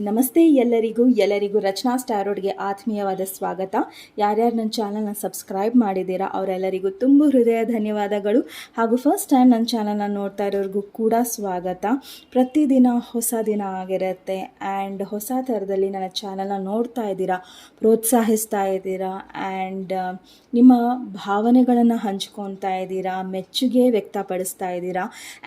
ನಮಸ್ತೆ ಎಲ್ಲರಿಗೂ ರಚನಾ ಸ್ಟಾರೋಡ್ಗೆ ಆತ್ಮೀಯವಾದ ಸ್ವಾಗತ. ಯಾರ್ಯಾರು ನನ್ನ ಚಾನಲ್ನ ಸಬ್ಸ್ಕ್ರೈಬ್ ಮಾಡಿದ್ದೀರಾ ಅವರೆಲ್ಲರಿಗೂ ತುಂಬ ಹೃದಯ ಧನ್ಯವಾದಗಳು. ಹಾಗೂ ಫಸ್ಟ್ ಟೈಮ್ ನನ್ನ ಚಾನಲ್ನ ನೋಡ್ತಾ ಇರೋರಿಗೂ ಕೂಡ ಸ್ವಾಗತ. ಪ್ರತಿದಿನ ಹೊಸ ದಿನ ಆಗಿರುತ್ತೆ ಆ್ಯಂಡ್ ಹೊಸ ಥರದಲ್ಲಿ ನನ್ನ ಚಾನಲ್ನ ನೋಡ್ತಾ ಇದ್ದೀರಾ, ಪ್ರೋತ್ಸಾಹಿಸ್ತಾ ಇದ್ದೀರಾ ಆ್ಯಂಡ್ ನಿಮ್ಮ ಭಾವನೆಗಳನ್ನು ಹಂಚ್ಕೊತಾ ಇದ್ದೀರಾ, ಮೆಚ್ಚುಗೆ ವ್ಯಕ್ತಪಡಿಸ್ತಾ ಇದ್ದೀರಾ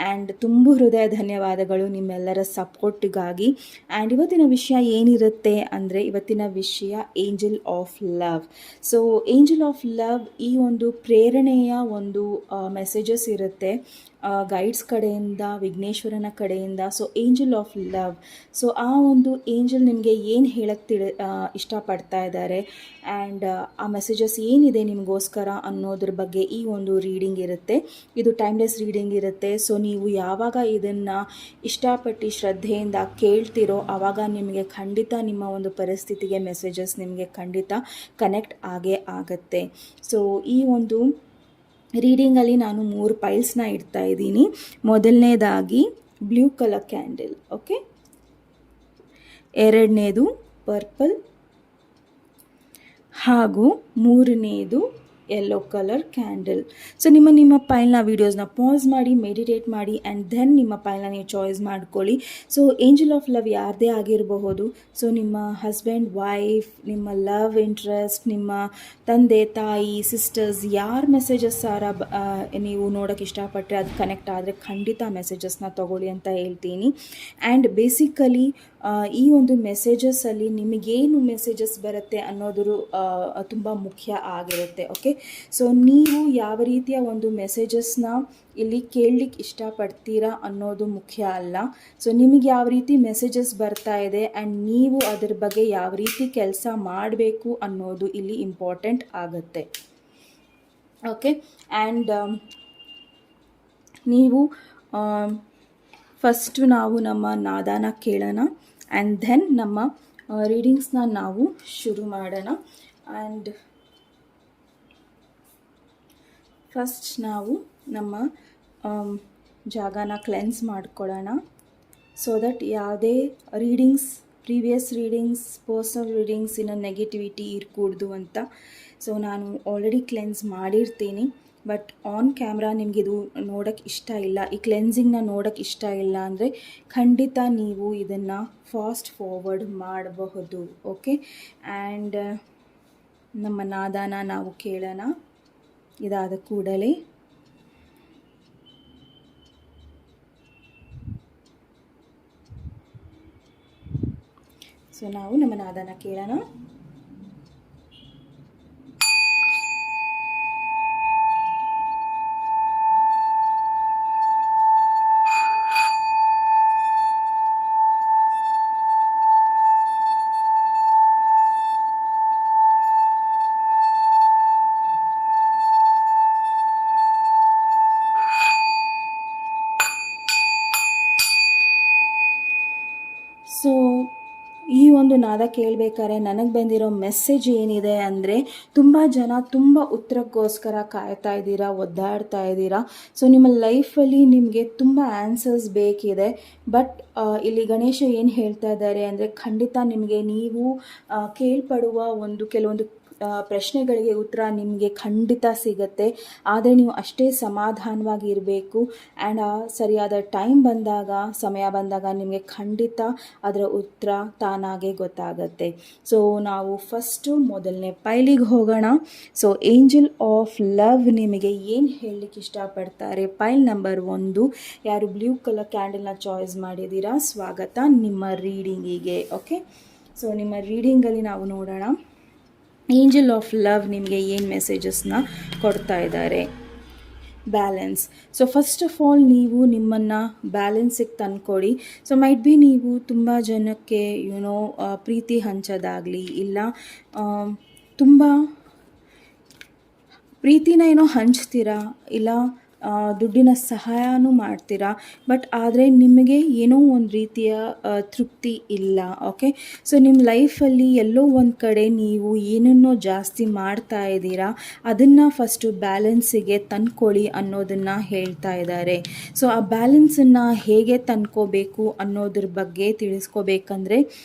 ಆ್ಯಂಡ್ ತುಂಬ ಹೃದಯ ಧನ್ಯವಾದಗಳು ನಿಮ್ಮೆಲ್ಲರ ಸಪೋರ್ಟ್ಗಾಗಿ. ಆ್ಯಂಡ್ ಇವತ್ತಿನ ವಿಷಯ ಏನಿರುತ್ತೆ ಅಂದರೆ, ಇವತ್ತಿನ ವಿಷಯ angel of love. So angel of love ಈ ಒಂದು ಪ್ರೇರಣೆಯ ಒಂದು ಮೆಸೇಜಸ್ ಇರುತ್ತೆ ಗೈಡ್ಸ್ ಕಡೆಯಿಂದ, ವಿಘ್ನೇಶ್ವರನ ಕಡೆಯಿಂದ. So angel of love, so ಆ ಒಂದು ಏಂಜಲ್ ನಿಮಗೆ ಏನು ಹೇಳಕ್ಕೆ ಇಷ್ಟಪಡ್ತಾ ಇದ್ದಾರೆ ಆ್ಯಂಡ್ ಆ ಮೆಸೇಜಸ್ ಏನಿದೆ ನಿಮಗೋಸ್ಕರ ಅನ್ನೋದ್ರ ಬಗ್ಗೆ ಈ ಒಂದು ರೀಡಿಂಗ್ ಇರುತ್ತೆ. ಇದು ಟೈಮ್ಲೆಸ್ ರೀಡಿಂಗ್ ಇರುತ್ತೆ. ಸೊ ನೀವು ಯಾವಾಗ ಇದನ್ನು ಇಷ್ಟಪಟ್ಟು ಶ್ರದ್ಧೆಯಿಂದ ಕೇಳ್ತಿರೋ ಆವಾಗ ನಿಮಗೆ ಖಂಡಿತ ನಿಮ್ಮ ಒಂದು ಪರಿಸ್ಥಿತಿಗೆ ಮೆಸೇಜಸ್ ನಿಮಗೆ ಖಂಡಿತ ಕನೆಕ್ಟ್ ಆಗೇ ಆಗುತ್ತೆ. ಸೊ ಈ ಒಂದು ರೀಡಿಂಗಲ್ಲಿ ನಾನು 3 ಪೈಲ್ಸ್ನ ಇಡ್ತಾ ಇದ್ದೀನಿ. ಮೊದಲನೇದಾಗಿ ಬ್ಲೂ ಕಲರ್ ಕ್ಯಾಂಡಲ್, ಓಕೆ. ಎರಡನೇದು ಪರ್ಪಲ್ ಹಾಗೂ ಮೂರನೇದು ಯೆಲ್ಲೋ ಕಲರ್ ಕ್ಯಾಂಡಲ್. ಸೊ ನಿಮ್ಮ ಪೈಲ್ನ ವೀಡಿಯೋಸ್ನ ಪಾಸ್ ಮಾಡಿ, ಮೆಡಿಟೇಟ್ ಮಾಡಿ ಆ್ಯಂಡ್ ದೆನ್ ನಿಮ್ಮ ಪೈಲ್ನ ನೀವು ಚಾಯ್ಸ್ ಮಾಡ್ಕೊಳ್ಳಿ. ಸೊ ಏಂಜಲ್ ಆಫ್ ಲವ್ ಯಾರದೇ ಆಗಿರಬಹುದು. ಸೊ ನಿಮ್ಮ ಹಸ್ಬೆಂಡ್, ವೈಫ್, ನಿಮ್ಮ ಲವ್ ಇಂಟ್ರೆಸ್ಟ್, ನಿಮ್ಮ ತಂದೆ ತಾಯಿ, ಸಿಸ್ಟರ್ಸ್, ಯಾರ ಮೆಸೇಜಸ್ ನೀವು ನೋಡೋಕ್ಕೆ ಇಷ್ಟಪಟ್ಟರೆ ಅದು ಕನೆಕ್ಟ್ ಆದರೆ ಖಂಡಿತ ಮೆಸೇಜಸ್ನ ತೊಗೊಳ್ಳಿ ಅಂತ ಹೇಳ್ತೀನಿ. ಆ್ಯಂಡ್ ಬೇಸಿಕಲಿ ಈ ಒಂದು ಮೆಸೇಜಸ್ಸಲ್ಲಿ ನಿಮಗೇನು ಮೆಸೇಜಸ್ ಬರುತ್ತೆ ಅನ್ನೋದು ತುಂಬ ಮುಖ್ಯ ಆಗಿರುತ್ತೆ, ಓಕೆ. ಸೊ ನೀವು ಯಾವ ರೀತಿಯ ಒಂದು ಮೆಸೇಜಸ್ನ ಇಲ್ಲಿ ಕೇಳಲಿಕ್ಕೆ ಇಷ್ಟಪಡ್ತೀರಾ ಅನ್ನೋದು ಮುಖ್ಯ ಅಲ್ಲ. ಸೊ ನಿಮಗೆ ಯಾವ ರೀತಿ ಮೆಸೇಜಸ್ ಬರ್ತಾ ಇದೆ ಆ್ಯಂಡ್ ನೀವು ಅದರ ಬಗ್ಗೆ ಯಾವ ರೀತಿ ಕೆಲಸ ಮಾಡಬೇಕು ಅನ್ನೋದು ಇಲ್ಲಿ ಇಂಪಾರ್ಟೆಂಟ್ ಆಗುತ್ತೆ, ಓಕೆ. ಆ್ಯಂಡ್ ನೀವು ಫಸ್ಟು ನಾವು ನಮ್ಮ ನಾದಾನ ಕೇಳೋಣ ಆ್ಯಂಡ್ ದೆನ್ ನಮ್ಮ ರೀಡಿಂಗ್ಸ್ನ ನಾವು ಶುರು ಮಾಡೋಣ. ಆ್ಯಂಡ್ ಫಸ್ಟ್ ನಾವು ನಮ್ಮ ಜಾಗನ ಕ್ಲೆನ್ಸ್ ಮಾಡ್ಕೊಳ್ಳೋಣ. ಸೊ ದಟ್ ಯಾವುದೇ ರೀಡಿಂಗ್ಸ್, ಪ್ರೀವಿಯಸ್ ರೀಡಿಂಗ್ಸ್, ಪರ್ಸ್ನಲ್ ರೀಡಿಂಗ್ಸಿನ ನೆಗೆಟಿವಿಟಿ ಇರಕೂಡ್ದು ಅಂತ. ಸೊ ನಾನು ಆಲ್ರೆಡಿ ಕ್ಲೆನ್ಸ್ ಮಾಡಿರ್ತೀನಿ, ಬಟ್ ಆನ್ ಕ್ಯಾಮ್ರಾ ನಿಮಗಿದು ನೋಡೋಕ್ಕೆ ಇಷ್ಟ ಇಲ್ಲ, ಈ ಕ್ಲೆನ್ಸಿಂಗ್ನ ನೋಡೋಕ್ಕೆ ಇಷ್ಟ ಇಲ್ಲ ಅಂದರೆ ಖಂಡಿತ ನೀವು ಇದನ್ನು ಫಾಸ್ಟ್ ಫಾರ್ವರ್ಡ್ ಮಾಡಬಹುದು, ಓಕೆ. ಆ್ಯಂಡ್ ನಮ್ಮ ನಾದಾನ ನಾವು ಕೇಳೋಣ. ಇದಾದ ಕೂಡಲೇ ಸೊ ನಾವು ನಮ್ಮ ನಾದಾನ ಕೇಳೋಣ. ಸೊ ಈ ಒಂದು ನಾದ ಕೇಳಬೇಕಾದ್ರೆ ನನಗೆ ಬಂದಿರೋ ಮೆಸೇಜ್ ಏನಿದೆ ಅಂದರೆ, ತುಂಬ ಜನ ತುಂಬ ಉತ್ತರಕ್ಕೋಸ್ಕರ ಕಾಯ್ತಾ ಇದ್ದೀರಾ, ಒದ್ದಾಡ್ತಾ ಇದ್ದೀರಾ. ಸೊ ನಿಮ್ಮ ಲೈಫಲ್ಲಿ ನಿಮಗೆ ತುಂಬ ಆನ್ಸರ್ಸ್ ಬೇಕಿದೆ. ಬಟ್ ಇಲ್ಲಿ ಗಣೇಶ ಏನು ಹೇಳ್ತಾ ಇದ್ದಾರೆ ಅಂದರೆ, ಖಂಡಿತ ನಿಮಗೆ ನೀವು ಕೇಳ್ಪಡುವ ಕೆಲವೊಂದು ಪ್ರಶ್ನೆಗಳಿಗೆ ಉತ್ತರ ನಿಮಗೆ ಖಂಡಿತ ಸಿಗುತ್ತೆ. ಆದರೆ ನೀವು ಅಷ್ಟೇ ಸಮಾಧಾನವಾಗಿ ಇರಬೇಕು ಆ್ಯಂಡ್ ಸರಿಯಾದ ಟೈಮ್ ಬಂದಾಗ, ಸಮಯ ಬಂದಾಗ ನಿಮಗೆ ಖಂಡಿತ ಅದರ ಉತ್ತರ ತಾನಾಗೇ ಗೊತ್ತಾಗುತ್ತೆ. ಸೊ ನಾವು ಫಸ್ಟು ಮೊದಲನೇ ಪೈಲಿಗೆ ಹೋಗೋಣ. ಸೊ ಏಂಜಲ್ ಆಫ್ ಲವ್ ನಿಮಗೆ ಏನು ಹೇಳಲಿಕ್ಕೆ ಇಷ್ಟಪಡ್ತಾರೆ? ಪೈಲ್ ನಂಬರ್ 1, ಯಾರು ಬ್ಲೂ ಕಲರ್ ಕ್ಯಾಂಡಲ್ನ ಚಾಯ್ಸ್ ಮಾಡಿದ್ದೀರಾ, ಸ್ವಾಗತ ನಿಮ್ಮ ರೀಡಿಂಗಿಗೆ, ಓಕೆ. ಸೊ ನಿಮ್ಮ ರೀಡಿಂಗಲ್ಲಿ ನಾವು ನೋಡೋಣ ಏಂಜಲ್ ಆಫ್ ಲವ್ ನಿಮಗೆ ಏನು ಮೆಸೇಜಸ್ನ ಕೊಡ್ತಾ ಇದ್ದಾರೆ. Balance. So first of all ನೀವು ನಿಮ್ಮನ್ನು ಬ್ಯಾಲೆನ್ಸಿಗೆ ತಂದ್ಕೊಡಿ. ಸೊ ಮೈಟ್ ಬಿ ನೀವು ತುಂಬ ಜನಕ್ಕೆ ಪ್ರೀತಿ ಹಂಚೋದಾಗಲಿ, ಇಲ್ಲ ತುಂಬ ಪ್ರೀತಿನ ಏನೋ ಹಂಚ್ತೀರಾ, ಇಲ್ಲ ದುಡ್ಡಿನ ಸಹಾಯನೂ ಮಾಡ್ತೀರಾ, ಬಟ್ ಆದರೆ ನಿಮಗೆ ಏನೋ ಒಂದು ರೀತಿಯ ತೃಪ್ತಿ ಇಲ್ಲ. ಓಕೆ, ಸೊ ನಿಮ್ಮ ಲೈಫಲ್ಲಿ ಎಲ್ಲೋ ಒಂದು ಕಡೆ ನೀವು ಏನನ್ನೋ ಜಾಸ್ತಿ ಮಾಡ್ತಾ ಇದ್ದೀರಾ, ಅದನ್ನು ಫಸ್ಟು ಬ್ಯಾಲೆನ್ಸಿಗೆ ತಂದ್ಕೊಳ್ಳಿ ಅನ್ನೋದನ್ನು ಹೇಳ್ತಾ ಇದ್ದಾರೆ. ಸೊ ಆ ಬ್ಯಾಲೆನ್ಸನ್ನು ಹೇಗೆ ತಂದ್ಕೋಬೇಕು ಅನ್ನೋದ್ರ ಬಗ್ಗೆ ತಿಳಿಸ್ಕೋಬೇಕಂದ್ರೆ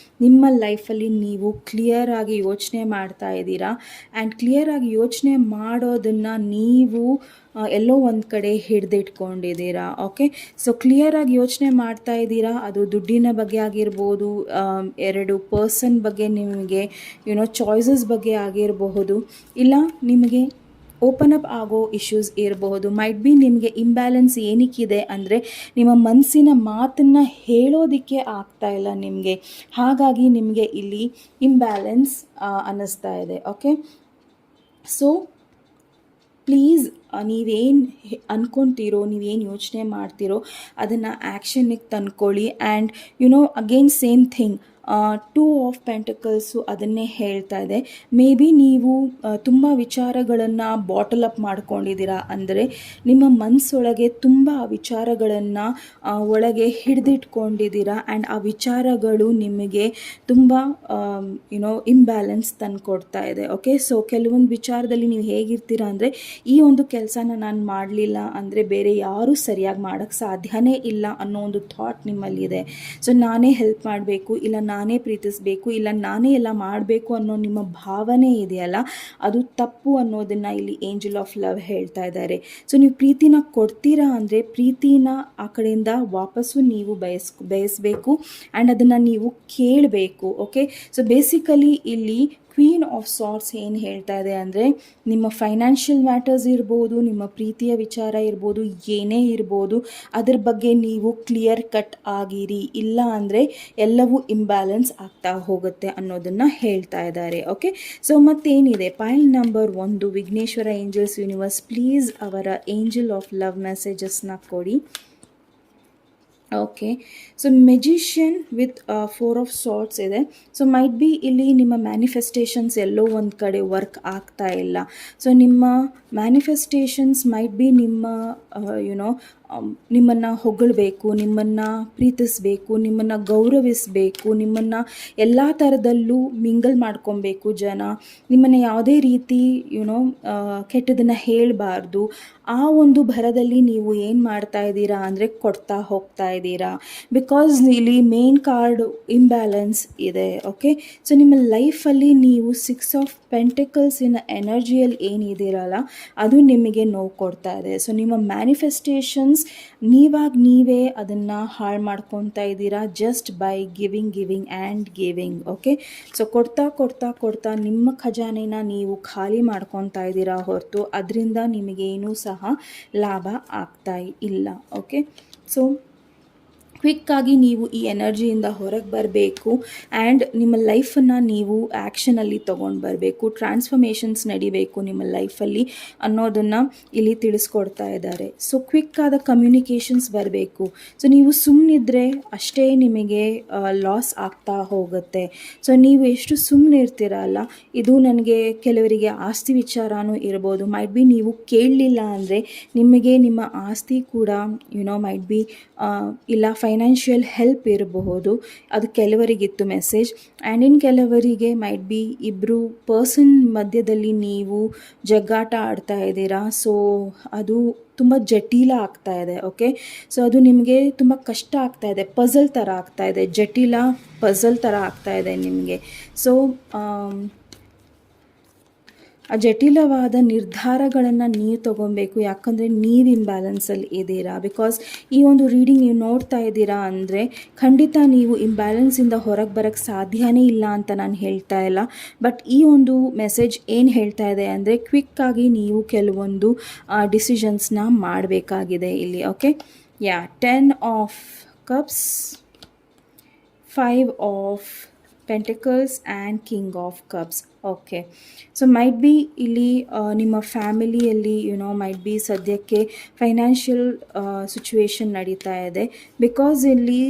ನಿಮ್ಮ ಲೈಫಲ್ಲಿ ನೀವು ಕ್ಲಿಯರಾಗಿ ಯೋಚನೆ ಮಾಡ್ತಾ ಇದ್ದೀರಾ. ಆ್ಯಂಡ್ ಕ್ಲಿಯರಾಗಿ ಯೋಚನೆ ಮಾಡೋದನ್ನು ನೀವು ಎಲ್ಲೋ ಒಂದು ಕಡೆ ಹಿಡಿದಿಟ್ಕೊಂಡಿದ್ದೀರಾ. ಓಕೆ, ಸೊ ಕ್ಲಿಯರಾಗಿ ಯೋಚನೆ ಮಾಡ್ತಾ ಇದ್ದೀರಾ. ಅದು ದುಡ್ಡಿನ ಬಗ್ಗೆ ಆಗಿರ್ಬೋದು, ಎರಡು ಪರ್ಸನ್ ಬಗ್ಗೆ ನಿಮಗೆ ಚಾಯ್ಸಸ್ ಬಗ್ಗೆ ಆಗಿರಬಹುದು, ಇಲ್ಲ ನಿಮಗೆ ಓಪನ್ ಅಪ್ ಆಗೋ ಇಶ್ಯೂಸ್ ಇರಬಹುದು. ಮೈಟ್ ಬಿ ನಿಮಗೆ ಇಂಬ್ಯಾಲೆನ್ಸ್ ಏನಕ್ಕಿದೆ ಅಂದರೆ ನಿಮ್ಮ ಮನಸ್ಸಿನ ಮಾತನ್ನು ಹೇಳೋದಕ್ಕೆ ಆಗ್ತಾ ಇಲ್ಲ ನಿಮಗೆ, ಹಾಗಾಗಿ ನಿಮಗೆ ಇಲ್ಲಿ ಇಂಬ್ಯಾಲೆನ್ಸ್ ಅನ್ನಿಸ್ತಾ ಇದೆ. ಓಕೆ, ಸೊ ಪ್ಲೀಸ್ ನೀವೇನು ಅಂದ್ಕೊತೀರೋ, ನೀವೇನು ಯೋಚನೆ ಮಾಡ್ತೀರೋ ಅದನ್ನು ಆ್ಯಕ್ಷನ್ನಿಗೆ ತಂದ್ಕೊಳ್ಳಿ. And again same thing, 2 of pentacles ಅದನ್ನೇ ಹೇಳ್ತಾ ಇದೆ. ಮೇ ಬಿ ನೀವು ತುಂಬ ವಿಚಾರಗಳನ್ನು ಬಾಟಲ್ ಅಪ್ ಮಾಡ್ಕೊಂಡಿದ್ದೀರಾ, ಅಂದರೆ ನಿಮ್ಮ ಮನಸ್ಸೊಳಗೆ ತುಂಬ ವಿಚಾರಗಳನ್ನು ಒಳಗೆ ಹಿಡಿದಿಟ್ಕೊಂಡಿದ್ದೀರಾ. ಆ್ಯಂಡ್ ಆ ವಿಚಾರಗಳು ನಿಮಗೆ ತುಂಬ ಇಂಬ್ಯಾಲೆನ್ಸ್ ತಂದುಕೊಡ್ತಾ ಇದೆ. ಓಕೆ, ಸೊ ಕೆಲವೊಂದು ವಿಚಾರದಲ್ಲಿ ನೀವು ಹೇಗಿರ್ತೀರಾ ಅಂದರೆ, ಈ ಒಂದು ಕೆಲಸನ ನಾನು ಮಾಡಲಿಲ್ಲ ಅಂದರೆ ಬೇರೆ ಯಾರೂ ಸರಿಯಾಗಿ ಮಾಡೋಕ್ಕೆ ಸಾಧ್ಯನೇ ಇಲ್ಲ ಅನ್ನೋ ಒಂದು ಥಾಟ್ ನಿಮ್ಮಲ್ಲಿದೆ. ಸೊ ನಾನೇ ಹೆಲ್ಪ್ ಮಾಡಬೇಕು, ಇಲ್ಲ ನಾನೇ ಪ್ರೀತಿಸಬೇಕು, ಇಲ್ಲ ನಾನೇ ಎಲ್ಲ ಮಾಡಬೇಕು ಅನ್ನೋ ನಿಮ್ಮ ಭಾವನೆ ಇದೆಯಲ್ಲ, ಅದು ತಪ್ಪು ಅನ್ನೋದನ್ನು ಇಲ್ಲಿ ಏಂಜಲ್ ಆಫ್ ಲವ್ ಹೇಳ್ತಾ ಇದ್ದಾರೆ. ಸೊ ನೀವು ಪ್ರೀತಿನ ಕೊಡ್ತೀರಾ ಅಂದರೆ ಪ್ರೀತಿನ ಆ ಕಡೆಯಿಂದ ವಾಪಸ್ಸು ನೀವು ಬಯಸಬೇಕು ಆ್ಯಂಡ್ ಅದನ್ನು ನೀವು ಕೇಳಬೇಕು. ಓಕೆ, ಸೊ ಬೇಸಿಕಲಿ ಇಲ್ಲಿ ಕ್ವೀನ್ ಆಫ್ ಸಾರ್ಟ್ಸ್ ಏನು ಹೇಳ್ತಾ ಇದೆ ಅಂದರೆ, ನಿಮ್ಮ ಫೈನಾನ್ಷಿಯಲ್ ಮ್ಯಾಟರ್ಸ್ ಇರ್ಬೋದು, ನಿಮ್ಮ ಪ್ರೀತಿಯ ವಿಚಾರ ಇರ್ಬೋದು, ಏನೇ ಇರ್ಬೋದು, ಅದ್ರ ಬಗ್ಗೆ ನೀವು ಕ್ಲಿಯರ್ ಕಟ್ ಆಗಿರಿ, ಇಲ್ಲ ಅಂದರೆ ಎಲ್ಲವೂ ಇಂಬ್ಯಾಲೆನ್ಸ್ ಆಗ್ತಾ ಹೋಗುತ್ತೆ ಅನ್ನೋದನ್ನು ಹೇಳ್ತಾ ಇದ್ದಾರೆ. ಓಕೆ, ಸೊ ಮತ್ತೇನಿದೆ, pile number 1 Vighneshwara angels universe, please ಅವರ ಏಂಜಲ್ ಆಫ್ ಲವ್ ಮೆಸೇಜಸ್ನ ಕೊಡಿ. Okay, so magician with 4 of swords ಇದೆ. ಸೊ ಮೈಟ್ ಬಿ ಇಲ್ಲಿ ನಿಮ್ಮ ಮ್ಯಾನಿಫೆಸ್ಟೇಷನ್ಸ್ ಎಲ್ಲೋ ಒಂದು ಕಡೆ ವರ್ಕ್ ಆಗ್ತಾ ಇಲ್ಲ. ಸೊ ನಿಮ್ಮ ಮ್ಯಾನಿಫೆಸ್ಟೇಷನ್ಸ್ ಮೈಟ್ ಬಿ ನಿಮ್ಮ ನಿಮ್ಮನ್ನು ಹೊಗಳಬೇಕು, ನಿಮ್ಮನ್ನು ಪ್ರೀತಿಸಬೇಕು, ನಿಮ್ಮನ್ನು ಗೌರವಿಸಬೇಕು, ನಿಮ್ಮನ್ನು ಎಲ್ಲ ಥರದಲ್ಲೂ ಮಿಂಗಲ್ ಮಾಡ್ಕೊಬೇಕು ಜನ, ನಿಮ್ಮನ್ನು ಯಾವುದೇ ರೀತಿ ಕೆಟ್ಟದನ್ನು ಹೇಳಬಾರ್ದು. ಆ ಒಂದು ಭರದಲ್ಲಿ ನೀವು ಏನು ಮಾಡ್ತಾ ಇದ್ದೀರಾ ಅಂದರೆ ಕೊಡ್ತಾ ಹೋಗ್ತಾ ಇದ್ದೀರಾ, ಬಿಕಾಸ್ ಇಲ್ಲಿ ಮೇನ್ ಕಾರ್ಡ್ ಇಂಬ್ಯಾಲೆನ್ಸ್ ಇದೆ. ಓಕೆ, ಸೊ ನಿಮ್ಮ ಲೈಫಲ್ಲಿ ನೀವು 6 ಆಫ್ ಪೆಂಟಿಕಲ್ಸಿನ ಎನರ್ಜಿಯಲ್ಲಿ ಏನಿದ್ದೀರಲ್ಲ ಅದು ನಿಮಗೆ ನೋವು ಕೊಡ್ತಾ ಇದೆ. ಸೊ ನಿಮ್ಮ ಮ್ಯಾನಿಫೆಸ್ಟೇಷನ್ಸ್ ನೀವೇ ಅದನ್ನು ಹಾಳು ಮಾಡ್ಕೊತಾ ಇದ್ದೀರಾ, just by giving and giving. Okay, so ಕೊಡ್ತಾ ನಿಮ್ಮ ಖಜಾನೆನ ನೀವು ಖಾಲಿ ಮಾಡ್ಕೊತಾ ಇದ್ದೀರಾ ಹೊರತು ಅದರಿಂದ ನಿಮಗೇನೂ ಸಹ ಲಾಭ ಆಗ್ತಾ ಇಲ್ಲ. ಓಕೆ, ಸೊ ಕ್ವಿಕ್ಕಾಗಿ ನೀವು ಈ ಎನರ್ಜಿಯಿಂದ ಹೊರಗೆ ಬರಬೇಕು ಆ್ಯಂಡ್ ನಿಮ್ಮ ಲೈಫನ್ನು ನೀವು ಆ್ಯಕ್ಷನಲ್ಲಿ ತೊಗೊಂಡು ಬರಬೇಕು, ಟ್ರಾನ್ಸ್ಫರ್ಮೇಷನ್ಸ್ ನಡಿಬೇಕು ನಿಮ್ಮ ಲೈಫಲ್ಲಿ ಅನ್ನೋದನ್ನು ಇಲ್ಲಿ ತಿಳಿಸ್ಕೊಡ್ತಾ ಇದ್ದಾರೆ. ಸೊ ಕ್ವಿಕ್ಕಾದ ಕಮ್ಯುನಿಕೇಷನ್ಸ್ ಬರಬೇಕು. ಸೊ ನೀವು ಸುಮ್ಮನಿದ್ರೆ ಅಷ್ಟೇ ನಿಮಗೆ ಲಾಸ್ ಆಗ್ತಾ ಹೋಗುತ್ತೆ. ಸೊ ನೀವು ಎಷ್ಟು ಸುಮ್ಮನೆ ಇರ್ತೀರಲ್ಲ, ಇದು ನನಗೆ ಕೆಲವರಿಗೆ ಆಸ್ತಿ ವಿಚಾರನೂ ಇರ್ಬೋದು. ಮೈಟ್ ಬಿ ನೀವು ಕೇಳಲಿಲ್ಲ ಅಂದರೆ ನಿಮಗೆ ನಿಮ್ಮ ಆಸ್ತಿ ಕೂಡ ಮೈಟ್ ಬಿ ಇಲ್ಲ ಫೈನಾನ್ಷಿಯಲ್ ಹೆಲ್ಪ್ ಇರಬಹುದು. ಅದು ಕೆಲವರಿಗಿತ್ತು ಮೆಸೇಜ್. ಆ್ಯಂಡ್ ಇನ್ ಕೆಲವರಿಗೆ ಮೈಟ್ ಬಿ ಇಬ್ಬರು ಪರ್ಸನ್ ಮಧ್ಯದಲ್ಲಿ ನೀವು ಜಗ್ಗಾಟ ಆಡ್ತಾ ಇದ್ದೀರಾ. ಸೊ ಅದು ತುಂಬ ಜಟಿಲ ಆಗ್ತಾ ಇದೆ. ಓಕೆ, ಸೊ ಅದು ನಿಮಗೆ ತುಂಬ ಕಷ್ಟ ಆಗ್ತಾ ಇದೆ, ಪಝಲ್ ಥರ ಆಗ್ತಾ ಇದೆ, ಜಟಿಲ ಪಝಲ್ ಥರ ಆಗ್ತಾ ಇದೆ ನಿಮಗೆ. ಸೊ ಆ ಜಟಿಲವಾದ ನಿರ್ಧಾರಗಳನ್ನು ನೀವು ತೊಗೊಬೇಕು, ಯಾಕಂದರೆ ನೀವು ಇಂಬ್ಯಾಲೆನ್ಸಲ್ಲಿ ಇದ್ದೀರಾ. ಬಿಕಾಸ್ ಈ ಒಂದು ರೀಡಿಂಗ್ ನೀವು ನೋಡ್ತಾ ಇದ್ದೀರಾ ಅಂದರೆ ಖಂಡಿತ ನೀವು ಇಂಬ್ಯಾಲೆನ್ಸಿಂದ ಹೊರಗೆ ಬರೋಕ್ಕೆ ಸಾಧ್ಯನೇ ಇಲ್ಲ ಅಂತ ನಾನು ಹೇಳ್ತಾ ಇಲ್ಲ. ಬಟ್ ಈ ಒಂದು ಮೆಸೇಜ್ ಏನು ಹೇಳ್ತಾ ಇದೆ ಅಂದರೆ ಕ್ವಿಕ್ಕಾಗಿ ನೀವು ಕೆಲವೊಂದು ಡಿಸಿಷನ್ಸ್ನ ಮಾಡಬೇಕಾಗಿದೆ ಇಲ್ಲಿ. Okay, 10 of cups, 5 of Pentacles and King of Cups. Okay. So might be ಇಲ್ಲಿ ನಿಮ್ಮ ಫ್ಯಾಮಿಲಿಯಲ್ಲಿ ಮೈಟ್ ಬಿ ಸದ್ಯಕ್ಕೆ ಫೈನಾನ್ಷಿಯಲ್ ಸಿಚುವೇಶನ್ ನಡೀತಾ ಇದೆ. ಬಿಕಾಸ್ ಇಲ್ಲಿ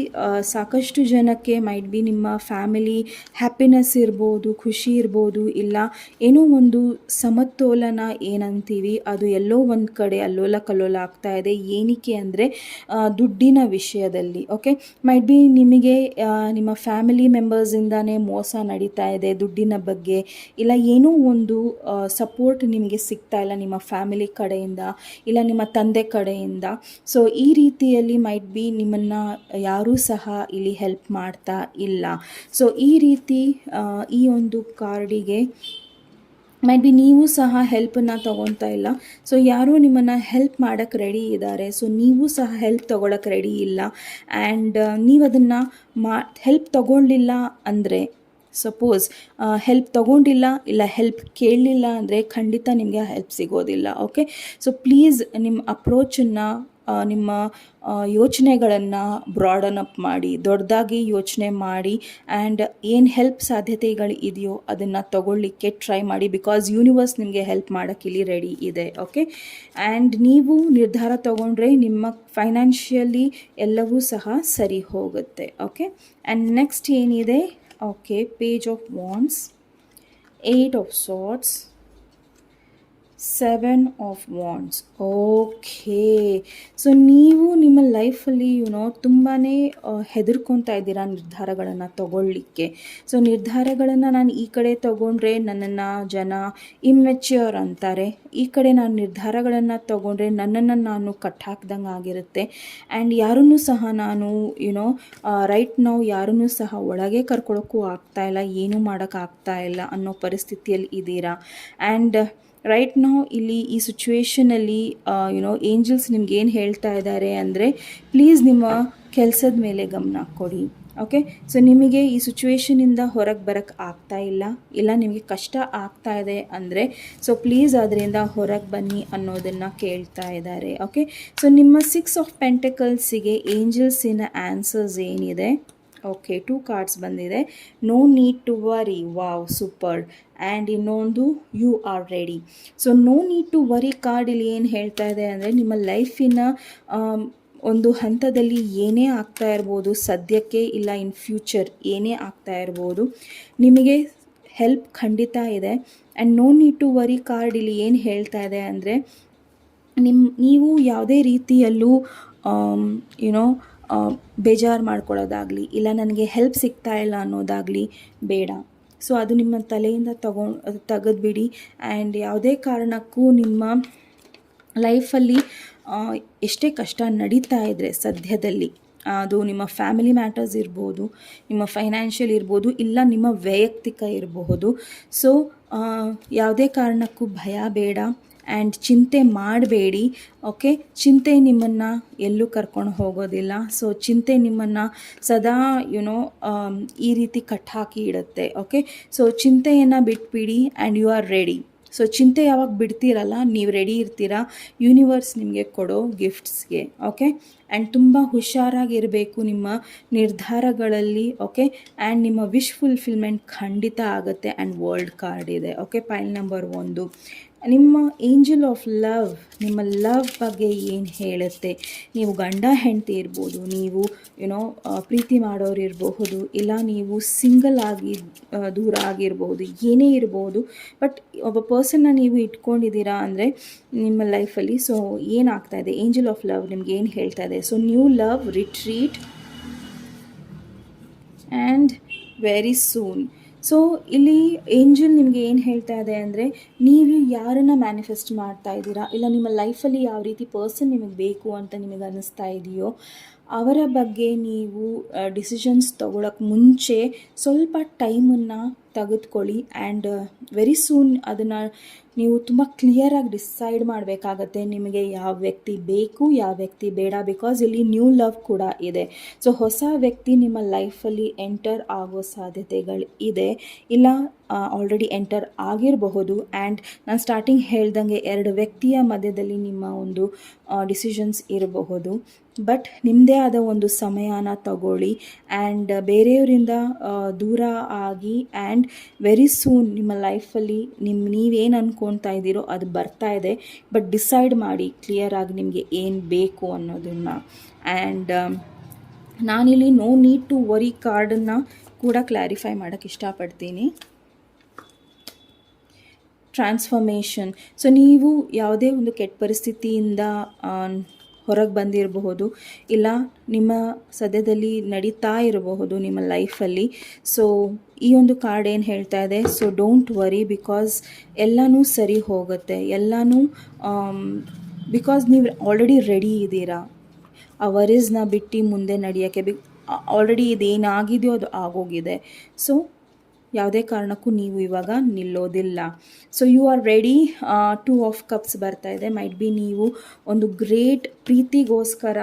ಸಾಕಷ್ಟು ಜನಕ್ಕೆ ಮೈಟ್ ಬಿ ನಿಮ್ಮ ಫ್ಯಾಮಿಲಿ ಹ್ಯಾಪಿನೆಸ್ ಇರ್ಬೋದು, ಖುಷಿ ಇರ್ಬೋದು, ಇಲ್ಲ ಏನೋ ಒಂದು ಸಮತೋಲನ ಏನಂತೀವಿ ಅದು ಎಲ್ಲೋ ಒಂದು ಕಡೆ ಅಲ್ಲೋಲ ಕಲ್ಲೋಲ ಆಗ್ತಾ ಇದೆ. ಏನಕ್ಕೆ ಅಂದರೆ ದುಡ್ಡಿನ ವಿಷಯದಲ್ಲಿ. ಓಕೆ, ಮೈಟ್ ಬಿ ನಿಮಗೆ ನಿಮ್ಮ ಫ್ಯಾಮಿಲಿ ಮೆಂಬರ್ಸಿಂದಾನೇ ಮೋಸ ನಡೀತಾ ಇದೆ ದುಡ್ಡಿನ ಬಗ್ಗೆ, ಇಲ್ಲ ಏನೋ ಒಂದು ಸಪೋರ್ಟ್ ನಿಮಗೆ ಸಿಗ್ತಾ ಇಲ್ಲ ನಿಮ್ಮ ಫ್ಯಾಮಿಲಿ ಕಡೆಯಿಂದ, ಇಲ್ಲ ನಿಮ್ಮ ತಂದೆ ಕಡೆಯಿಂದ. ಸೊ ಈ ರೀತಿಯಲ್ಲಿ ಮೈಟ್ ಬಿ ನಿಮ್ಮನ್ನು ಯಾರೂ ಸಹ ಇಲ್ಲಿ ಹೆಲ್ಪ್ ಮಾಡ್ತಾ ಇಲ್ಲ. ಸೊ ಈ ರೀತಿ ಈ ಒಂದು ಕಾರ್ಡಿಗೆ ಮೈಟ್ ಬಿ ನೀವು ಸಹ ಹೆಲ್ಪನ್ನು ತೊಗೊತಾ ಇಲ್ಲ. ಸೊ ಯಾರೂ ನಿಮ್ಮನ್ನು ಹೆಲ್ಪ್ ಮಾಡೋಕ್ಕೆ ರೆಡಿ ಇದ್ದಾರೆ. ಸೊ ನೀವು ಸಹ ಹೆಲ್ಪ್ ತೊಗೊಳಕ್ಕೆ ರೆಡಿ ಇಲ್ಲ. ಆ್ಯಂಡ್ ನೀವು ಅದನ್ನು ಹೆಲ್ಪ್ ತೊಗೊಳ್ಳಿಲ್ಲ ಅಂದರೆ, ಸಪೋಸ್ ಹೆಲ್ಪ್ ತೊಗೊಂಡಿಲ್ಲ ಇಲ್ಲ ಹೆಲ್ಪ್ ಕೇಳಲಿಲ್ಲ ಅಂದರೆ ಖಂಡಿತ ನಿಮಗೆ ಹೆಲ್ಪ್ ಸಿಗೋದಿಲ್ಲ. ಓಕೆ, ಸೊ ಪ್ಲೀಸ್ ನಿಮ್ಮ ಅಪ್ರೋಚನ್ನು, ನಿಮ್ಮ ಯೋಚನೆಗಳನ್ನು ಬ್ರಾಡನ್ ಅಪ್ ಮಾಡಿ, ದೊಡ್ಡದಾಗಿ ಯೋಚನೆ ಮಾಡಿ. ಆ್ಯಂಡ್ ಏನು ಹೆಲ್ಪ್ ಸಾಧ್ಯತೆಗಳು ಇದೆಯೋ ಅದನ್ನು ತಗೊಳ್ಳಿಕ್ಕೆ ಟ್ರೈ ಮಾಡಿ. ಬಿಕಾಸ್ ಯೂನಿವರ್ಸ್ ನಿಮಗೆ ಹೆಲ್ಪ್ ಮಾಡೋಕ್ಕೆ ಇಲ್ಲಿ ರೆಡಿ ಇದೆ. ಓಕೆ, ಆ್ಯಂಡ್ ನೀವು ನಿರ್ಧಾರ ತಗೊಂಡ್ರೆ ನಿಮ್ಮ ಫೈನಾನ್ಷಿಯಲಿ ಎಲ್ಲವೂ ಸಹ ಸರಿ ಹೋಗುತ್ತೆ. ಓಕೆ, ಆ್ಯಂಡ್ ನೆಕ್ಸ್ಟ್ ಏನಿದೆ, okay, page of wands, 8 of swords, 7 of wands. Okay, so ನೀವು ನಿಮ್ಮ ಲೈಫಲ್ಲಿ ತುಂಬಾ ಹೆದರ್ಕೊತಾ ಇದ್ದೀರಾ ನಿರ್ಧಾರಗಳನ್ನು ತಗೊಳ್ಳಿಕ್ಕೆ. ಸೊ ನಿರ್ಧಾರಗಳನ್ನು ನಾನು ಈ ಕಡೆ ತಗೊಂಡ್ರೆ ನನ್ನನ್ನು ಜನ ಇಮ್ಮೆಚ್ಯೂರ್ ಅಂತಾರೆ, ಈ ಕಡೆ ನಾನು ನಿರ್ಧಾರಗಳನ್ನು ತಗೊಂಡ್ರೆ ನನ್ನನ್ನು ನಾನು ಕಟ್ಟಾಕ್ದಂಗೆ ಆಗಿರುತ್ತೆ. ಆ್ಯಂಡ್ ಯಾರನ್ನೂ ಸಹ ನಾನು ರೈಟ್ ನಾವು ಯಾರನ್ನೂ ಸಹ ಒಳಗೆ ಕರ್ಕೊಳ್ಳೋಕ್ಕೂ ಆಗ್ತಾಯಿಲ್ಲ, ಏನೂ ಮಾಡೋಕ್ಕಾಗ್ತಾ ಇಲ್ಲ ಅನ್ನೋ ಪರಿಸ್ಥಿತಿಯಲ್ಲಿ ಇದ್ದೀರಾ. ಆ್ಯಂಡ್ ರೈಟ್ ನಾವು ಇಲ್ಲಿ ಈ ಸಿಚುವೇಷನಲ್ಲಿ ಏಂಜಲ್ಸ್ ನಿಮ್ಗೆ ಏನು ಹೇಳ್ತಾ ಇದ್ದಾರೆ ಅಂದರೆ, ಪ್ಲೀಸ್ ನಿಮ್ಮ ಕೆಲಸದ ಮೇಲೆ ಗಮನ ಕೊಡಿ. ಓಕೆ, ಸೊ ನಿಮಗೆ ಈ ಸಿಚುವೇಷನಿಂದ ಹೊರಗೆ ಬರೋಕ್ಕೆ ಆಗ್ತಾ ಇಲ್ಲ ನಿಮಗೆ ಕಷ್ಟ ಆಗ್ತಾ ಇದೆ ಅಂದರೆ, ಸೊ ಪ್ಲೀಸ್ ಅದರಿಂದ ಹೊರಗೆ ಬನ್ನಿ ಅನ್ನೋದನ್ನು ಕೇಳ್ತಾ ಇದ್ದಾರೆ. ಓಕೆ, ಸೊ ನಿಮ್ಮ 6 of Pentaclesಗೆ ಏಂಜಲ್ಸಿನ ಆನ್ಸರ್ಸ್ ಏನಿದೆ. ಓಕೆ, 2 ಕಾರ್ಡ್ಸ್ ಬಂದಿದೆ. No need to worry, wow super. And ಇನ್ನೊಂದು you are ready. So no need to worry card ಇಲ್ಲಿ ಏನು ಹೇಳ್ತಾ ಇದೆ ಅಂದರೆ, ನಿಮ್ಮ ಲೈಫಿನ ಒಂದು ಹಂತದಲ್ಲಿ ಏನೇ ಆಗ್ತಾ ಇರ್ಬೋದು ಸದ್ಯಕ್ಕೆ, ಇಲ್ಲ ಇನ್ ಫ್ಯೂಚರ್ ಏನೇ ಆಗ್ತಾ ಇರ್ಬೋದು, ನಿಮಗೆ ಹೆಲ್ಪ್ ಖಂಡಿತ ಇದೆ. And no need to worry card ಇಲ್ಲಿ ಏನು ಹೇಳ್ತಾ ಇದೆ ಅಂದರೆ, ನೀವು ಯಾವುದೇ ರೀತಿಯಲ್ಲೂ ಬೇಜಾರು ಮಾಡ್ಕೊಳ್ಳೋದಾಗಲಿ, ಇಲ್ಲ ನನಗೆ ಹೆಲ್ಪ್ ಸಿಗ್ತಾ ಇಲ್ಲ ಅನ್ನೋದಾಗಲಿ ಬೇಡ. ಸೊ ಅದು ನಿಮ್ಮ ತಲೆಯಿಂದ ತೆಗೆದುಬಿಡಿ. ಆ್ಯಂಡ್ ಯಾವುದೇ ಕಾರಣಕ್ಕೂ ನಿಮ್ಮ ಲೈಫಲ್ಲಿ ಎಷ್ಟೇ ಕಷ್ಟ ನಡೀತಾ ಇದ್ದರೆ ಸದ್ಯದಲ್ಲಿ, ಅದು ನಿಮ್ಮ ಫ್ಯಾಮಿಲಿ ಮ್ಯಾಟರ್ಸ್ ಇರ್ಬೋದು, ನಿಮ್ಮ ಫೈನಾನ್ಷಿಯಲ್ ಇರ್ಬೋದು, ಇಲ್ಲ ನಿಮ್ಮ ವೈಯಕ್ತಿಕ ಇರಬಹುದು. ಸೊ ಯಾವುದೇ ಕಾರಣಕ್ಕೂ ಭಯ ಬೇಡ ಆ್ಯಂಡ್ ಚಿಂತೆ ಮಾಡಬೇಡಿ. ಓಕೆ, ಚಿಂತೆ ನಿಮ್ಮನ್ನು ಎಲ್ಲೂ ಕರ್ಕೊಂಡು ಹೋಗೋದಿಲ್ಲ. ಸೊ ಚಿಂತೆ ನಿಮ್ಮನ್ನು ಸದಾ ಈ ರೀತಿ ಕಟ್ಟಾಕಿ ಇಡುತ್ತೆ. ಓಕೆ, ಸೊ ಚಿಂತೆಯನ್ನು ಬಿಟ್ಬಿಡಿ and you are ready. So ಚಿಂತೆ ಯಾವಾಗ ಬಿಡ್ತೀರಲ್ಲ, ನೀವು ರೆಡಿ ಇರ್ತೀರಾ ಯೂನಿವರ್ಸ್ ನಿಮಗೆ ಕೊಡೋ ಗಿಫ್ಟ್ಸ್ಗೆ. ಓಕೆ, ಆ್ಯಂಡ್ ತುಂಬ ಹುಷಾರಾಗಿರಬೇಕು ನಿಮ್ಮ ನಿರ್ಧಾರಗಳಲ್ಲಿ. ಓಕೆ, ಆ್ಯಂಡ್ ನಿಮ್ಮ ವಿಶ್ ಫುಲ್ಫಿಲ್ಮೆಂಟ್ ಖಂಡಿತ ಆಗುತ್ತೆ. ಆ್ಯಂಡ್ ವರ್ಲ್ಡ್ ಕಾರ್ಡ್ ಇದೆ. ಓಕೆ, ಪೈಲ್ ನಂಬರ್ 1 ನಿಮ್ಮ ಏಂಜಲ್ ಆಫ್ ಲವ್ ನಿಮ್ಮ ಲವ್ ಬಗ್ಗೆ ಏನು ಹೇಳುತ್ತೆ. ನೀವು ಗಂಡ ಹೆಂಡತಿ ಇರ್ಬೋದು, ನೀವು ಪ್ರೀತಿ ಮಾಡೋರು ಇರಬಹುದು, ಇಲ್ಲ ನೀವು ಸಿಂಗಲ್ ಆಗಿ ದೂರ ಆಗಿರ್ಬೋದು, ಏನೇ ಇರ್ಬೋದು. ಬಟ್ ಒಬ್ಬ ಪರ್ಸನ್ನ ನೀವು ಇಟ್ಕೊಂಡಿದ್ದೀರಾ ಅಂದರೆ ನಿಮ್ಮ ಲೈಫಲ್ಲಿ. ಸೊ ಏನಾಗ್ತಾ ಇದೆ, ಏಂಜಲ್ ಆಫ್ ಲವ್ ನಿಮ್ಗೆ ಏನು ಹೇಳ್ತಾ ಇದೆ. So new love, retreat and very soon. So ಇಲ್ಲಿ ಏಂಜಲ್ ನಿಮಗೆ ಏನು ಹೇಳ್ತಾ ಇದೆ ಅಂದರೆ, ನೀವು ಯಾರನ್ನು ಮ್ಯಾನಿಫೆಸ್ಟ್ ಮಾಡ್ತಾ ಇದ್ದೀರಾ, ಇಲ್ಲ ನಿಮ್ಮ ಲೈಫಲ್ಲಿ ಯಾವ ರೀತಿ ಪರ್ಸನ್ ನಿಮಗೆ ಬೇಕು ಅಂತ ನಿಮಗೆ ಅನ್ನಿಸ್ತಾ ಇದೆಯೋ ಅವರ ಬಗ್ಗೆ ನೀವು ಡಿಸಿಷನ್ಸ್ ತೊಗೊಳಕ್ಕೆ ಮುಂಚೆ ಸ್ವಲ್ಪ ಟೈಮನ್ನು ತೆಗೆದುಕೊಳ್ಳಿ. ಆ್ಯಂಡ್ ವೆರಿ ಸೂನ್ ಅದನ್ನು ನೀವು ತುಂಬ ಕ್ಲಿಯರಾಗಿ ಡಿಸೈಡ್ ಮಾಡಬೇಕಾಗತ್ತೆ, ನಿಮಗೆ ಯಾವ ವ್ಯಕ್ತಿ ಬೇಕು, ಯಾವ ವ್ಯಕ್ತಿ ಬೇಡ. ಬಿಕಾಸ್ ಇಲ್ಲಿ ನ್ಯೂ ಲವ್ ಕೂಡ ಇದೆ. ಸೊ ಹೊಸ ವ್ಯಕ್ತಿ ನಿಮ್ಮ ಲೈಫಲ್ಲಿ ಎಂಟರ್ ಆಗೋ ಸಾಧ್ಯತೆಗಳು ಇದೆ, ಇಲ್ಲ ಆಲ್ರೆಡಿ ಎಂಟರ್ ಆಗಿರಬಹುದು. ಆ್ಯಂಡ್ ನಾನು ಸ್ಟಾರ್ಟಿಂಗ್ ಹೇಳ್ದಂಗೆ 2 ವ್ಯಕ್ತಿಯ ಮಧ್ಯದಲ್ಲಿ ನಿಮ್ಮ ಒಂದು ಡಿಸಿಷನ್ಸ್ ಇರಬಹುದು. ಬಟ್ ನಿಮ್ಮದೇ ನಿಮ್ಮದೇ ಆದ ಒಂದು ಸಮಯನ ತಗೊಳ್ಳಿ ಆ್ಯಂಡ್ ಬೇರೆಯವರಿಂದ ದೂರ ಆಗಿ ಆ್ಯಂಡ್ ವೆರಿ ಸೂನ್ ನಿಮ್ಮ ಲೈಫಲ್ಲಿ ನೀವೇನು ಅಂದ್ಕೊಳ್ತಾ ಇದ್ದೀರೋ ಅದು ಬರ್ತಾ ಇದೆ. ಬಟ್ ಡಿಸೈಡ್ ಮಾಡಿ ಕ್ಲಿಯರಾಗಿ ನಿಮಗೆ ಏನು ಬೇಕು ಅನ್ನೋದನ್ನು. ಆ್ಯಂಡ್ ನಾನಿಲ್ಲಿ ನೋ ನೀಡ್ ಟು ವರಿ ಕಾರ್ಡನ್ನು ಕೂಡ ಕ್ಲಾರಿಫೈ ಮಾಡೋಕ್ಕೆ ಇಷ್ಟಪಡ್ತೀನಿ. ಟ್ರಾನ್ಸ್ಫಾರ್ಮೇಷನ್. ಸೊ ನೀವು ಯಾವುದೇ ಒಂದು ಕೆಟ್ಟ ಪರಿಸ್ಥಿತಿಯಿಂದ ಹೊರಗೆ ಬಂದಿರಬಹುದು, ಇಲ್ಲ ನಿಮ್ಮ ಸದ್ಯದಲ್ಲಿ ನಡೀತಾ ಇರಬಹುದು ನಿಮ್ಮ ಲೈಫಲ್ಲಿ. ಸೊ ಈ ಒಂದು ಕಾರ್ಡ್ ಏನು ಹೇಳ್ತಾ ಇದೆ, ಸೊ ಡೋಂಟ್ ವರಿ, ಬಿಕಾಸ್ ಎಲ್ಲನೂ ಸರಿ ಹೋಗುತ್ತೆ. ಎಲ್ಲನೂ ಬಿಕಾಸ್ ನೀವು ಆಲ್ರೆಡಿ ರೆಡಿ ಇದ್ದೀರಾ ಆ ವರೀಸ್ನ ಬಿಟ್ಟು ಮುಂದೆ ನಡೆಯೋಕ್ಕೆ. ಆಲ್ರೆಡಿ ಇದೇನಾಗಿದೆಯೋ ಅದು ಆಗೋಗಿದೆ. ಸೊ ಯಾವುದೇ ಕಾರಣಕ್ಕೂ ನೀವು ಇವಾಗ ನಿಲ್ಲೋದಿಲ್ಲ. So you are ready. 2 of cups ಬರ್ತಾ ಇದೆ. ಮೈಟ್ ಬಿ ನೀವು ಒಂದು ಗ್ರೇಟ್ ಪ್ರೀತಿಗೋಸ್ಕರ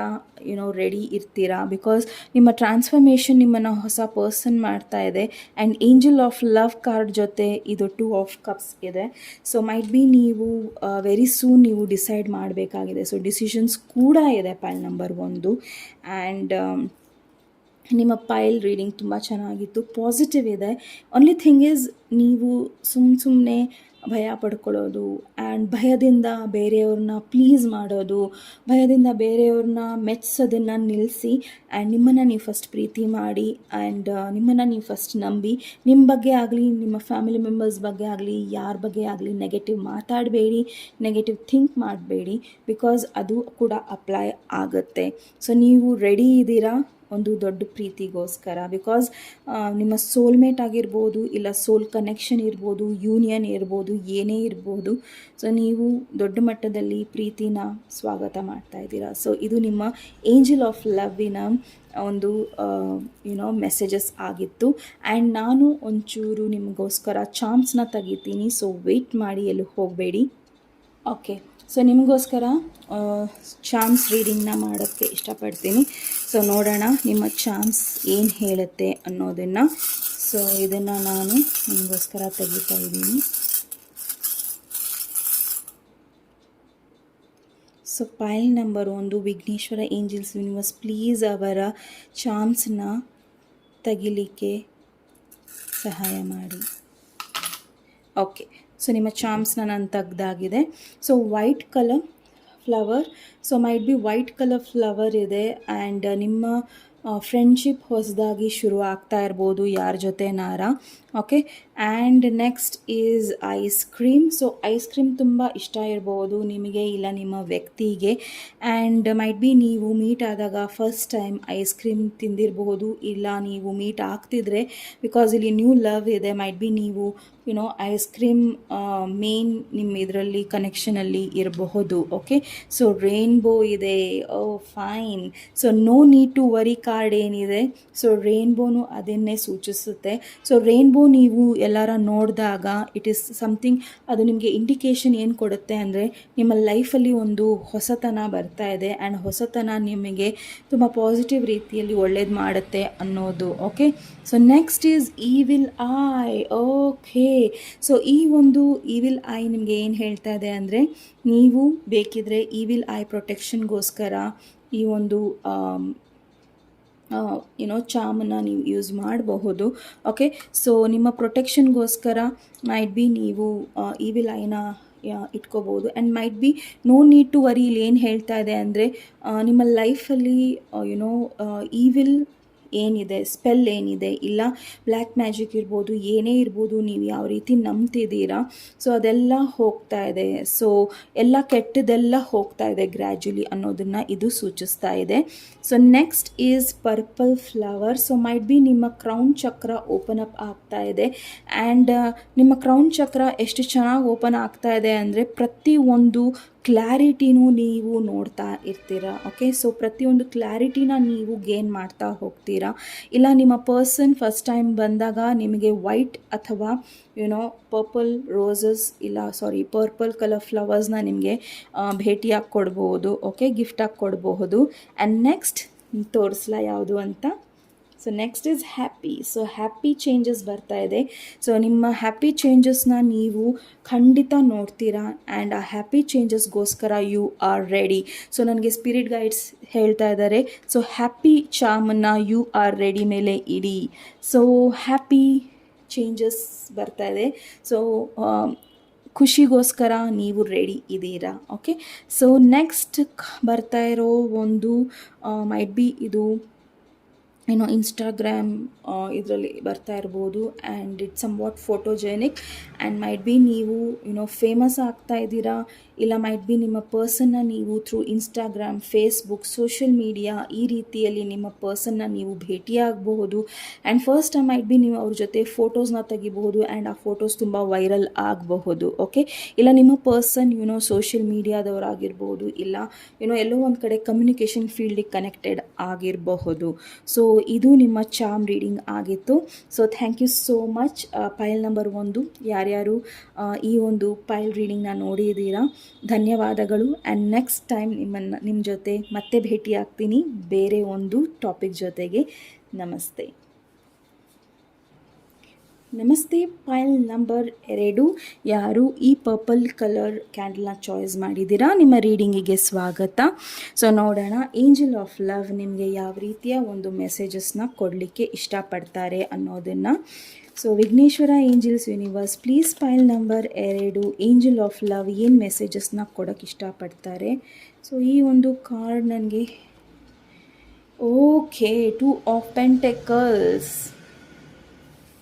ರೆಡಿ ಇರ್ತೀರಾ, ಬಿಕಾಸ್ ನಿಮ್ಮ ಟ್ರಾನ್ಸ್ಫಾರ್ಮೇಷನ್ ನಿಮ್ಮನ್ನು ಹೊಸ ಪರ್ಸನ್ ಮಾಡ್ತಾ ಇದೆ. And angel of love card ಜೊತೆ ಇದು 2 ಆಫ್ ಕಪ್ಸ್ ಇದೆ. ಸೊ ಮೈಟ್ ಬಿ ನೀವು ವೆರಿ ಸೂನ್ ನೀವು ಡಿಸೈಡ್ ಮಾಡಬೇಕಾಗಿದೆ. ಸೊ ಡಿಸಿಷನ್ಸ್ ಕೂಡ ಇದೆ ಪೈಲ್ ನಂಬರ್ 1. ಆ್ಯಂಡ್ ನಿಮ್ಮ ಪೈಲ್ ರೀಡಿಂಗ್ ತುಂಬ ಚೆನ್ನಾಗಿತ್ತು, ಪಾಸಿಟಿವ್ ಇದೆ. ಓನ್ಲಿ ಥಿಂಗ್ ಈಸ್ ನೀವು ಸುಮ್ಮನೆ ಭಯ ಪಡ್ಕೊಳ್ಳೋದು ಆ್ಯಂಡ್ ಭಯದಿಂದ ಬೇರೆಯವ್ರನ್ನ ಪ್ಲೀಸ್ ಮಾಡೋದು, ಭಯದಿಂದ ಬೇರೆಯವ್ರನ್ನ ಮೆಚ್ಚಿಸೋದನ್ನು ನಿಲ್ಲಿಸಿ ಆ್ಯಂಡ್ ನಿಮ್ಮನ್ನು ನೀವು ಫಸ್ಟ್ ಪ್ರೀತಿ ಮಾಡಿ ಆ್ಯಂಡ್ ನಿಮ್ಮನ್ನು ನೀವು ಫಸ್ಟ್ ನಂಬಿ. ನಿಮ್ಮ ಬಗ್ಗೆ ಆಗಲಿ, ನಿಮ್ಮ ಫ್ಯಾಮಿಲಿ ಮೆಂಬರ್ಸ್ ಬಗ್ಗೆ ಆಗಲಿ, ಯಾರ ಬಗ್ಗೆ ಆಗಲಿ ನೆಗೆಟಿವ್ ಮಾತಾಡಬೇಡಿ, ನೆಗೆಟಿವ್ ಥಿಂಕ್ ಮಾಡಬೇಡಿ, ಬಿಕಾಸ್ ಅದು ಕೂಡ ಅಪ್ಲೈ ಆಗುತ್ತೆ. ಸೊ ನೀವು ರೆಡಿ ಇದ್ದೀರಾ ಒಂದು ದೊಡ್ಡ ಪ್ರೀತಿಗೋಸ್ಕರ, ಬಿಕಾಸ್ ನಿಮ್ಮ ಸೋಲ್ಮೇಟ್ ಆಗಿರ್ಬೋದು, ಇಲ್ಲ ಸೋಲ್ ಕನೆಕ್ಷನ್ ಇರ್ಬೋದು, ಯೂನಿಯನ್ ಇರ್ಬೋದು, ಏನೇ ಇರ್ಬೋದು. ಸೊ ನೀವು ದೊಡ್ಡ ಮಟ್ಟದಲ್ಲಿ ಪ್ರೀತಿನ ಸ್ವಾಗತ ಮಾಡ್ತಾ ಇದ್ದೀರಾ. ಸೊ ಇದು ನಿಮ್ಮ ಏಂಜಲ್ ಆಫ್ ಲವ್ವಿನ ಒಂದು ಮೆಸೇಜಸ್ ಆಗಿತ್ತು. ಆ್ಯಂಡ್ ನಾನು ಒಂಚೂರು ನಿಮಗೋಸ್ಕರ ಚಾಮ್ಸ್ನ ತೆಗಿತೀನಿ. ಸೊ ವೆಯ್ಟ್ ಮಾಡಿ, ಎಲ್ಲೂ ಹೋಗಬೇಡಿ. ಓಕೆ, ಸೊ ನಿಮಗೋಸ್ಕರ ಚಾಮ್ಸ್ ರೀಡಿಂಗ್ನ ಮಾಡೋಕ್ಕೆ ಇಷ್ಟಪಡ್ತೀನಿ. ಸೊ ನೋಡೋಣ ನಿಮ್ಮ ಚಾಮ್ಸ್ ಏನು ಹೇಳುತ್ತೆ ಅನ್ನೋದನ್ನು. ಸೊ ಇದನ್ನು ನಾನು ನಿಮಗೋಸ್ಕರ ತೆಗಿತಾ ಇದ್ದೀನಿ. So ಪೈಲ್ number 1 Vighneshwara angels universe, please ಅವರ ಚಾಮ್ಸ್ನ ತೆಗಿಲಿಕ್ಕೆ ಸಹಾಯ ಮಾಡಿ. ಓಕೆ, ಸೊ ನಿಮ್ಮ ಚಾಮ್ಸ್ನ ನಾನು ತೆಗ್ದಾಗಿದೆ. So white colour flower, so might be white colour flower ಇದೆ. ಆ್ಯಂಡ್ ನಿಮ್ಮ ಫ್ರೆಂಡ್ಶಿಪ್ ಹೊಸದಾಗಿ ಶುರು ಆಗ್ತಾ ಇರ್ಬೋದು ಯಾರ ಜೊತೆನಾರ. Okay, and next is ice cream. So ice cream ತುಂಬ ಇಷ್ಟ ಇರ್ಬೋದು ನಿಮಗೆ, ಇಲ್ಲ ನಿಮ್ಮ ವ್ಯಕ್ತಿಗೆ. ಆ್ಯಂಡ್ ಮೈಟ್ ಬಿ ನೀವು ಮೀಟ್ ಆದಾಗ ಫಸ್ಟ್ ಟೈಮ್ ಐಸ್ ಕ್ರೀಮ್ ತಿಂದಿರಬಹುದು, ಇಲ್ಲ ನೀವು ಮೀಟ್ ಆಗ್ತಿದ್ರೆ, ಬಿಕಾಸ್ ಇಲ್ಲಿ ನ್ಯೂ ಲವ್ ಇದೆ. ಮೈಟ್ ಬಿ ನೀವು ಐಸ್ ಕ್ರೀಮ್ ಮೇನ್ ನಿಮ್ಮ ಇದರಲ್ಲಿ ಕನೆಕ್ಷನಲ್ಲಿ ಇರಬಹುದು. ಓಕೆ, ಸೊ ರೇನ್ಬೋ ಇದೆ. Oh fine. So no need to worry card ಏನಿದೆ, ಸೊ ರೇನ್ಬೋನು ಅದನ್ನೇ ಸೂಚಿಸುತ್ತೆ. ಸೊ ರೇನ್ಬೋ ನೀವು ಎಲ್ಲರ ನೋಡಿದಾಗ ಇಟ್ ಈಸ್ ಸಮಥಿಂಗ್, ಅದು ನಿಮಗೆ ಇಂಡಿಕೇಶನ್ ಏನು ಕೊಡುತ್ತೆ ಅಂದರೆ ನಿಮ್ಮ ಲೈಫಲ್ಲಿ ಒಂದು ಹೊಸತನ ಬರ್ತಾ ಇದೆ ಆ್ಯಂಡ್ ಹೊಸತನ ನಿಮಗೆ ತುಂಬ ಪಾಸಿಟಿವ್ ರೀತಿಯಲ್ಲಿ ಒಳ್ಳೇದು ಮಾಡುತ್ತೆ ಅನ್ನೋದು. Okay, so next is evil I. Okay, so ಈ ಒಂದು ಈವಿಲ್ ಐ ನಿಮಗೆ ಏನು ಹೇಳ್ತಾ ಇದೆ ಅಂದರೆ, ನೀವು ಬೇಕಿದ್ರೆ ಈವಿಲ್ ಐ ಪ್ರೊಟೆಕ್ಷನ್ಗೋಸ್ಕರ ಈ ಒಂದು ಚಾಮನ್ನು ನೀವು ಯೂಸ್ ಮಾಡಬಹುದು. ಓಕೆ, ಸೊ ನಿಮ್ಮ ಪ್ರೊಟೆಕ್ಷನ್ಗೋಸ್ಕರ ಮೈಟ್ ಬಿ ನೀವು ಈವಿಲ್ ಐನ ಇಟ್ಕೋಬೋದು. And might be no need to worry. ಇಲ್ಲಿ ಏನು ಹೇಳ್ತಾ ಇದೆ ಅಂದರೆ, ನಿಮ್ಮ ಲೈಫಲ್ಲಿ ಈವಿಲ್ ಏನಿದೆ, ಸ್ಪೆಲ್ ಏನಿದೆ, ಇಲ್ಲ ಬ್ಲ್ಯಾಕ್ ಮ್ಯಾಜಿಕ್ ಇರ್ಬೋದು, ಏನೇ ಇರ್ಬೋದು, ನೀವು ಯಾವ ರೀತಿ ನಂಬ್ತಿದ್ದೀರಾ, ಸೊ ಅದೆಲ್ಲ ಹೋಗ್ತಾ ಇದೆ. ಸೊ ಎಲ್ಲ ಕೆಟ್ಟದೆಲ್ಲ ಹೋಗ್ತಾ ಇದೆ ಗ್ರ್ಯಾಜುಲಿ ಅನ್ನೋದನ್ನು ಇದು ಸೂಚಿಸ್ತಾ ಇದೆ. So next is purple flower. So might be ನಿಮ್ಮ ಕ್ರೌನ್ ಚಕ್ರ ಓಪನ್ ಅಪ್ ಆಗ್ತಾ ಇದೆ. ಆ್ಯಂಡ್ ನಿಮ್ಮ ಕ್ರೌನ್ ಚಕ್ರ ಎಷ್ಟು ಚೆನ್ನಾಗಿ ಓಪನ್ ಆಗ್ತಾ ಇದೆ ಅಂದರೆ ಪ್ರತಿಯೊಂದು ಕ್ಲಾರಿಟಿನೂ ನೀವು ನೋಡ್ತಾ ಇರ್ತೀರ. ಓಕೆ, ಸೊ ಪ್ರತಿಯೊಂದು ಕ್ಲಾರಿಟಿನ ನೀವು ಗೇನ್ ಮಾಡ್ತಾ ಹೋಗ್ತೀರಾ. ಇಲ್ಲ ನಿಮ್ಮ ಪರ್ಸನ್ ಫಸ್ಟ್ ಟೈಮ್ ಬಂದಾಗ ನಿಮಗೆ ವೈಟ್ ಅಥವಾ ಪರ್ಪಲ್ ರೋಸಸ್, ಪರ್ಪಲ್ ಕಲರ್ ಫ್ಲವರ್ಸ್ನ ನಿಮಗೆ ಭೇಟಿಯಾಗಿ ಕೊಡ್ಬೋದು. ಓಕೆ, ಗಿಫ್ಟಾಗಿ ಕೊಡಬಹುದು. ಆ್ಯಂಡ್ ನೆಕ್ಸ್ಟ್ ತೋರಿಸ್ಲಾ ಯಾವುದು ಅಂತ. So next is happy. So happy changes ಬರ್ತಾ ಇದೆ. ಸೊ ನಿಮ್ಮ ಹ್ಯಾಪಿ ಚೇಂಜಸ್ನ ನೀವು ಖಂಡಿತ ನೋಡ್ತೀರಾ ಆ್ಯಂಡ್ ಆ ಹ್ಯಾಪಿ ಚೇಂಜಸ್ಗೋಸ್ಕರ ಯು ಆರ್ ರೆಡಿ. ಸೊ ನನಗೆ ಸ್ಪಿರಿಟ್ ಗೈಡ್ಸ್ ಹೇಳ್ತಾ ಇದ್ದಾರೆ, ಸೊ ಹ್ಯಾಪಿ ಚಾಮನ್ನು ಯು ಆರ್ ರೆಡಿ ಮೇಲೆ ಇಡಿ. ಸೊ ಹ್ಯಾಪಿ ಚೇಂಜಸ್ ಬರ್ತಾ ಇದೆ. ಸೊ ಖುಷಿಗೋಸ್ಕರ ನೀವು ರೆಡಿ ಇದ್ದೀರಾ. ಓಕೆ, ಸೊ ನೆಕ್ಸ್ಟ್ ಬರ್ತಾ ಇರೋ ಒಂದು ಮೈಟ್ ಬಿ ಇದು ಇನ್ಸ್ಟಾಗ್ರಾಮ್ ಇದರಲ್ಲಿ ಬರ್ತಾ ಇರ್ಬೋದು and it's somewhat photogenic and might be ನೀವು ಫೇಮಸ್ ಆಗ್ತಾ ಇದ್ದೀರಾ, ಇಲ್ಲ ಮೈಟ್ ಬಿ ನಿಮ್ಮ ಪರ್ಸನ್ನ ನೀವು through Instagram, Facebook, social media ಈ ರೀತಿಯಲ್ಲಿ ನಿಮ್ಮ ಪರ್ಸನ್ನ ನೀವು ಭೇಟಿಯಾಗಬಹುದು and first time might be ನೀವು ಅವ್ರ ಜೊತೆ ಫೋಟೋಸ್ನ ತೆಗಿಬಹುದು ಆ್ಯಂಡ್ ಆ ಫೋಟೋಸ್ ತುಂಬ ವೈರಲ್ ಆಗಬಹುದು. ಓಕೆ, ಇಲ್ಲ ನಿಮ್ಮ ಪರ್ಸನ್ ಸೋಷಿಯಲ್ ಮೀಡಿಯಾದವರಾಗಿರ್ಬೋದು, ಇಲ್ಲ ಎಲ್ಲೋ ಒಂದು ಕಡೆ ಕಮ್ಯುನಿಕೇಷನ್ ಫೀಲ್ಡಿಗೆ ಕನೆಕ್ಟೆಡ್ ಆಗಿರಬಹುದು. ಸೊ ಇದು ನಿಮ್ಮ ಚಾಮ್ ರೀಡಿಂಗ್ ಆಗಿತ್ತು. So thank you so much. Pile number 1 ಯಾರ್ಯಾರು ಈ ಒಂದು ಪೈಲ್ ರೀಡಿಂಗ್ನ ನೋಡಿದ್ದೀರಾ ಧನ್ಯವಾದಗಳು. ಆ್ಯಂಡ್ ನೆಕ್ಸ್ಟ್ ಟೈಮ್ ನಿಮ್ಮ ಜೊತೆ ಮತ್ತೆ ಭೇಟಿ ಆಗ್ತೀನಿ ಬೇರೆ ಒಂದು ಟಾಪಿಕ್ ಜೊತೆಗೆ. ನಮಸ್ತೆ. ನಮಸ್ತೆ. ಪೈಲ್ ನಂಬರ್ 2 ಯಾರು ಈ ಪರ್ಪಲ್ ಕಲರ್ ಕ್ಯಾಂಡಲ್ನ ಚಾಯ್ಸ್ ಮಾಡಿದ್ದೀರಾ, ನಿಮ್ಮ ರೀಡಿಂಗಿಗೆ ಸ್ವಾಗತ. ಸೊ ನೋಡೋಣ ಏಂಜಲ್ ಆಫ್ ಲವ್ ನಿಮಗೆ ಯಾವ ರೀತಿಯ ಒಂದು ಮೆಸೇಜಸ್ನ ಕೊಡಲಿಕ್ಕೆ ಇಷ್ಟಪಡ್ತಾರೆ ಅನ್ನೋದನ್ನು. So Vighneshwara angels universe please ಪೈಲ್ number 2 angel of love ಏನು ಮೆಸೇಜಸ್ನ ಕೊಡೋಕ್ಕೆ ಇಷ್ಟಪಡ್ತಾರೆ. ಸೊ ಈ ಒಂದು ಕಾರ್ಡ್ ನನಗೆ ಓಕೆ 2 ಆಫ್ ಪೆಂಟೆಕಲ್ಸ್.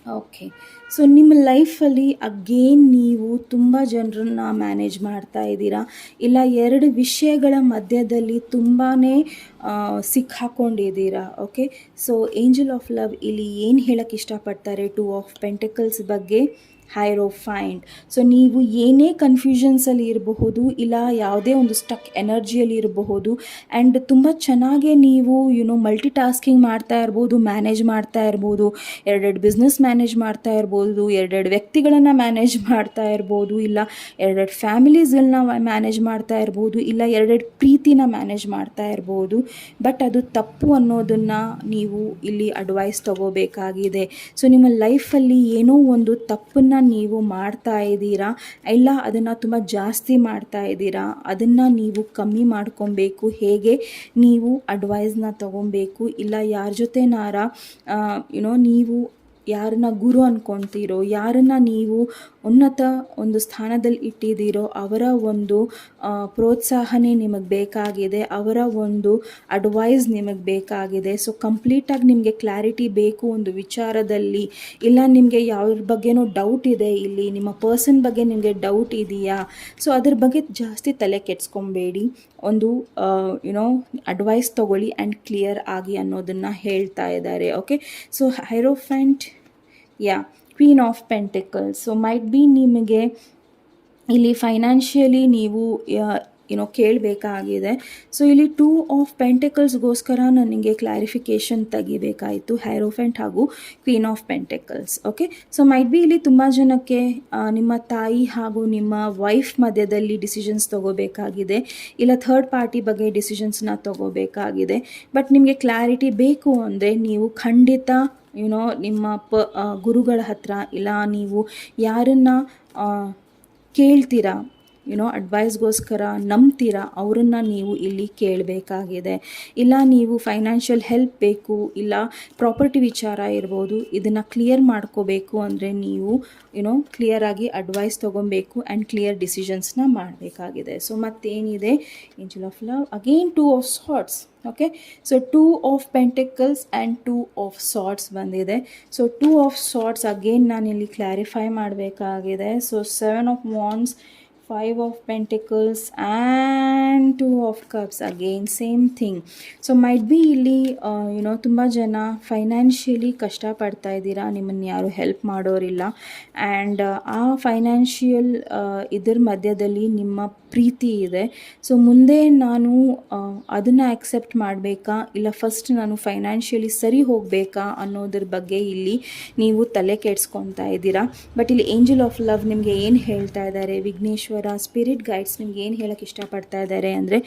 ಓಕೆ, ಸೊ ನಿಮ್ಮ ಲೈಫಲ್ಲಿ ಅಗೇನ್ ನೀವು ತುಂಬ ಜನರನ್ನ ಮ್ಯಾನೇಜ್ ಮಾಡ್ತಾ ಇದ್ದೀರಾ, ಇಲ್ಲ 2 ವಿಷಯಗಳ ಮಧ್ಯದಲ್ಲಿ ತುಂಬಾ ಸಿಕ್ಕಾಕೊಂಡಿದ್ದೀರಾ. Okay, so angel of love ಇಲ್ಲಿ ಏನು ಹೇಳೋಕ್ಕೆ ಇಷ್ಟಪಡ್ತಾರೆ 2 ಆಫ್ ಪೆಂಟೆಕಲ್ಸ್ ಬಗ್ಗೆ, ಹೈರೋಫೈಂಟ್. ಸೊ ನೀವು ಏನೇ ಕನ್ಫ್ಯೂಷನ್ಸಲ್ಲಿ ಇರಬಹುದು, ಇಲ್ಲ ಯಾವುದೇ ಒಂದು ಸ್ಟಕ್ ಎನರ್ಜಿಯಲ್ಲಿ ಇರಬಹುದು ಆ್ಯಂಡ್ ತುಂಬ ಚೆನ್ನಾಗೇ ನೀವು ಮಲ್ಟಿ ಟಾಸ್ಕಿಂಗ್ ಮಾಡ್ತಾ ಇರ್ಬೋದು, ಮ್ಯಾನೇಜ್ ಮಾಡ್ತಾ ಇರ್ಬೋದು, 2 ಬಿಸ್ನೆಸ್ ಮ್ಯಾನೇಜ್ ಮಾಡ್ತಾ ಇರ್ಬೋದು, 2 ವ್ಯಕ್ತಿಗಳನ್ನು ಮ್ಯಾನೇಜ್ ಮಾಡ್ತಾ ಇರ್ಬೋದು, ಇಲ್ಲ 2 ಫ್ಯಾಮಿಲೀಸ್ಗಳನ್ನ ಮ್ಯಾನೇಜ್ ಮಾಡ್ತಾ ಇರ್ಬೋದು, ಇಲ್ಲ 2 ಪ್ರೀತಿನ ಮ್ಯಾನೇಜ್ ಮಾಡ್ತಾ ಇರ್ಬೋದು. ಬಟ್ ಅದು ತಪ್ಪು ಅನ್ನೋದನ್ನು ನೀವು ಇಲ್ಲಿ ಅಡ್ವೈಸ್ ತಗೋಬೇಕಾಗಿದೆ. ಸೊ ನಿಮ್ಮ ಲೈಫಲ್ಲಿ ಏನೋ ಒಂದು ತಪ್ಪನ್ನು ನೀವು ಮಾಡ್ತಾ ಇದ್ದೀರಾ, ಇಲ್ಲ ಅದನ್ನು ತುಂಬ ಜಾಸ್ತಿ ಮಾಡ್ತಾ ಇದ್ದೀರಾ, ಅದನ್ನು ನೀವು ಕಮ್ಮಿ ಮಾಡ್ಕೊಬೇಕು. ಹೇಗೆ ನೀವು ಅಡ್ವೈಸ್ನ ತಗೊಬೇಕು, ಇಲ್ಲ ಯಾರ ಜೊತೆನಾರ ನೀವು ಯಾರನ್ನ ಗುರು ಅಂದ್ಕೊಳ್ತೀರೋ, ಯಾರನ್ನು ನೀವು ಉನ್ನತ ಒಂದು ಸ್ಥಾನದಲ್ಲಿ ಇಟ್ಟಿದ್ದೀರೋ ಅವರ ಒಂದು ಪ್ರೋತ್ಸಾಹನೆ ನಿಮಗೆ ಬೇಕಾಗಿದೆ, ಅವರ ಒಂದು ಅಡ್ವೈಸ್ ನಿಮಗೆ ಬೇಕಾಗಿದೆ. ಸೊ ಕಂಪ್ಲೀಟಾಗಿ ನಿಮಗೆ ಕ್ಲಾರಿಟಿ ಬೇಕು ಒಂದು ವಿಚಾರದಲ್ಲಿ, ಇಲ್ಲ ನಿಮಗೆ ಯಾವ್ದ್ರ ಬಗ್ಗೆನೋ ಡೌಟ್ ಇದೆ, ಇಲ್ಲಿ ನಿಮ್ಮ ಪರ್ಸನ್ ಬಗ್ಗೆ ನಿಮಗೆ ಡೌಟ್ ಇದೆಯಾ, ಸೊ ಅದ್ರ ಬಗ್ಗೆ ಜಾಸ್ತಿ ತಲೆ ಕೆಡ್ಸ್ಕೊಬೇಡಿ, ಒಂದು ಅಡ್ವೈಸ್ ತೊಗೊಳ್ಳಿ ಆ್ಯಂಡ್ ಕ್ಲಿಯರ್ ಆಗಿ ಅನ್ನೋದನ್ನು ಹೇಳ್ತಾ ಇದ್ದಾರೆ. Okay, so hierophant queen of pentacles. So might be ನಿಮಗೆ ಇಲ್ಲಿ ಫೈನಾನ್ಷಿಯಲಿ ನೀವು ಕೇಳಬೇಕಾಗಿದೆ. ಸೊ ಇಲ್ಲಿ 2 ಆಫ್ ಪೆಂಟಿಕಲ್ಸ್ಗೋಸ್ಕರ ನನಗೆ ಕ್ಲಾರಿಫಿಕೇಷನ್ ತೆಗಿಬೇಕಾಯಿತು, ಹೈರೋಫೆಂಟ್ ಹಾಗೂ queen of pentacles. Okay, so might be ಇಲ್ಲಿ ತುಂಬ ಜನಕ್ಕೆ ನಿಮ್ಮ ತಾಯಿ ಹಾಗೂ ನಿಮ್ಮ ವೈಫ್ ಮಧ್ಯದಲ್ಲಿ ಡಿಸಿಷನ್ಸ್ ತೊಗೋಬೇಕಾಗಿದೆ, ಇಲ್ಲ ಥರ್ಡ್ ಪಾರ್ಟಿ ಬಗ್ಗೆ ಡಿಸಿಷನ್ಸ್ನ ತೊಗೋಬೇಕಾಗಿದೆ. ಬಟ್ ನಿಮಗೆ ಕ್ಲಾರಿಟಿ ಬೇಕು ಅಂದರೆ ನೀವು ಖಂಡಿತ ನಿಮ್ಮ ಗುರುಗಳ ಹತ್ರ, ಇಲ್ಲ ನೀವು ಯಾರನ್ನು ಕೇಳ್ತೀರಾ ಅಡ್ವೈಸ್ಗೋಸ್ಕರ ನಂಬ್ತೀರಾ ಅವರನ್ನು ನೀವು ಇಲ್ಲಿ ಕೇಳಬೇಕಾಗಿದೆ. ಇಲ್ಲ ನೀವು ಫೈನಾನ್ಷಿಯಲ್ ಹೆಲ್ಪ್ ಬೇಕು, ಇಲ್ಲ ಪ್ರಾಪರ್ಟಿ ವಿಚಾರ ಇರ್ಬೋದು, ಇದನ್ನು ಕ್ಲಿಯರ್ ಮಾಡ್ಕೋಬೇಕು ಅಂದರೆ ನೀವು ಕ್ಲಿಯರಾಗಿ ಅಡ್ವೈಸ್ ತೊಗೊಬೇಕು ಆ್ಯಂಡ್ ಕ್ಲಿಯರ್ ಡಿಸಿಷನ್ಸ್ನ ಮಾಡಬೇಕಾಗಿದೆ. ಸೊ ಮತ್ತೇನಿದೆ angel of love again 2 of swords. Okay, so 2 of pentacles and 2 of swords ಬಂದಿದೆ. ಸೊ 2 ಆಫ್ ಸಾರ್ಟ್ಸ್ ಅಗೇನ್ ನಾನಿಲ್ಲಿ ಕ್ಲಾರಿಫೈ ಮಾಡಬೇಕಾಗಿದೆ. So 7 of wands, 5 of Pentacles and 2 of Cups, again same thing. So might be ಇಲ್ಲಿ ತುಂಬ ಜನ financially ಕಷ್ಟಪಡ್ತಾ ಇದ್ದೀರಾ, ನಿಮ್ಮನ್ನು ಯಾರು ಹೆಲ್ಪ್ ಮಾಡೋರಿಲ್ಲ ಆ್ಯಂಡ್ ಆ ಫೈನಾನ್ಷಿಯಲ್ ಇದ್ರ ಮಧ್ಯದಲ್ಲಿ ನಿಮ್ಮ ಪ್ರೀತಿ ಇದೆ. ಸೊ ಮುಂದೆ ನಾನು ಅದನ್ನು ಆಕ್ಸೆಪ್ಟ್ ಮಾಡಬೇಕಾ, ಇಲ್ಲ ಫಸ್ಟ್ ನಾನು ಫೈನಾನ್ಷಿಯಲಿ ಸರಿ ಹೋಗಬೇಕಾ ಅನ್ನೋದ್ರ ಬಗ್ಗೆ ಇಲ್ಲಿ ನೀವು ತಲೆ ಕೆಡಿಸ್ಕೊತಾ ಇದ್ದೀರಾ. ಬಟ್ ಇಲ್ಲಿ ಏಂಜಲ್ ಆಫ್ ಲವ್ ನಿಮಗೆ ಏನು ಹೇಳ್ತಾ ಇದ್ದಾರೆ, ವಿಘ್ನೇಶ್ವರ ಸ್ಪಿರಿಟ್ ಗೈಡ್ಸ್ ನಿಮ್ಗೆ ಏನು ಹೇಳೋಕ್ಕೆ ಇಷ್ಟಪಡ್ತಾ ಇದ್ದಾರೆ ಅಂದರೆ,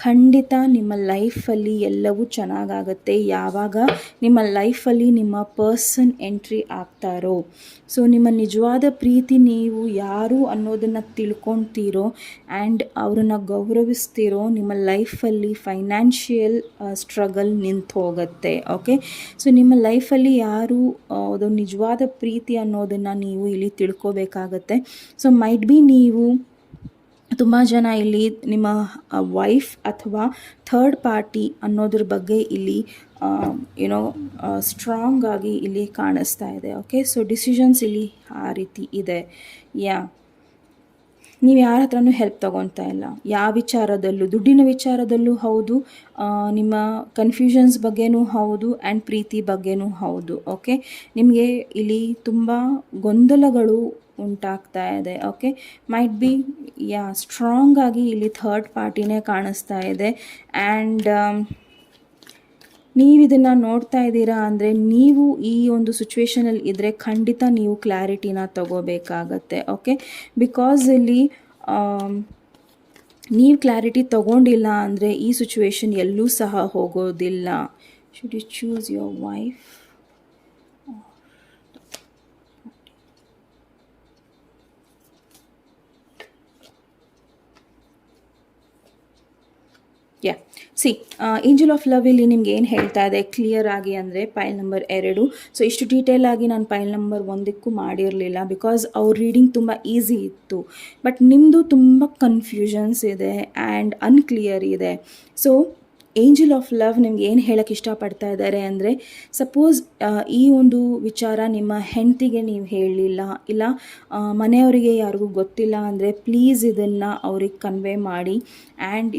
ಖಂಡಿತ ನಿಮ್ಮ ಲೈಫಲ್ಲಿ ಎಲ್ಲವೂ ಚೆನ್ನಾಗಾಗುತ್ತೆ ಯಾವಾಗ ನಿಮ್ಮ ಲೈಫಲ್ಲಿ ನಿಮ್ಮ ಪರ್ಸನ್ ಎಂಟ್ರಿ ಆಗ್ತಾರೋ. ಸೊ ನಿಮ್ಮ ನಿಜವಾದ ಪ್ರೀತಿ ನೀವು ಯಾರು ಅನ್ನೋದನ್ನು ತಿಳ್ಕೊಳ್ತೀರೋ ಆ್ಯಂಡ್ ಅವರನ್ನು ಗೌರವಿಸ್ತೀರೋ, ನಿಮ್ಮ ಲೈಫಲ್ಲಿ ಫೈನಾನ್ಷಿಯಲ್ ಸ್ಟ್ರಗಲ್ ನಿಂತು ಹೋಗುತ್ತೆ. ಓಕೆ, ಸೊ ನಿಮ್ಮ ಲೈಫಲ್ಲಿ ಯಾರು ಅದು ನಿಜವಾದ ಪ್ರೀತಿ ಅನ್ನೋದನ್ನು ನೀವು ಇಲ್ಲಿ ತಿಳ್ಕೊಬೇಕಾಗತ್ತೆ. ಸೊ ಮೈಟ್ ಬಿ ನೀವು ತುಂಬ ಜನ ಇಲ್ಲಿ ನಿಮ್ಮ ವೈಫ್ ಅಥವಾ ಥರ್ಡ್ ಪಾರ್ಟಿ ಅನ್ನೋದ್ರ ಬಗ್ಗೆ ಇಲ್ಲಿ ಸ್ಟ್ರಾಂಗ್ ಆಗಿ ಇಲ್ಲಿ ಕಾಣಿಸ್ತಾ ಇದೆ. ಓಕೆ, ಸೊ ಡಿಸಿಷನ್ಸ್ ಇಲ್ಲಿ ಆ ರೀತಿ ಇದೆ. ನೀವು ಯಾರ ಹತ್ರನೂ ಹೆಲ್ಪ್ ತೊಗೊತಾ ಇಲ್ಲ, ಯಾವ ವಿಚಾರದಲ್ಲೂ, ದುಡ್ಡಿನ ವಿಚಾರದಲ್ಲೂ ಹೌದು, ನಿಮ್ಮ ಕನ್ಫ್ಯೂಷನ್ಸ್ ಬಗ್ಗೆನೂ ಹೌದು ಆ್ಯಂಡ್ ಪ್ರೀತಿ ಬಗ್ಗೆನೂ ಹೌದು. ಓಕೆ, ನಿಮಗೆ ಇಲ್ಲಿ ತುಂಬ ಗೊಂದಲಗಳು ಉಂಟಾಗ್ತಾ ಇದೆ. ಓಕೆ, ಮೈಟ್ ಬಿ ಸ್ಟ್ರಾಂಗ್ ಆಗಿ ಇಲ್ಲಿ ಥರ್ಡ್ ಪಾರ್ಟಿನೇ ಕಾಣಿಸ್ತಾ ಇದೆ. ಆ್ಯಂಡ್ ನೀವು ಇದನ್ನು ನೋಡ್ತಾ ಇದ್ದೀರಾ ಅಂದರೆ, ನೀವು ಈ ಒಂದು ಸಿಚುವೇಷನಲ್ಲಿ ಇದ್ದರೆ ಖಂಡಿತ ನೀವು ಕ್ಲಾರಿಟಿನ ತಗೋಬೇಕಾಗತ್ತೆ. ಓಕೆ, ಬಿಕಾಸ್ ಇಲ್ಲಿ ನೀವು ಕ್ಲಾರಿಟಿ ತಗೊಂಡಿಲ್ಲ ಅಂದರೆ ಈ ಸಿಚುವೇಶನ್ ಎಲ್ಲೂ ಸಹ ಹೋಗೋದಿಲ್ಲ. Should you choose your wife? Angel of love ಇಲ್ಲಿ ನಿಮ್ಗೆ ಏನು ಹೇಳ್ತಾ ಇದೆ ಕ್ಲಿಯರ್ ಆಗಿ ಅಂದರೆ, ಪೈಲ್ ನಂಬರ್ 2. ಸೊ ಇಷ್ಟು ಡೀಟೇಲ್ ಆಗಿ ನಾನು ಪೈಲ್ ನಂಬರ್ 1ಕ್ಕೂ ಮಾಡಿರಲಿಲ್ಲ, ಬಿಕಾಸ್ ಅವ್ರ ರೀಡಿಂಗ್ ತುಂಬ ಈಸಿ ಇತ್ತು. ಬಟ್ ನಿಮ್ಮದು ತುಂಬ ಕನ್ಫ್ಯೂಷನ್ಸ್ ಇದೆ ಆ್ಯಂಡ್ ಅನ್ಕ್ಲಿಯರ್ ಇದೆ. ಸೊ ಏಂಜಲ್ ಆಫ್ ಲವ್ ನಿಮ್ಗೆ ಏನು ಹೇಳೋಕ್ಕೆ ಇಷ್ಟಪಡ್ತಾ ಇದ್ದಾರೆ ಅಂದರೆ, ಸಪೋಸ್ ಈ ಒಂದು ವಿಚಾರ ನಿಮ್ಮ ಹೆಂಡತಿಗೆ ನೀವು ಹೇಳಲಿಲ್ಲ, ಇಲ್ಲ ಮನೆಯವರಿಗೆ ಯಾರಿಗೂ ಗೊತ್ತಿಲ್ಲ ಅಂದರೆ, ಪ್ಲೀಸ್ ಇದನ್ನು ಅವ್ರಿಗೆ ಕನ್ವೆ ಮಾಡಿ ಆ್ಯಂಡ್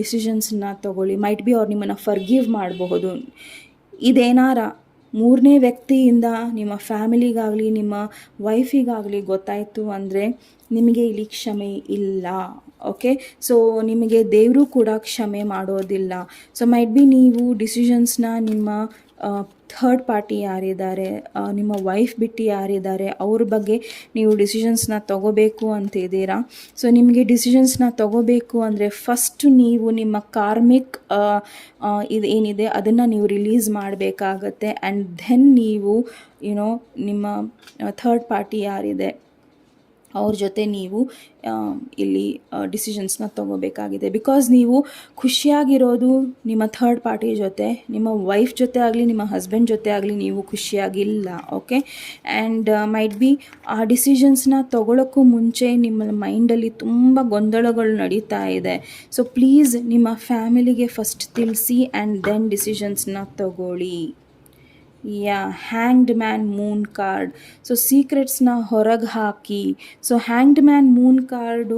ಡಿಸಿಷನ್ಸನ್ನ ತೊಗೊಳ್ಳಿ. ಮೈಟ್ ಬಿ ಅವ್ರು ನಿಮ್ಮನ್ನು ಫರ್ಗಿವ್ ಮಾಡಬಹುದು. ಇದೇನಾರ ಮೂರನೇ ವ್ಯಕ್ತಿಯಿಂದ ನಿಮ್ಮ ಫ್ಯಾಮಿಲಿಗಾಗಲಿ ನಿಮ್ಮ ವೈಫಿಗಾಗಲಿ ಗೊತ್ತಾಯಿತು ಅಂದರೆ ನಿಮಗೆ ಇಲ್ಲಿ ಕ್ಷಮೆ ಇಲ್ಲ. ಓಕೆ, ಸೊ ನಿಮಗೆ ದೇವರು ಕೂಡ ಕ್ಷಮೆ ಮಾಡೋದಿಲ್ಲ. ಸೊ ಮೈಟ್ ಬಿ ನೀವು ಡಿಸಿಷನ್ಸ್ನ ನಿಮ್ಮ ಥರ್ಡ್ ಪಾರ್ಟಿ ಯಾರಿದ್ದಾರೆ, ನಿಮ್ಮ ವೈಫ್ ಬಿಟ್ಟು ಯಾರಿದ್ದಾರೆ ಅವ್ರ ಬಗ್ಗೆ ನೀವು ಡಿಸಿಷನ್ಸ್ನ ತೊಗೋಬೇಕು ಅಂತಿದ್ದೀರಾ. ಸೊ ನಿಮಗೆ ಡಿಸಿಷನ್ಸ್ನ ತೊಗೋಬೇಕು ಅಂದರೆ ಫಸ್ಟ್ ನೀವು ನಿಮ್ಮ ಕಾರ್ಮಿಕ್ ಇದು ಏನಿದೆ ಅದನ್ನು ನೀವು ರಿಲೀಸ್ ಮಾಡಬೇಕಾಗತ್ತೆ. ಆ್ಯಂಡ್ ದೆನ್ ನೀವು ನಿಮ್ಮ ಥರ್ಡ್ ಪಾರ್ಟಿ ಯಾರಿದೆ ಅವ್ರ ಜೊತೆ ನೀವು ಇಲ್ಲಿ ಡಿಸಿಷನ್ಸ್ನ ತೊಗೋಬೇಕಾಗಿದೆ. ಬಿಕಾಸ್ ನೀವು ಖುಷಿಯಾಗಿರೋದು ನಿಮ್ಮ ಥರ್ಡ್ ಪಾರ್ಟಿ ಜೊತೆ, ನಿಮ್ಮ ವೈಫ್ ಜೊತೆ ಆಗಲಿ ನಿಮ್ಮ ಹಸ್ಬೆಂಡ್ ಜೊತೆ ಆಗಲಿ ನೀವು ಖುಷಿಯಾಗಿಲ್ಲ. ಓಕೆ, ಆ್ಯಂಡ್ ಮೈಟ್ ಬಿ ಆ ಡಿಸಿಷನ್ಸ್ನ ತೊಗೊಳೋಕ್ಕೂ ಮುಂಚೆ ನಿಮ್ಮ ಮೈಂಡಲ್ಲಿ ತುಂಬ ಗೊಂದಲಗಳು ನಡೀತಾ ಇದೆ. ಸೊ ಪ್ಲೀಸ್ ನಿಮ್ಮ ಫ್ಯಾಮಿಲಿಗೆ ಫಸ್ಟ್ ತಿಳಿಸಿ ಆ್ಯಂಡ್ ದೆನ್ ಡಿಸಿಷನ್ಸ್ನ ತಗೊಳ್ಳಿ. Hanged man moon card. So ಸೀಕ್ರೆಟ್ಸ್ನ ಹೊರಗೆ ಹಾಕಿ. So hanged man moon card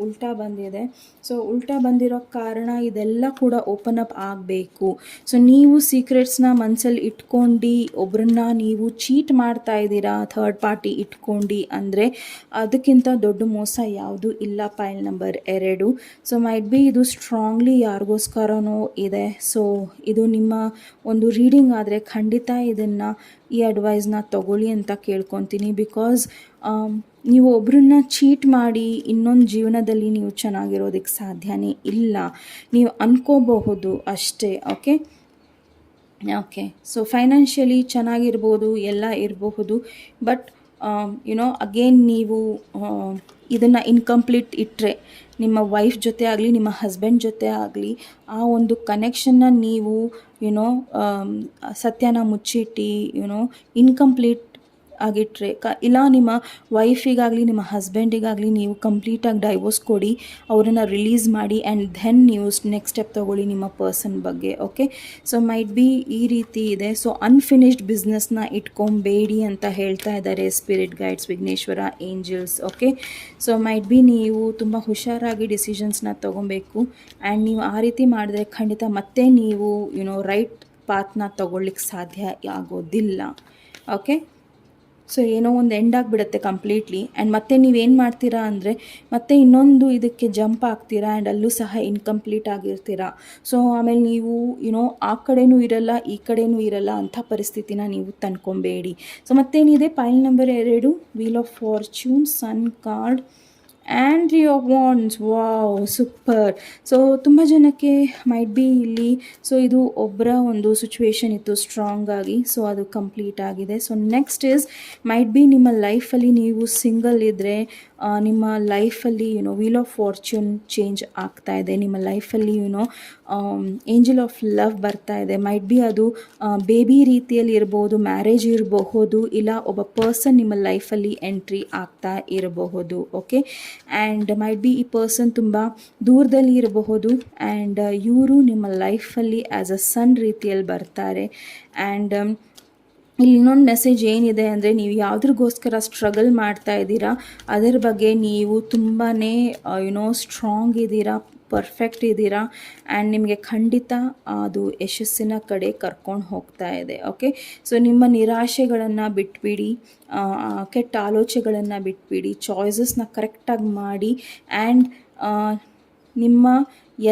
ಉಲ್ಟಾ ಬಂದಿದೆ. ಸೊ ಉಲ್ಟಾ ಬಂದಿರೋ ಕಾರಣ ಇದೆಲ್ಲ ಕೂಡ ಓಪನ್ ಅಪ್ ಆಗಬೇಕು. ಸೊ ನೀವು ಸೀಕ್ರೆಟ್ಸ್ನ ಮನಸ್ಸಲ್ಲಿ ಇಟ್ಕೊಂಡು ಒಬ್ಬರನ್ನ ನೀವು ಚೀಟ್ ಮಾಡ್ತಾ ಇದ್ದೀರಾ ಥರ್ಡ್ ಪಾರ್ಟಿ ಇಟ್ಕೊಂಡು ಅಂದರೆ ಅದಕ್ಕಿಂತ ದೊಡ್ಡ ಮೋಸ ಯಾವುದೂ ಇಲ್ಲ. ಪೈಲ್ ನಂಬರ್ 2. ಸೊ ಮೈಟ್ ಬಿ ಇದು ಸ್ಟ್ರಾಂಗ್ಲಿ ಯಾರಿಗೋಸ್ಕರನೋ ಇದೆ. ಸೊ ಇದು ನಿಮ್ಮ ಒಂದು ರೀಡಿಂಗ್ ಆದರೆ ಖಂಡಿತ ಇದನ್ನು ಈ ಅಡ್ವೈಸ್ನ ತಗೊಳ್ಳಿ ಅಂತ ಕೇಳ್ಕೊತೀನಿ. ಬಿಕಾಸ್ ನೀವು ಒಬ್ಬರನ್ನ ಚೀಟ್ ಮಾಡಿ ಇನ್ನೊಂದು ಜೀವನದಲ್ಲಿ ನೀವು ಚೆನ್ನಾಗಿರೋದಕ್ಕೆ ಸಾಧ್ಯನೇ ಇಲ್ಲ. ನೀವು ಅನ್ಕೋಬಹುದು ಅಷ್ಟೇ. ಓಕೆ, ಸೊ ಫೈನಾನ್ಷಿಯಲಿ ಚೆನ್ನಾಗಿರ್ಬೋದು, ಎಲ್ಲ ಇರಬಹುದು. ಬಟ್ ಅಗೇನ್ ನೀವು ಇದನ್ನು ಇನ್ಕಂಪ್ಲೀಟ್ ಇಟ್ಟರೆ ನಿಮ್ಮ ವೈಫ್ ಜೊತೆ ಆಗಲಿ ನಿಮ್ಮ ಹಸ್ಬೆಂಡ್ ಜೊತೆ ಆಗಲಿ ಆ ಒಂದು ಕನೆಕ್ಷನ್ನ ನೀವು ಸತ್ಯನ ಮುಚ್ಚಿಟ್ಟು ಇನ್ಕಂಪ್ಲೀಟ್ ಆಗಿಟ್ರೆ ಇಲ್ಲ ನಿಮ್ಮ ವೈಫಿಗಾಗಲಿ ನಿಮ್ಮ ಹಸ್ಬೆಂಡಿಗಾಗಲಿ ನೀವು ಕಂಪ್ಲೀಟಾಗಿ ಡೈವೋರ್ಸ್ ಕೊಡಿ, ಅವರನ್ನು ರಿಲೀಸ್ ಮಾಡಿ ಆ್ಯಂಡ್ ದೆನ್ ನೀವು ನೆಕ್ಸ್ಟ್ ಸ್ಟೆಪ್ ತೊಗೊಳ್ಳಿ ನಿಮ್ಮ ಪರ್ಸನ್ ಬಗ್ಗೆ. ಓಕೆ, ಸೊ ಮೈಟ್ ಬಿ ಈ ರೀತಿ ಇದೆ. ಸೊ ಅನ್ಫಿನಿಶ್ಡ್ ಬಿಸ್ನೆಸ್ನ ಇಟ್ಕೊಬೇಡಿ ಅಂತ ಹೇಳ್ತಾ ಇದ್ದಾರೆ spirit guides, Vighneshwara, angels. Okay, so might be ನೀವು ತುಂಬ ಹುಷಾರಾಗಿ ಡಿಸಿಷನ್ಸ್ನ ತೊಗೊಬೇಕು. ಆ್ಯಂಡ್ ನೀವು ಆ ರೀತಿ ಮಾಡಿದ್ರೆ ಖಂಡಿತ ಮತ್ತೆ ನೀವು ರೈಟ್ ಪಾತ್ನ ತೊಗೊಳ್ಲಿಕ್ಕೆ ಸಾಧ್ಯ ಆಗೋದಿಲ್ಲ. ಓಕೆ, ಸೊ ಏನೋ ಒಂದು ಎಂಡ್ ಆಗಿಬಿಡುತ್ತೆ ಕಂಪ್ಲೀಟ್ಲಿ. ಆ್ಯಂಡ್ ಮತ್ತೆ ನೀವೇನು ಮಾಡ್ತೀರಾ ಅಂದರೆ ಮತ್ತೆ ಇನ್ನೊಂದು ಇದಕ್ಕೆ ಜಂಪ್ ಆಗ್ತೀರಾ ಆ್ಯಂಡ್ ಅಲ್ಲೂ ಸಹ ಇನ್ಕಂಪ್ಲೀಟ್ ಆಗಿರ್ತೀರಾ. ಸೊ ಆಮೇಲೆ ನೀವು ಆ ಕಡೆನೂ ಇರಲ್ಲ ಈ ಕಡೆನೂ ಇರಲ್ಲ ಅಂಥ ಪರಿಸ್ಥಿತಿನ ನೀವು ತಂದ್ಕೊಬೇಡಿ. ಸೊ ಮತ್ತೇನಿದೆ, pile number 2, wheel of fortune, sun card and 3 of wands. Wow, super. So ತುಂಬ ಜನಕ್ಕೆ ಮೈಟ್ ಬಿ ಇಲ್ಲಿ ಇದು ಒಬ್ಬರ ಒಂದು ಸಿಚುವೇಶನ್ ಇತ್ತು ಸ್ಟ್ರಾಂಗ್ ಆಗಿ, ಸೊ ಅದು ಕಂಪ್ಲೀಟ್ ಆಗಿದೆ. So next is mite be ನಿಮ್ಮ ಲೈಫಲ್ಲಿ ನೀವು ಸಿಂಗಲ್ ಇದ್ದರೆ ನಿಮ್ಮ ಲೈಫಲ್ಲಿ ವೀಲ್ ಆಫ್ ಫಾರ್ಚ್ಯೂನ್ ಚೇಂಜ್ ಆಗ್ತಾ ಇದೆ. ನಿಮ್ಮ ಲೈಫಲ್ಲಿ ಏಂಜಲ್ ಆಫ್ ಲವ್ ಬರ್ತಾ ಇದೆ. ಮೈಟ್ ಬಿ ಅದು ಬೇಬಿ ರೀತಿಯಲ್ಲಿ ಇರಬಹುದು, ಮ್ಯಾರೇಜ್ ಇರಬಹುದು, ಇಲ್ಲ ಒಬ್ಬ ಪರ್ಸನ್ ನಿಮ್ಮ ಲೈಫಲ್ಲಿ ಎಂಟ್ರಿ ಆಗ್ತಾ ಇರಬಹುದು. ಓಕೆ, ಆ್ಯಂಡ್ ಮೈಟ್ ಬಿ ಈ ಪರ್ಸನ್ ತುಂಬ ದೂರದಲ್ಲಿ ಇರಬಹುದು ಆ್ಯಂಡ್ ಇವರು ನಿಮ್ಮ ಲೈಫಲ್ಲಿ ಆ್ಯಸ್ ಅ ಸನ್ ರೀತಿಯಲ್ಲಿ ಬರ್ತಾರೆ. ಆ್ಯಂಡ್ ಇಲ್ಲಿ ಇನ್ನೊಂದು ಮೆಸೇಜ್ ಏನಿದೆ ಅಂದರೆ, ನೀವು ಯಾವುದ್ರಿಗೋಸ್ಕರ ಸ್ಟ್ರಗಲ್ ಮಾಡ್ತಾ ಇದ್ದೀರಾ ಅದರ ಬಗ್ಗೆ ನೀವು ತುಂಬಾ ಸ್ಟ್ರಾಂಗ್ ಇದ್ದೀರಾ, ಪರ್ಫೆಕ್ಟ್ ಇದ್ದೀರಾ ಆ್ಯಂಡ್ ನಿಮಗೆ ಖಂಡಿತ ಅದು ಯಶಸ್ಸಿನ ಕಡೆ ಕರ್ಕೊಂಡು ಹೋಗ್ತಾ ಇದೆ. ಓಕೆ, ಸೊ ನಿಮ್ಮ ನಿರಾಶೆಗಳನ್ನು ಬಿಟ್ಬಿಡಿ, ಕೆಟ್ಟ ಆಲೋಚನೆಗಳನ್ನು ಬಿಟ್ಬಿಡಿ, ಚಾಯ್ಸಸ್ನ ಕರೆಕ್ಟಾಗಿ ಮಾಡಿ ಆ್ಯಂಡ್ ನಿಮ್ಮ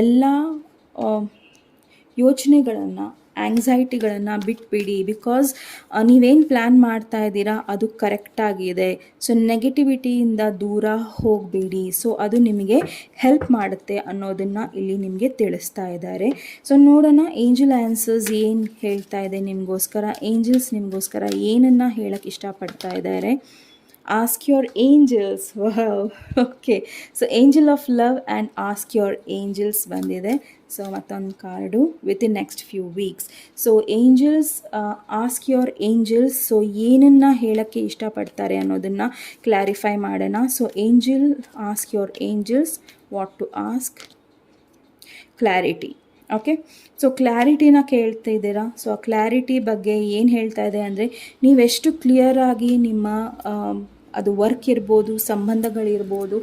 ಎಲ್ಲ ಯೋಚನೆಗಳನ್ನು, ಆ್ಯಂಗ್ಸೈಟಿಗಳನ್ನು ಬಿಟ್ಬಿಡಿ. ಬಿಕಾಸ್ ನೀವೇನು ಪ್ಲ್ಯಾನ್ ಮಾಡ್ತಾ ಇದ್ದೀರಾ ಅದು ಕರೆಕ್ಟಾಗಿದೆ. ಸೊ ನೆಗೆಟಿವಿಟಿಯಿಂದ ದೂರ ಹೋಗಬೇಡಿ. ಸೊ ಅದು ನಿಮಗೆ ಹೆಲ್ಪ್ ಮಾಡುತ್ತೆ ಅನ್ನೋದನ್ನು ಇಲ್ಲಿ ನಿಮಗೆ ತಿಳಿಸ್ತಾ ಇದ್ದಾರೆ. ಸೊ ನೋಡೋಣ ಏಂಜಲ್ ಆನ್ಸರ್ಸ್ ಏನು ಹೇಳ್ತಾ ಇದೆ ನಿಮಗೋಸ್ಕರ. ಏಂಜಲ್ಸ್ ನಿಮಗೋಸ್ಕರ ಏನನ್ನು ಹೇಳೋಕ್ಕೆ ಇಷ್ಟಪಡ್ತಾ ಇದ್ದಾರೆ. Ask your angels. Wow. Okay, so angel of love and ask your angels ಬಂದಿದೆ. ಸೊ ಮತ್ತೊಂದು card within next few weeks. So angels, ask your angels. So ಏನನ್ನು ಹೇಳೋಕ್ಕೆ ಇಷ್ಟಪಡ್ತಾರೆ ಅನ್ನೋದನ್ನು ಕ್ಲಾರಿಫೈ ಮಾಡೋಣ. So angel, ask your angels what to ask. Clarity. Okay, so ಕ್ಲಾರಿಟಿನ ಕೇಳ್ತಾ ಇದ್ದೀರಾ. ಸೊ ಆ ಕ್ಲಾರಿಟಿ ಬಗ್ಗೆ ಏನು ಹೇಳ್ತಾ ಇದೆ ಅಂದರೆ, ನೀವೆಷ್ಟು ಕ್ಲಿಯರಾಗಿ ನಿಮ್ಮ ಅದು ವರ್ಕ್ ಇರ್ಬೋದು, ಸಂಬಂಧಗಳಿರ್ಬೋದು,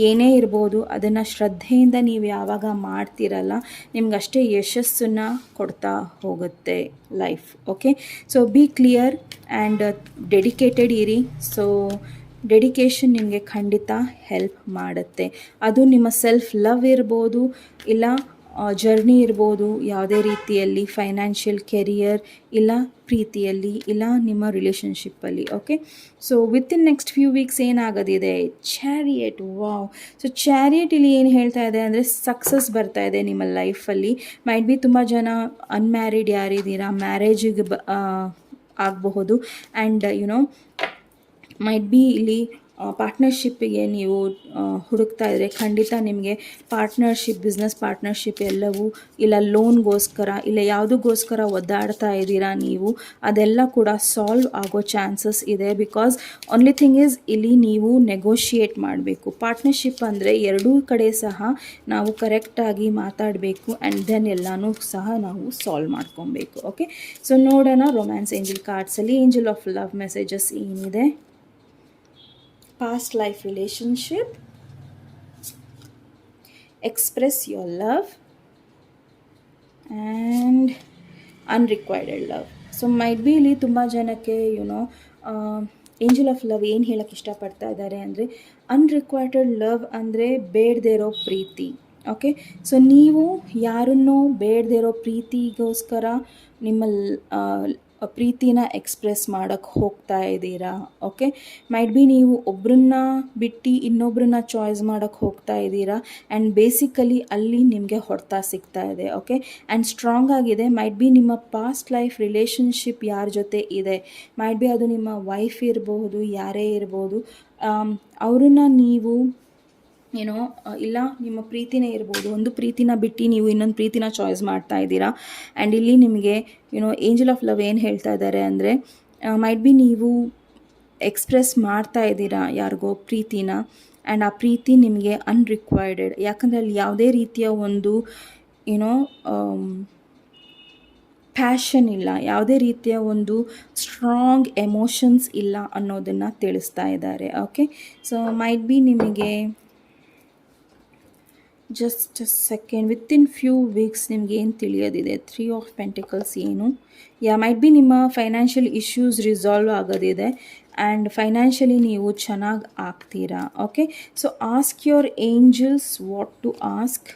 ಏನೇ ಇರ್ಬೋದು, ಅದನ್ನು ಶ್ರದ್ಧೆಯಿಂದ ನೀವು ಯಾವಾಗ ಮಾಡ್ತಿರಲ್ಲ ನಿಮ್ಗಷ್ಟೇ ಯಶಸ್ಸನ್ನು ಕೊಡ್ತಾ ಹೋಗುತ್ತೆ life. Okay, so B clear and dedicated ಇರಿ. ಸೊ ಡೆಡಿಕೇಶನ್ ನಿಮಗೆ ಖಂಡಿತ ಹೆಲ್ಪ್ ಮಾಡುತ್ತೆ. ಅದು ನಿಮ್ಮ ಸೆಲ್ಫ್ ಲವ್ ಇರ್ಬೋದು, ಇಲ್ಲ ಜರ್ನಿ ಇರ್ಬೋದು, ಯಾವುದೇ ರೀತಿಯಲ್ಲಿ ಫೈನಾನ್ಷಿಯಲ್, ಕೆರಿಯರ್, ಇಲ್ಲ ಪ್ರೀತಿಯಲ್ಲಿ, ಇಲ್ಲ ನಿಮ್ಮ ರಿಲೇಷನ್ಶಿಪ್ಪಲ್ಲಿ. Okay, so within next few weeks ಏನಾಗೋದಿದೆ, ಚಾರಿಯಟ್. ವಾವ್. ಸೊ ಚಾರಿಯಟ್ ಇಲ್ಲಿ ಏನು ಹೇಳ್ತಾ ಇದೆ ಅಂದರೆ, ಸಕ್ಸಸ್ ಬರ್ತಾ ಇದೆ ನಿಮ್ಮ ಲೈಫಲ್ಲಿ. ಮೈಟ್ ಬಿ ತುಂಬ ಜನ ಅನ್ಮ್ಯಾರಿಡ್ ಯಾರಿದ್ದೀರಾ, ಮ್ಯಾರೇಜಿಗೆ ಆಗಬಹುದು ಆ್ಯಂಡ್ ಮೈಟ್ ಬಿ ಇಲ್ಲಿ ಪಾರ್ಟ್ನರ್ಶಿಪ್ಪಿಗೆ ನೀವು ಹುಡುಕ್ತಾ ಇದ್ದರೆ ಖಂಡಿತ ನಿಮಗೆ ಪಾರ್ಟ್ನರ್ಶಿಪ್, ಬಿಸ್ನೆಸ್ ಪಾರ್ಟ್ನರ್ಶಿಪ್ ಎಲ್ಲವೂ, ಇಲ್ಲ ಲೋನ್ಗೋಸ್ಕರ, ಇಲ್ಲ ಯಾವುದಕ್ಕೋಸ್ಕರ ಒದ್ದಾಡ್ತಾ ಇದ್ದೀರಾ ನೀವು, ಅದೆಲ್ಲ ಕೂಡ ಸಾಲ್ವ್ ಆಗೋ ಚಾನ್ಸಸ್ ಇದೆ. ಬಿಕಾಸ್ ಓನ್ಲಿ ಥಿಂಗ್ ಈಸ್ ಇಲ್ಲಿ ನೀವು ನೆಗೋಷಿಯೇಟ್ ಮಾಡಬೇಕು. ಪಾರ್ಟ್ನರ್ಶಿಪ್ ಅಂದರೆ ಎರಡೂ ಕಡೆ ಸಹ ನಾವು ಕರೆಕ್ಟಾಗಿ ಮಾತಾಡಬೇಕು ಆ್ಯಂಡ್ ದೆನ್ ಎಲ್ಲನೂ ಸಹ ನಾವು ಸಾಲ್ವ್ ಮಾಡ್ಕೊಬೇಕು. ಓಕೆ, ಸೊ ನೋಡೋಣ ರೊಮ್ಯಾನ್ಸ್ ಏಂಜಲ್ ಕಾರ್ಡ್ಸಲ್ಲಿ ಏಂಜಲ್ ಆಫ್ ಲವ್ ಮೆಸೇಜಸ್ ಏನಿದೆ. Past life relationship, express your love and unrequited love. So might be ಇಲ್ಲಿ ತುಂಬ ಜನಕ್ಕೆ ಏಂಜಲ್ ಆಫ್ ಲವ್ ಏನು ಹೇಳೋಕ್ಕೆ ಇಷ್ಟಪಡ್ತಾ ಇದ್ದಾರೆ ಅಂದರೆ, ಅನ್ರಿಕ್ವೈಟೆಡ್ ಲವ್ ಅಂದರೆ ಬೇಡದೇ ಇರೋ ಪ್ರೀತಿ. ಓಕೆ, ಸೊ ನೀವು ಯಾರನ್ನೋ ಬೇಡದೇ ಇರೋ ಪ್ರೀತಿಗೋಸ್ಕರ ನಿಮ್ಮ ಪ್ರೀತಿನ ಎಕ್ಸ್ಪ್ರೆಸ್ ಮಾಡೋಕ್ಕೆ ಹೋಗ್ತಾ ಇದ್ದೀರಾ. ಓಕೆ, ಮೈಟ್ ಬಿ ನೀವು ಒಬ್ಬರನ್ನ ಬಿಟ್ಟು ಇನ್ನೊಬ್ಬರನ್ನ ಚಾಯ್ಸ್ ಮಾಡೋಕ್ಕೆ ಹೋಗ್ತಾ ಇದ್ದೀರಾ ಆ್ಯಂಡ್ ಬೇಸಿಕಲಿ ಅಲ್ಲಿ ನಿಮಗೆ ಹೊಡೆತ ಸಿಗ್ತಾ ಇದೆ. ಓಕೆ, ಆ್ಯಂಡ್ ಸ್ಟ್ರಾಂಗ್ ಆಗಿದೆ. ಮೈಟ್ ಬಿ ನಿಮ್ಮ ಪಾಸ್ಟ್ ಲೈಫ್ ರಿಲೇಷನ್ಶಿಪ್ ಯಾರ ಜೊತೆ ಇದೆ, ಮೈಟ್ ಬಿ ಅದು ನಿಮ್ಮ ವೈಫ್ ಇರಬಹುದು, ಯಾರೇ ಇರ್ಬೋದು, ಅವ್ರನ್ನ ನೀವು ಇಲ್ಲ ನಿಮ್ಮ ಪ್ರೀತಿನೇ ಇರ್ಬೋದು, ಒಂದು ಪ್ರೀತಿನ ಬಿಟ್ಟು ನೀವು ಇನ್ನೊಂದು ಪ್ರೀತಿನ ಚಾಯ್ಸ್ ಮಾಡ್ತಾ ಇದ್ದೀರಾ. ಆ್ಯಂಡ್ ಇಲ್ಲಿ ನಿಮಗೆ ಏಂಜಲ್ ಆಫ್ ಲವ್ ಏನು ಹೇಳ್ತಾ ಇದ್ದಾರೆ ಅಂದರೆ, ಮೈಟ್ ಬಿ ನೀವು ಎಕ್ಸ್ಪ್ರೆಸ್ ಮಾಡ್ತಾ ಇದ್ದೀರಾ ಯಾರಿಗೋ ಪ್ರೀತಿನ ಆ್ಯಂಡ್ ಆ ಪ್ರೀತಿ ನಿಮಗೆ ಅನ್ರಿಕ್ವೈರ್ಡೆಡ್. ಯಾಕಂದರೆ ಅಲ್ಲಿ ಯಾವುದೇ ರೀತಿಯ ಒಂದು ಪ್ಯಾಷನ್ ಇಲ್ಲ, ಯಾವುದೇ ರೀತಿಯ ಒಂದು ಸ್ಟ್ರಾಂಗ್ ಎಮೋಷನ್ಸ್ ಇಲ್ಲ ಅನ್ನೋದನ್ನು ತಿಳಿಸ್ತಾ ಇದ್ದಾರೆ. ಓಕೆ, ಸೊ ಮೈಟ್ ಬಿ ನಿಮಗೆ just second, within few weeks ನಿಮ್ಗೆ ಏನು ತಿಳಿಯೋದಿದೆ. 3 ಆಫ್ ಪೆಂಟಿಕಲ್ಸ್ ಏನು, ಮೈಟ್ ಬಿ ನಿಮ್ಮ ಫೈನಾನ್ಷಿಯಲ್ ಇಶ್ಯೂಸ್ ರಿಸಾಲ್ವ್ ಆಗೋದಿದೆ ಆ್ಯಂಡ್ ಫೈನಾನ್ಷಿಯಲಿ ನೀವು ಚೆನ್ನಾಗಿ ಆಗ್ತೀರಾ. Okay, so ask your angels what to ask.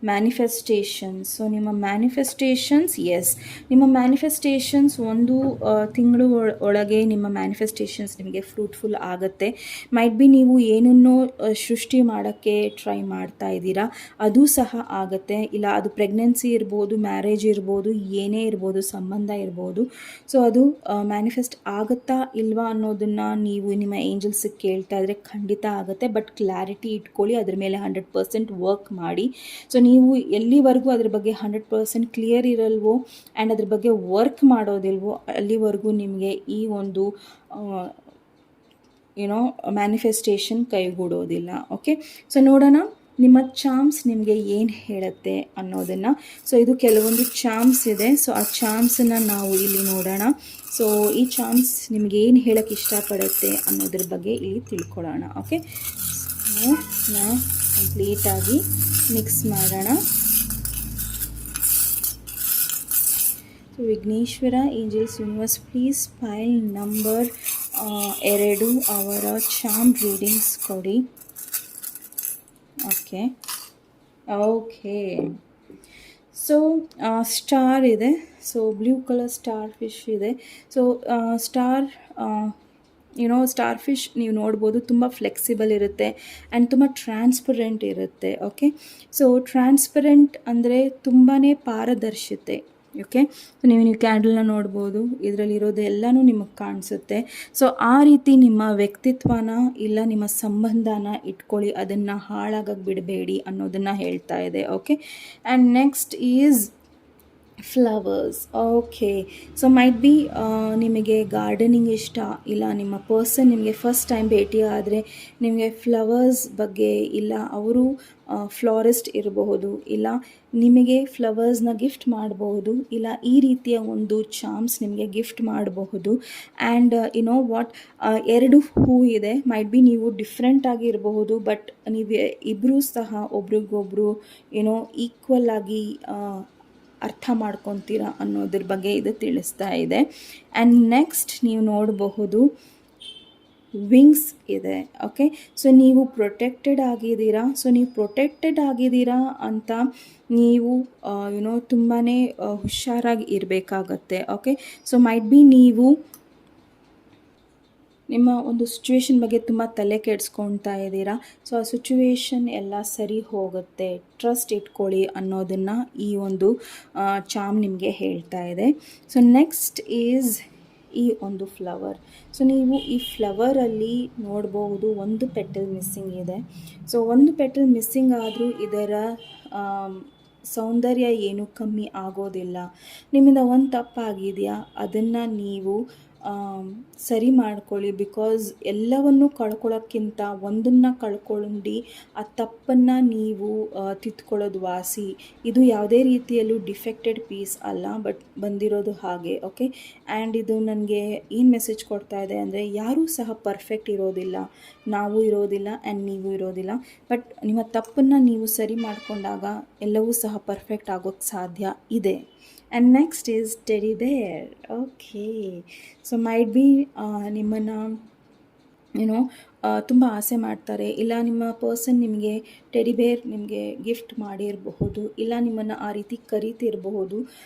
Manifestations. So ನಿಮ್ಮ ಮ್ಯಾನಿಫೆಸ್ಟೇಷನ್ಸ್, ಎಸ್, ನಿಮ್ಮ ಮ್ಯಾನಿಫೆಸ್ಟೇಷನ್ಸ್ ಒಂದು ತಿಂಗಳು ಒಳಗೆ ನಿಮ್ಮ ಮ್ಯಾನಿಫೆಸ್ಟೇಷನ್ಸ್ ನಿಮಗೆ ಫ್ರೂಟ್ಫುಲ್ ಆಗುತ್ತೆ. ಮೈಟ್ ಬಿ ನೀವು ಏನನ್ನೋ ಸೃಷ್ಟಿ ಮಾಡೋಕ್ಕೆ ಟ್ರೈ ಮಾಡ್ತಾ ಇದ್ದೀರಾ, ಅದು ಸಹ ಆಗುತ್ತೆ. ಇಲ್ಲ ಅದು ಪ್ರೆಗ್ನೆನ್ಸಿ ಇರ್ಬೋದು, ಮ್ಯಾರೇಜ್ ಇರ್ಬೋದು, ಏನೇ ಇರ್ಬೋದು, ಸಂಬಂಧ ಇರ್ಬೋದು. ಸೊ ಅದು ಮ್ಯಾನಿಫೆಸ್ಟ್ ಆಗುತ್ತಾ ಇಲ್ವಾ ಅನ್ನೋದನ್ನು ನೀವು ನಿಮ್ಮ ಏಂಜಲ್ಸಿಗೆ ಕೇಳ್ತಾ ಇದ್ದರೆ ಖಂಡಿತ ಆಗುತ್ತೆ. ಬಟ್ ಕ್ಲಾರಿಟಿ ಇಟ್ಕೊಳ್ಳಿ, ಅದ್ರ ಮೇಲೆ 100% ವರ್ಕ್ ಮಾಡಿ. ಸೊ ನೀವು ಎಲ್ಲಿವರೆಗೂ ಅದ್ರ ಬಗ್ಗೆ 100% ಕ್ಲಿಯರ್ ಇರಲ್ವೋ ಆ್ಯಂಡ್ ಅದ್ರ ಬಗ್ಗೆ ವರ್ಕ್ ಮಾಡೋದಿಲ್ವೋ ಅಲ್ಲಿವರೆಗೂ ನಿಮಗೆ ಈ ಒಂದು ಮ್ಯಾನಿಫೆಸ್ಟೇಷನ್ ಕೈಗೂಡೋದಿಲ್ಲ. ಓಕೆ, ಸೊ ನೋಡೋಣ ನಿಮ್ಮ ಚಾಮ್ಸ್ ನಿಮಗೆ ಏನು ಹೇಳುತ್ತೆ ಅನ್ನೋದನ್ನು. ಸೊ ಇದು ಕೆಲವೊಂದು ಚಾಮ್ಸ್ ಇದೆ. ಸೊ ಆ ಚಾಮ್ಸನ್ನು ನಾವು ಇಲ್ಲಿ ನೋಡೋಣ. ಸೊ ಈ ಚಾಮ್ಸ್ ನಿಮಗೆ ಏನು ಹೇಳೋಕ್ಕೆ ಇಷ್ಟಪಡುತ್ತೆ ಅನ್ನೋದ್ರ ಬಗ್ಗೆ ಇಲ್ಲಿ ತಿಳ್ಕೊಳ್ಳೋಣ. ಓಕೆ, ಸೊ ನಾವು ಕಂಪ್ಲೀಟಾಗಿ ಮಿಕ್ಸ್ ಮಾಡೋಣ. So Vighneshwara angels universe please file number 2 ಅವರ ಚಾಮ್ ರೀಡಿಂಗ್ಸ್ ಕೊಡಿ. ಓಕೆ ಓಕೆ ಸೊ ಸ್ಟಾರ್ ಇದೆ. So blue colour star fish ಇದೆ. ಸೊ ಸ್ಟಾರ್ ಫಿಶ್ ನೀವು ನೋಡ್ಬೋದು, ತುಂಬ ಫ್ಲೆಕ್ಸಿಬಲ್ ಇರುತ್ತೆ ಆ್ಯಂಡ್ ತುಂಬ ಟ್ರಾನ್ಸ್ಪರೆಂಟ್ ಇರುತ್ತೆ. ಓಕೆ, ಸೊ ಟ್ರಾನ್ಸ್ಪರೆಂಟ್ ಅಂದರೆ ತುಂಬಾ ಪಾರದರ್ಶತೆ. ಓಕೆ, ಸೊ ನೀವು ಕ್ಯಾಂಡಲ್ನ ನೋಡ್ಬೋದು, ಇದರಲ್ಲಿರೋದು ಎಲ್ಲನೂ ನಿಮಗೆ ಕಾಣಿಸುತ್ತೆ. ಸೊ ಆ ರೀತಿ ನಿಮ್ಮ ವ್ಯಕ್ತಿತ್ವನ ಇಲ್ಲ ನಿಮ್ಮ ಸಂಬಂಧನ ಇಟ್ಕೊಳ್ಳಿ, ಅದನ್ನು ಹಾಳಾಗಕ್ಕೆ ಬಿಡಬೇಡಿ ಅನ್ನೋದನ್ನು ಹೇಳ್ತಾ ಇದೆ. Okay, and next is flowers. Okay, so might be ನಿಮಗೆ ಗಾರ್ಡನಿಂಗ್ ಇಷ್ಟ, ಇಲ್ಲ ನಿಮ್ಮ ಪರ್ಸನ್ ನಿಮಗೆ ಫಸ್ಟ್ ಟೈಮ್ ಭೇಟಿ ಆದರೆ ನಿಮಗೆ ಫ್ಲವರ್ಸ್ ಬಗ್ಗೆ, ಇಲ್ಲ ಅವರು ಫ್ಲಾರಿಸ್ಟ್ ಇರಬಹುದು, ಇಲ್ಲ ನಿಮಗೆ ಫ್ಲವರ್ಸ್ನ ಗಿಫ್ಟ್ ಮಾಡಬಹುದು, ಇಲ್ಲ ಈ ರೀತಿಯ ಒಂದು ಚಾಮ್ಸ್ ನಿಮಗೆ ಗಿಫ್ಟ್ ಮಾಡಬಹುದು. ಆ್ಯಂಡ್ ವಾಟ್ 2 ಹೂ ಇದೆ. ಮೈಟ್ ಬಿ ನೀವು ಡಿಫ್ರೆಂಟ್ ಆಗಿ ಇರಬಹುದು, ಬಟ್ ನೀವು ಇಬ್ಬರೂ ಸಹ ಒಬ್ರಿಗೊಬ್ರು ಈಕ್ವಲ್ ಆಗಿ ಅರ್ಥ ಮಾಡ್ಕೊತೀರಾ ಅನ್ನೋದ್ರ ಬಗ್ಗೆ ಇದು ತಿಳಿಸ್ತಾ ಇದೆ. ಆ್ಯಂಡ್ ನೆಕ್ಸ್ಟ್ ನೀವು ನೋಡಬಹುದು ವಿಂಗ್ಸ್ ಇದೆ. ಓಕೆ, ಸೊ ನೀವು ಪ್ರೊಟೆಕ್ಟೆಡ್ ಆಗಿದ್ದೀರಾ. ಸೊ ನೀವು ಪ್ರೊಟೆಕ್ಟೆಡ್ ಆಗಿದ್ದೀರಾ ಅಂತ ನೀವು ತುಂಬಾ ಹುಷಾರಾಗಿ ಇರಬೇಕಾಗತ್ತೆ. ಓಕೆ, ಸೊ ಮೈಟ್ ಬಿ ನೀವು ನಿಮ್ಮ ಒಂದು ಸಿಚುವೇಶನ್ ಬಗ್ಗೆ ತುಂಬ ತಲೆ ಕೆಡಿಸ್ಕೊಳ್ತಾ ಇದ್ದೀರಾ. ಸೊ ಆ ಸಿಚುವೇಶನ್ ಎಲ್ಲ ಸರಿ ಹೋಗುತ್ತೆ, ಟ್ರಸ್ಟ್ ಇಟ್ಕೊಳ್ಳಿ ಅನ್ನೋದನ್ನು ಈ ಒಂದು ಚಾಮ್ ನಿಮಗೆ ಹೇಳ್ತಾ ಇದೆ. ಸೊ ನೆಕ್ಸ್ಟ್ ಈಸ್ ಈ ಒಂದು ಫ್ಲವರ್. ಸೊ ನೀವು ಈ ಫ್ಲವರಲ್ಲಿ ನೋಡ್ಬೋದು ಒಂದು ಪೆಟಲ್ ಮಿಸ್ಸಿಂಗ್ ಇದೆ. ಸೊ ಒಂದು ಪೆಟಲ್ ಮಿಸ್ಸಿಂಗ್ ಆದರೂ ಇದರ ಸೌಂದರ್ಯ ಏನೂ ಕಮ್ಮಿ ಆಗೋದಿಲ್ಲ. ನಿಮ್ಮಿಂದ ಒಂದು ತಪ್ಪಾಗಿದೆಯಾ, ಅದನ್ನು ನೀವು ಸರಿ ಮಾಡ್ಕೊಳ್ಳಿ. ಬಿಕಾಸ್ ಎಲ್ಲವನ್ನು ಕಳ್ಕೊಳ್ಳೋಕ್ಕಿಂತ ಒಂದನ್ನು ಕಳ್ಕೊಂಡು ಆ ತಪ್ಪನ್ನು ನೀವು ತಿದ್ಕೊಳ್ಳೋದು ವಾಸಿ. ಇದು ಯಾವುದೇ ರೀತಿಯಲ್ಲೂ ಡಿಫೆಕ್ಟೆಡ್ ಪೀಸ್ ಅಲ್ಲ, ಬಟ್ ಬಂದಿರೋದು ಹಾಗೆ. ಓಕೆ, ಆ್ಯಂಡ್ ಇದು ನನಗೆ ಏನು ಮೆಸೇಜ್ ಕೊಡ್ತಾ ಇದೆ ಅಂದರೆ, ಯಾರೂ ಸಹ ಪರ್ಫೆಕ್ಟ್ ಇರೋದಿಲ್ಲ, ನಾವು ಇರೋದಿಲ್ಲ ಆ್ಯಂಡ್ ನೀವು ಇರೋದಿಲ್ಲ. ಬಟ್ ನಿಮ್ಮ ತಪ್ಪನ್ನು ನೀವು ಸರಿ ಮಾಡಿಕೊಂಡಾಗ ಎಲ್ಲವೂ ಸಹ ಪರ್ಫೆಕ್ಟ್ ಆಗೋಕ್ಕೆ ಸಾಧ್ಯ ಇದೆ. ಆ್ಯಂಡ್ ನೆಕ್ಸ್ಟ್ ಈಸ್ ಟೆಡಿ ಬೇರ್. ಓಕೆ, ಸೊ ಮೈಟ್ ಬಿ ನಿಮ್ಮನ್ನು ತುಂಬ ಆಸೆ ಮಾಡ್ತಾರೆ, ಇಲ್ಲ ನಿಮ್ಮ ಪರ್ಸನ್ ನಿಮಗೆ ಟೆಡಿ ಬೇರ್ ನಿಮಗೆ ಗಿಫ್ಟ್ ಮಾಡಿರಬಹುದು, ಇಲ್ಲ ನಿಮ್ಮನ್ನು ಆ ರೀತಿ ಕರೀತಿರಬಹುದು,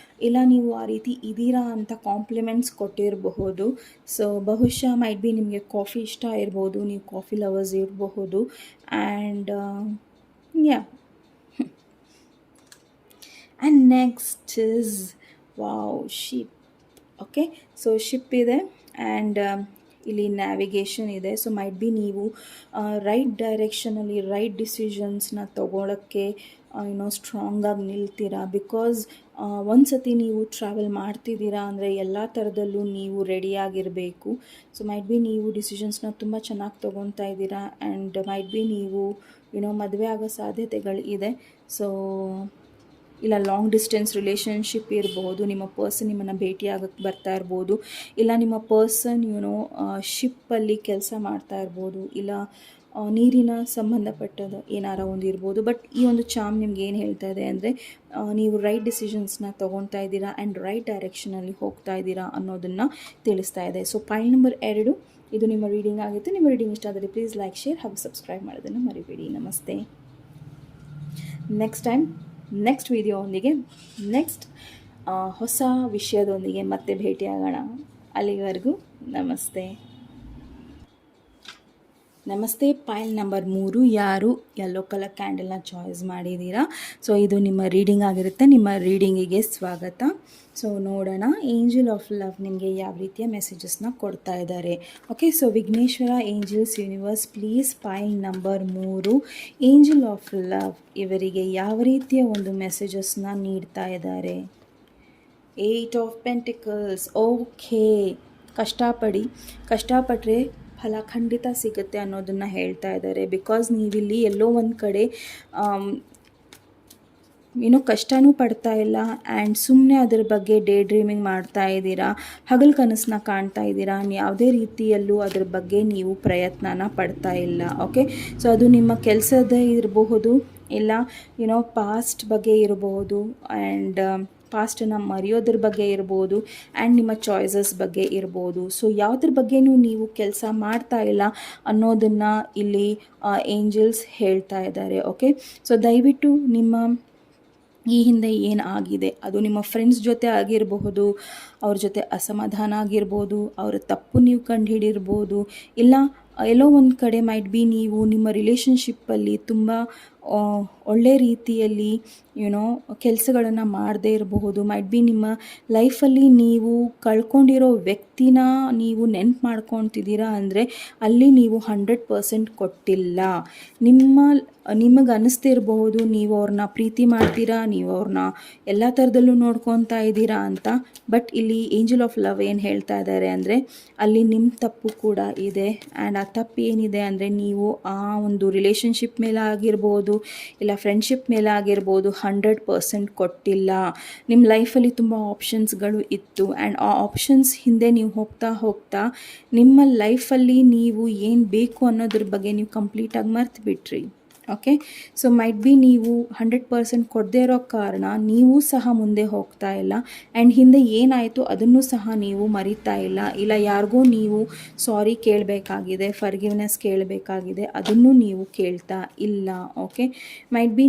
ಇಲ್ಲ ನೀವು ಆ ರೀತಿ ಇದ್ದೀರಾ ಅಂತ ಕಾಂಪ್ಲಿಮೆಂಟ್ಸ್ ಕೊಟ್ಟಿರಬಹುದು. ಸೊ ಬಹುಶಃ ಮೈಟ್ ಬಿ ನಿಮಗೆ ಕಾಫಿ ಇಷ್ಟ ಇರ್ಬೋದು, ನೀವು ಕಾಫಿ ಲವರ್ಸ್ ಇರಬಹುದು. And and next is ship. Okay, so ship ಇದೆ ಆ್ಯಂಡ್ ಇಲ್ಲಿ ನ್ಯಾವಿಗೇಷನ್ ಇದೆ. ಸೊ ಮೈಟ್ ಬಿ ನೀವು ರೈಟ್ ಡೈರೆಕ್ಷನಲ್ಲಿ ರೈಟ್ ಡಿಸಿಷನ್ಸ್ನ ತೊಗೊಳಕ್ಕೆ ಸ್ಟ್ರಾಂಗಾಗಿ ನಿಲ್ತೀರಾ. ಬಿಕಾಸ್ ಒಂದು ಸತಿ ನೀವು ಟ್ರಾವೆಲ್ ಮಾಡ್ತಿದ್ದೀರಾ ಅಂದರೆ ಎಲ್ಲ ಥರದಲ್ಲೂ ನೀವು ರೆಡಿಯಾಗಿರಬೇಕು. ಸೊ ಮೈಟ್ ಬಿ ನೀವು ಡಿಸಿಷನ್ಸ್ನ ತುಂಬ ಚೆನ್ನಾಗಿ ತೊಗೊತಾ ಇದ್ದೀರಾ. ಆ್ಯಂಡ್ ಮೈಟ್ ಬಿ ನೀವು ಮದುವೆ ಆಗೋ ಸಾಧ್ಯತೆಗಳು ಇದೆ. ಸೊ ಇಲ್ಲ ಲಾಂಗ್ ಡಿಸ್ಟೆನ್ಸ್ ರಿಲೇಷನ್ಶಿಪ್ ಇರ್ಬೋದು, ನಿಮ್ಮ ಪರ್ಸನ್ ನಿಮ್ಮನ್ನು ಭೇಟಿಯಾಗಕ್ಕೆ ಬರ್ತಾ ಇರ್ಬೋದು, ಇಲ್ಲ ನಿಮ್ಮ ಪರ್ಸನ್ ಶಿಪ್ಪಲ್ಲಿ ಕೆಲಸ ಮಾಡ್ತಾ ಇರ್ಬೋದು, ಇಲ್ಲ ನೀರಿನ ಸಂಬಂಧಪಟ್ಟದ ಏನಾರ ಒಂದು ಇರ್ಬೋದು. ಬಟ್ ಈ ಒಂದು ಚಾಮ್ ನಿಮ್ಗೆ ಏನು ಹೇಳ್ತಾ ಇದೆ ಅಂದರೆ, ನೀವು ರೈಟ್ ಡಿಸಿಷನ್ಸ್ನ ತೊಗೊತಾ ಇದ್ದೀರಾ ಆ್ಯಂಡ್ ರೈಟ್ ಡೈರೆಕ್ಷನಲ್ಲಿ ಹೋಗ್ತಾ ಇದ್ದೀರಾ ಅನ್ನೋದನ್ನು ತಿಳಿಸ್ತಾ ಇದೆ. ಸೊ ಪೈಲ್ ನಂಬರ್ 2 ಇದು ನಿಮ್ಮ ರೀಡಿಂಗ್ ಆಗಿತ್ತು. ನಿಮ್ಮ ರೀಡಿಂಗ್ ಇಷ್ಟ ಆದರೆ ಪ್ಲೀಸ್ ಲೈಕ್, ಶೇರ್ ಹಾಗೂ ಸಬ್ಸ್ಕ್ರೈಬ್ ಮಾಡೋದನ್ನು ಮರಿಬೇಡಿ. ನಮಸ್ತೆ. ನೆಕ್ಸ್ಟ್ ವಿಡಿಯೋದೊಂದಿಗೆ ನೆಕ್ಸ್ಟ್ ಹೊಸ ವಿಷಯದೊಂದಿಗೆ ಮತ್ತೆ ಭೇಟಿಯಾಗೋಣ. ಅಲ್ಲಿವರೆಗೂ ನಮಸ್ತೆ. ಪೈಲ್ ನಂಬರ್ 3, ಯಾರು ಯೆಲ್ಲೋ ಕಲರ್ ಕ್ಯಾಂಡಲ್ನ ಚಾಯ್ಸ್ ಮಾಡಿದ್ದೀರಾ? ಸೊ ಇದು ನಿಮ್ಮ ರೀಡಿಂಗ್ ಆಗಿರುತ್ತೆ. ನಿಮ್ಮ ರೀಡಿಂಗಿಗೆ ಸ್ವಾಗತ. ಸೊ ನೋಡೋಣ ಏಂಜಲ್ ಆಫ್ ಲವ್ ನಿಮಗೆ ಯಾವ ರೀತಿಯ ಮೆಸೇಜಸ್ನ ಕೊಡ್ತಾ ಇದ್ದಾರೆ. Okay, so Vighneshwara angels universe please ಪೈಲ್ number 3 angel of love ಇವರಿಗೆ ಯಾವ ರೀತಿಯ ಒಂದು ಮೆಸೇಜಸ್ನ ನೀಡ್ತಾ ಇದ್ದಾರೆ? 8 ಆಫ್ ಪೆಂಟಿಕಲ್ಸ್. ಓಕೆ, ಕಷ್ಟಪಟ್ಟರೆ ಫಲ ಖಂಡಿತ ಸಿಗುತ್ತೆ ಅನ್ನೋದನ್ನು ಹೇಳ್ತಾ ಇದ್ದಾರೆ. ಬಿಕಾಸ್ ನೀವಿಲ್ಲಿ ಎಲ್ಲೋ ಒಂದು ಕಡೆ ಏನೋ ಕಷ್ಟನೂ ಪಡ್ತಾ ಇಲ್ಲ ಆ್ಯಂಡ್ ಸುಮ್ಮನೆ ಅದರ ಬಗ್ಗೆ ಡೇ ಡ್ರೀಮಿಂಗ್ ಮಾಡ್ತಾ ಇದ್ದೀರಾ, ಹಗಲು ಕನಸನ್ನ ಕಾಣ್ತಾ ಇದ್ದೀರಾ. ಯಾವುದೇ ರೀತಿಯಲ್ಲೂ ಅದರ ಬಗ್ಗೆ ನೀವು ಪ್ರಯತ್ನನ ಪಡ್ತಾ ಇಲ್ಲ. ಓಕೆ, ಸೊ ಅದು ನಿಮ್ಮ ಕೆಲಸದ ಇರಬಹುದು, ಇಲ್ಲ ಪಾಸ್ಟ್ ಬಗ್ಗೆ ಇರಬಹುದು ಆ್ಯಂಡ್ ಪಾಸ್ಟನ್ನು ಮರೆಯೋದ್ರ ಬಗ್ಗೆ ಇರ್ಬೋದು ಆ್ಯಂಡ್ ನಿಮ್ಮ ಚಾಯ್ಸಸ್ ಬಗ್ಗೆ ಇರ್ಬೋದು. ಸೊ ಯಾವುದ್ರ ಬಗ್ಗೆನೂ ನೀವು ಕೆಲಸ ಮಾಡ್ತಾ ಇಲ್ಲ ಅನ್ನೋದನ್ನು ಇಲ್ಲಿ ಏಂಜಲ್ಸ್ ಹೇಳ್ತಾ ಇದ್ದಾರೆ. ಓಕೆ, ಸೊ ದಯವಿಟ್ಟು ನಿಮ್ಮ ಈ ಹಿಂದೆ ಏನು ಆಗಿದೆ, ಅದು ನಿಮ್ಮ ಫ್ರೆಂಡ್ಸ್ ಜೊತೆ ಆಗಿರಬಹುದು, ಅವ್ರ ಜೊತೆ ಅಸಮಾಧಾನ ಆಗಿರ್ಬೋದು, ಅವರ ತಪ್ಪು ನೀವು ಕಂಡುಹಿಡಿರ್ಬೋದು, ಇಲ್ಲ ಎಲ್ಲೋ ಒಂದು ಕಡೆ ಮೈಟ್ ಬಿ ನೀವು ನಿಮ್ಮ ರಿಲೇಷನ್ಶಿಪ್ಪಲ್ಲಿ ತುಂಬ ಒಳ್ಳೆ ರೀತಿಯಲ್ಲಿ ಕೆಲಸಗಳನ್ನು ಮಾಡದೇ ಇರಬಹುದು. ಮೈಟ್ ಬಿ ನಿಮ್ಮ ಲೈಫಲ್ಲಿ ನೀವು ಕಳ್ಕೊಂಡಿರೋ ವ್ಯಕ್ತಿನ ನೀವು ನೆನ್ಪು ಮಾಡ್ಕೊತಿದ್ದೀರಾ ಅಂದರೆ ಅಲ್ಲಿ ನೀವು 100% ಕೊಟ್ಟಿಲ್ಲ. ನಿಮಗೆ ಅನ್ನಿಸ್ತಿರಬಹುದು ನೀವು ಅವ್ರನ್ನ ಪ್ರೀತಿ ಮಾಡ್ತೀರಾ, ನೀವು ಅವ್ರನ್ನ ಎಲ್ಲ ಥರದಲ್ಲೂ ನೋಡ್ಕೊತಾ ಇದ್ದೀರಾ ಅಂತ. ಬಟ್ ಇಲ್ಲಿ ಏಂಜಲ್ ಆಫ್ ಲವ್ ಏನು ಹೇಳ್ತಾ ಇದ್ದಾರೆ ಅಂದರೆ ಅಲ್ಲಿ ನಿಮ್ಮ ತಪ್ಪು ಕೂಡ ಇದೆ. ಆ್ಯಂಡ್ ಆ ತಪ್ಪು ಏನಿದೆ ಅಂದರೆ ನೀವು ಆ ಒಂದು ರಿಲೇಷನ್ಶಿಪ್ ಮೇಲೆ ಆಗಿರ್ಬೋದು, ಇಲ್ಲ ಫ್ರೆಂಡ್ಶಿಪ್ ಮೇಲೆ ಆಗಿರ್ಬೋದು 100% ಕೊಟ್ಟಿಲ್ಲ. ನಿಮ್ಮ ಲೈಫಲ್ಲಿ ತುಂಬ ಆಪ್ಷನ್ಸ್ಗಳು ಇತ್ತು ಆ್ಯಂಡ್ ಆ ಆಪ್ಷನ್ಸ್ ಹಿಂದೆ ನೀವು ಹೋಗ್ತಾ ನಿಮ್ಮ ಲೈಫಲ್ಲಿ ನೀವು ಏನು ಬೇಕು ಅನ್ನೋದ್ರ ಬಗ್ಗೆ ನೀವು ಕಂಪ್ಲೀಟಾಗಿ ಮರ್ತು ಬಿಟ್ರಿ. ಓಕೆ, ಸೊ ಮೈಟ್ ಬಿ ನೀವು 100% ಕೊಡದೇ ಇರೋ ಕಾರಣ ನೀವು ಸಹ ಮುಂದೆ ಹೋಗ್ತಾ ಇಲ್ಲ ಆ್ಯಂಡ್ ಹಿಂದೆ ಏನಾಯಿತು ಅದನ್ನು ಸಹ ನೀವು ಮರಿತಾ ಇಲ್ಲ ಯಾರಿಗೂ ನೀವು ಸಾರಿ ಕೇಳಬೇಕಾಗಿದೆ, ಫರ್ಗಿವ್ನೆಸ್ ಕೇಳಬೇಕಾಗಿದೆ, ಅದನ್ನು ನೀವು ಕೇಳ್ತಾ ಇಲ್ಲ. ಓಕೆ, ಮೈಟ್ ಬಿ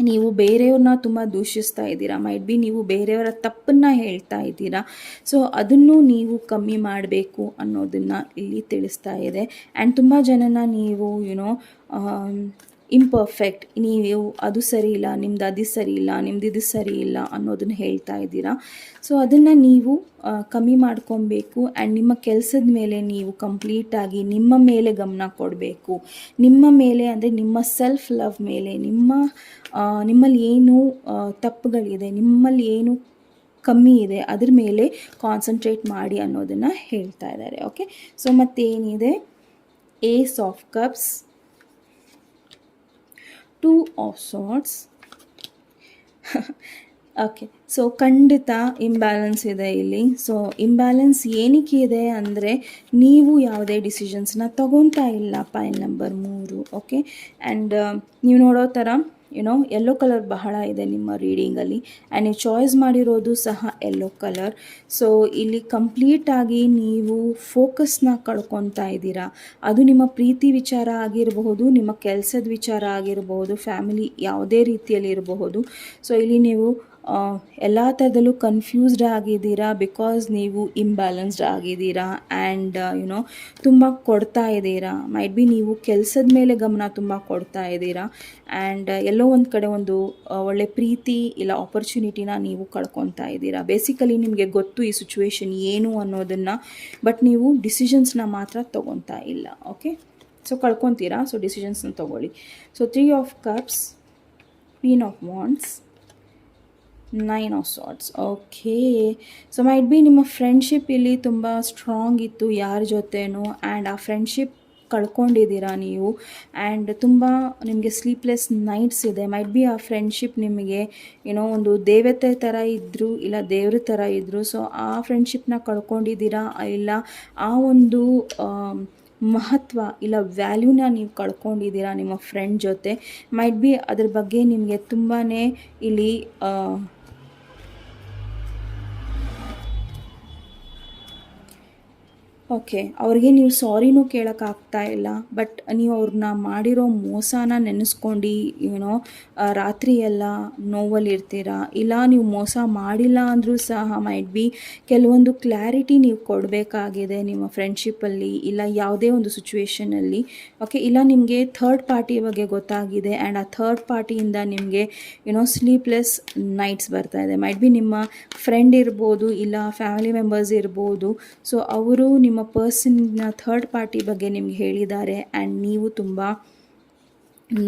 ನೀವು ಬೇರೆಯವ್ರನ್ನ ತುಂಬ ದೂಷಿಸ್ತಾ ಇದ್ದೀರಾ, ಮೈಟ್ ಬಿ ನೀವು ಬೇರೆಯವರ ತಪ್ಪನ್ನು ಹೇಳ್ತಾ ಇದ್ದೀರಾ. ಸೊ ಅದನ್ನು ನೀವು ಕಮ್ಮಿ ಮಾಡಬೇಕು ಅನ್ನೋದನ್ನು ಇಲ್ಲಿ ತಿಳಿಸ್ತಾ ಇದೆ. ಆ್ಯಂಡ್ ತುಂಬ ಜನನ ನೀವು ಇಂಪರ್ಫೆಕ್ಟ್, ನೀವು ಅದು ಸರಿ ಇಲ್ಲ, ನಿಮ್ದು ಅದು ಸರಿ ಇಲ್ಲ, ನಿಮ್ದು ಇದು ಸರಿ ಇಲ್ಲ ಅನ್ನೋದನ್ನು ಹೇಳ್ತಾ ಇದ್ದೀರಾ. ಸೊ ಅದನ್ನು ನೀವು ಕಮ್ಮಿ ಮಾಡ್ಕೊಬೇಕು ಆ್ಯಂಡ್ ನಿಮ್ಮ ಕೆಲಸದ ಮೇಲೆ ನೀವು ಕಂಪ್ಲೀಟಾಗಿ ನಿಮ್ಮ ಮೇಲೆ ಗಮನ ಕೊಡಬೇಕು. ನಿಮ್ಮ ಮೇಲೆ ಅಂದರೆ ನಿಮ್ಮ ಸೆಲ್ಫ್ ಲವ್ ಮೇಲೆ, ನಿಮ್ಮಲ್ಲಿ ಏನು ತಪ್ಪುಗಳಿದೆ, ನಿಮ್ಮಲ್ಲಿ ಏನು ಕಮ್ಮಿ ಇದೆ ಅದ್ರ ಮೇಲೆ ಕಾನ್ಸಂಟ್ರೇಟ್ ಮಾಡಿ ಅನ್ನೋದನ್ನು ಹೇಳ್ತಾ ಇದ್ದಾರೆ. ಓಕೆ, ಸೊ ಮತ್ತೇನಿದೆ, ace of cups, 2 of swords. Okay, so ಖಂಡಿತ ಇಂಬ್ಯಾಲೆನ್ಸ್ ಇದೆ ಇಲ್ಲಿ. ಸೊ ಇಂಬ್ಯಾಲೆನ್ಸ್ ಏನಕ್ಕೆ ಇದೆ ಅಂದರೆ ನೀವು ಯಾವುದೇ ಡಿಸಿಷನ್ಸ್ನ ತಗೊತಾ ಇಲ್ಲ. ಪೈಲ್ ನಂಬರ್ 3. ಓಕೆ, ಆ್ಯಂಡ್ ನೀವು ನೋಡೋ ಥರ ಯೆಲ್ಲೋ ಕಲರ್ ಬಹಳ ಇದೆ ನಿಮ್ಮ ರೀಡಿಂಗಲ್ಲಿ ಆ್ಯಂಡ್ ನೀವು ಚಾಯ್ಸ್ ಮಾಡಿರೋದು ಸಹ ಯೆಲ್ಲೋ ಕಲರ್. ಸೊ ಇಲ್ಲಿ ಕಂಪ್ಲೀಟಾಗಿ ನೀವು ಫೋಕಸ್ನ ಕಳ್ಕೊತಾ ಇದ್ದೀರಾ. ಅದು ನಿಮ್ಮ ಪ್ರೀತಿ ವಿಚಾರ ಆಗಿರಬಹುದು, ನಿಮ್ಮ ಕೆಲಸದ ವಿಚಾರ ಆಗಿರಬಹುದು, ಫ್ಯಾಮಿಲಿ ಯಾವುದೇ ರೀತಿಯಲ್ಲಿ ಇರಬಹುದು. ಸೊ ಇಲ್ಲಿ ನೀವು ಎಲ್ಲ ಥರದಲ್ಲೂ ಕನ್ಫ್ಯೂಸ್ಡ್ ಆಗಿದ್ದೀರಾ ಬಿಕಾಸ್ ನೀವು ಇಂಬ್ಯಾಲೆನ್ಸ್ಡ್ ಆಗಿದ್ದೀರಾ ಆ್ಯಂಡ್ ತುಂಬ ಕೊಡ್ತಾ ಇದ್ದೀರಾ. ಮೈಟ್ ಬಿ ನೀವು ಕೆಲಸದ ಮೇಲೆ ಗಮನ ತುಂಬ ಕೊಡ್ತಾ ಇದ್ದೀರಾ ಆ್ಯಂಡ್ ಎಲ್ಲೋ ಒಂದು ಕಡೆ ಒಂದು ಒಳ್ಳೆ ಪ್ರೀತಿ ಇಲ್ಲ ಆಪರ್ಚುನಿಟಿನ ನೀವು ಕಳ್ಕೊತಾ ಇದ್ದೀರಾ. ಬೇಸಿಕಲಿ ನಿಮಗೆ ಗೊತ್ತು ಈ ಸಿಚುವೇಶನ್ ಏನು ಅನ್ನೋದನ್ನು, ಬಟ್ ನೀವು ಡಿಸಿಷನ್ಸ್ನ ಮಾತ್ರ ತೊಗೊತಾ ಇಲ್ಲ. ಓಕೆ, ಸೊ ಕಳ್ಕೊತೀರಾ. ಸೊ ಡಿಸಿಷನ್ಸ್ನ ತೊಗೊಳ್ಳಿ. So 3 of cups, queen of wands, 9 of swords. Okay, so might be ನಿಮ್ಮ ಫ್ರೆಂಡ್ಶಿಪ್ ಇಲ್ಲಿ ತುಂಬ ಸ್ಟ್ರಾಂಗ್ ಇತ್ತು ಯಾರ ಜೊತೆನೂ ಆ್ಯಂಡ್ ಆ ಫ್ರೆಂಡ್ಶಿಪ್ ಕಳ್ಕೊಂಡಿದ್ದೀರಾ ನೀವು ಆ್ಯಂಡ್ ತುಂಬ ನಿಮಗೆ ಸ್ಲೀಪ್ಲೆಸ್ ನೈಟ್ಸ್ ಇದೆ. ಮೈಟ್ ಬಿ ಆ ಫ್ರೆಂಡ್ಶಿಪ್ ನಿಮಗೆ ಒಂದು ದೇವತೆ ಥರ ಇದ್ದರು, ಇಲ್ಲ ದೇವ್ರ ಥರ ಇದ್ದರು. ಸೊ ಆ ಫ್ರೆಂಡ್ಶಿಪ್ನ ಕಳ್ಕೊಂಡಿದ್ದೀರಾ, ಇಲ್ಲ ಆ ಒಂದು ಮಹತ್ವ ಇಲ್ಲ ವ್ಯಾಲ್ಯೂನ ನೀವು ಕಳ್ಕೊಂಡಿದ್ದೀರಾ ನಿಮ್ಮ ಫ್ರೆಂಡ್ ಜೊತೆ. ಮೈಟ್ ಬಿ ಅದ್ರ ಬಗ್ಗೆ ನಿಮಗೆ ತುಂಬಾ ಇಲ್ಲಿ ಓಕೆ. ಅವ್ರಿಗೆ ನೀವು ಸಾರಿನೂ ಕೇಳೋಕ್ಕಾಗ್ತಾ ಇಲ್ಲ. ಬಟ್ ನೀವು ಅವ್ರನ್ನ ಮಾಡಿರೋ ಮೋಸನ ನೆನೆಸ್ಕೊಂಡು ಏನೋ ರಾತ್ರಿ ಎಲ್ಲ ನೋವಲ್ಲಿರ್ತೀರ. ಇಲ್ಲ ನೀವು ಮೋಸ ಮಾಡಿಲ್ಲ ಅಂದರೂ ಸಹ ಮೈಟ್ ಬಿ ಕೆಲವೊಂದು ಕ್ಲಾರಿಟಿ ನೀವು ಕೊಡಬೇಕಾಗಿದೆ ನಿಮ್ಮ ಫ್ರೆಂಡ್ಶಿಪ್ಪಲ್ಲಿ, ಇಲ್ಲ ಯಾವುದೇ ಒಂದು ಸಿಚುವೇಷನಲ್ಲಿ. ಓಕೆ. ಇಲ್ಲ ನಿಮಗೆ ಥರ್ಡ್ ಪಾರ್ಟಿ ಬಗ್ಗೆ ಗೊತ್ತಾಗಿದೆ ಆ್ಯಂಡ್ ಆ ಥರ್ಡ್ ಪಾರ್ಟಿಯಿಂದ ನಿಮಗೆ ಸ್ಲೀಪ್ಲೆಸ್ ನೈಟ್ಸ್ ಬರ್ತಾ ಇದೆ. ಮೈಟ್ ಬಿ ನಿಮ್ಮ ಫ್ರೆಂಡ್ ಇರ್ಬೋದು, ಇಲ್ಲ ಫ್ಯಾಮಿಲಿ ಮೆಂಬರ್ಸ್ ಇರ್ಬೋದು. ಸೊ ಅವರು ನಿಮ್ಮ ಪರ್ಸನ್ನ ಥರ್ಡ್ ಪಾರ್ಟಿ ಬಗ್ಗೆ ನಿಮ್ಗೆ ಹೇಳಿದ್ದಾರೆ ಆ್ಯಂಡ್ ನೀವು ತುಂಬ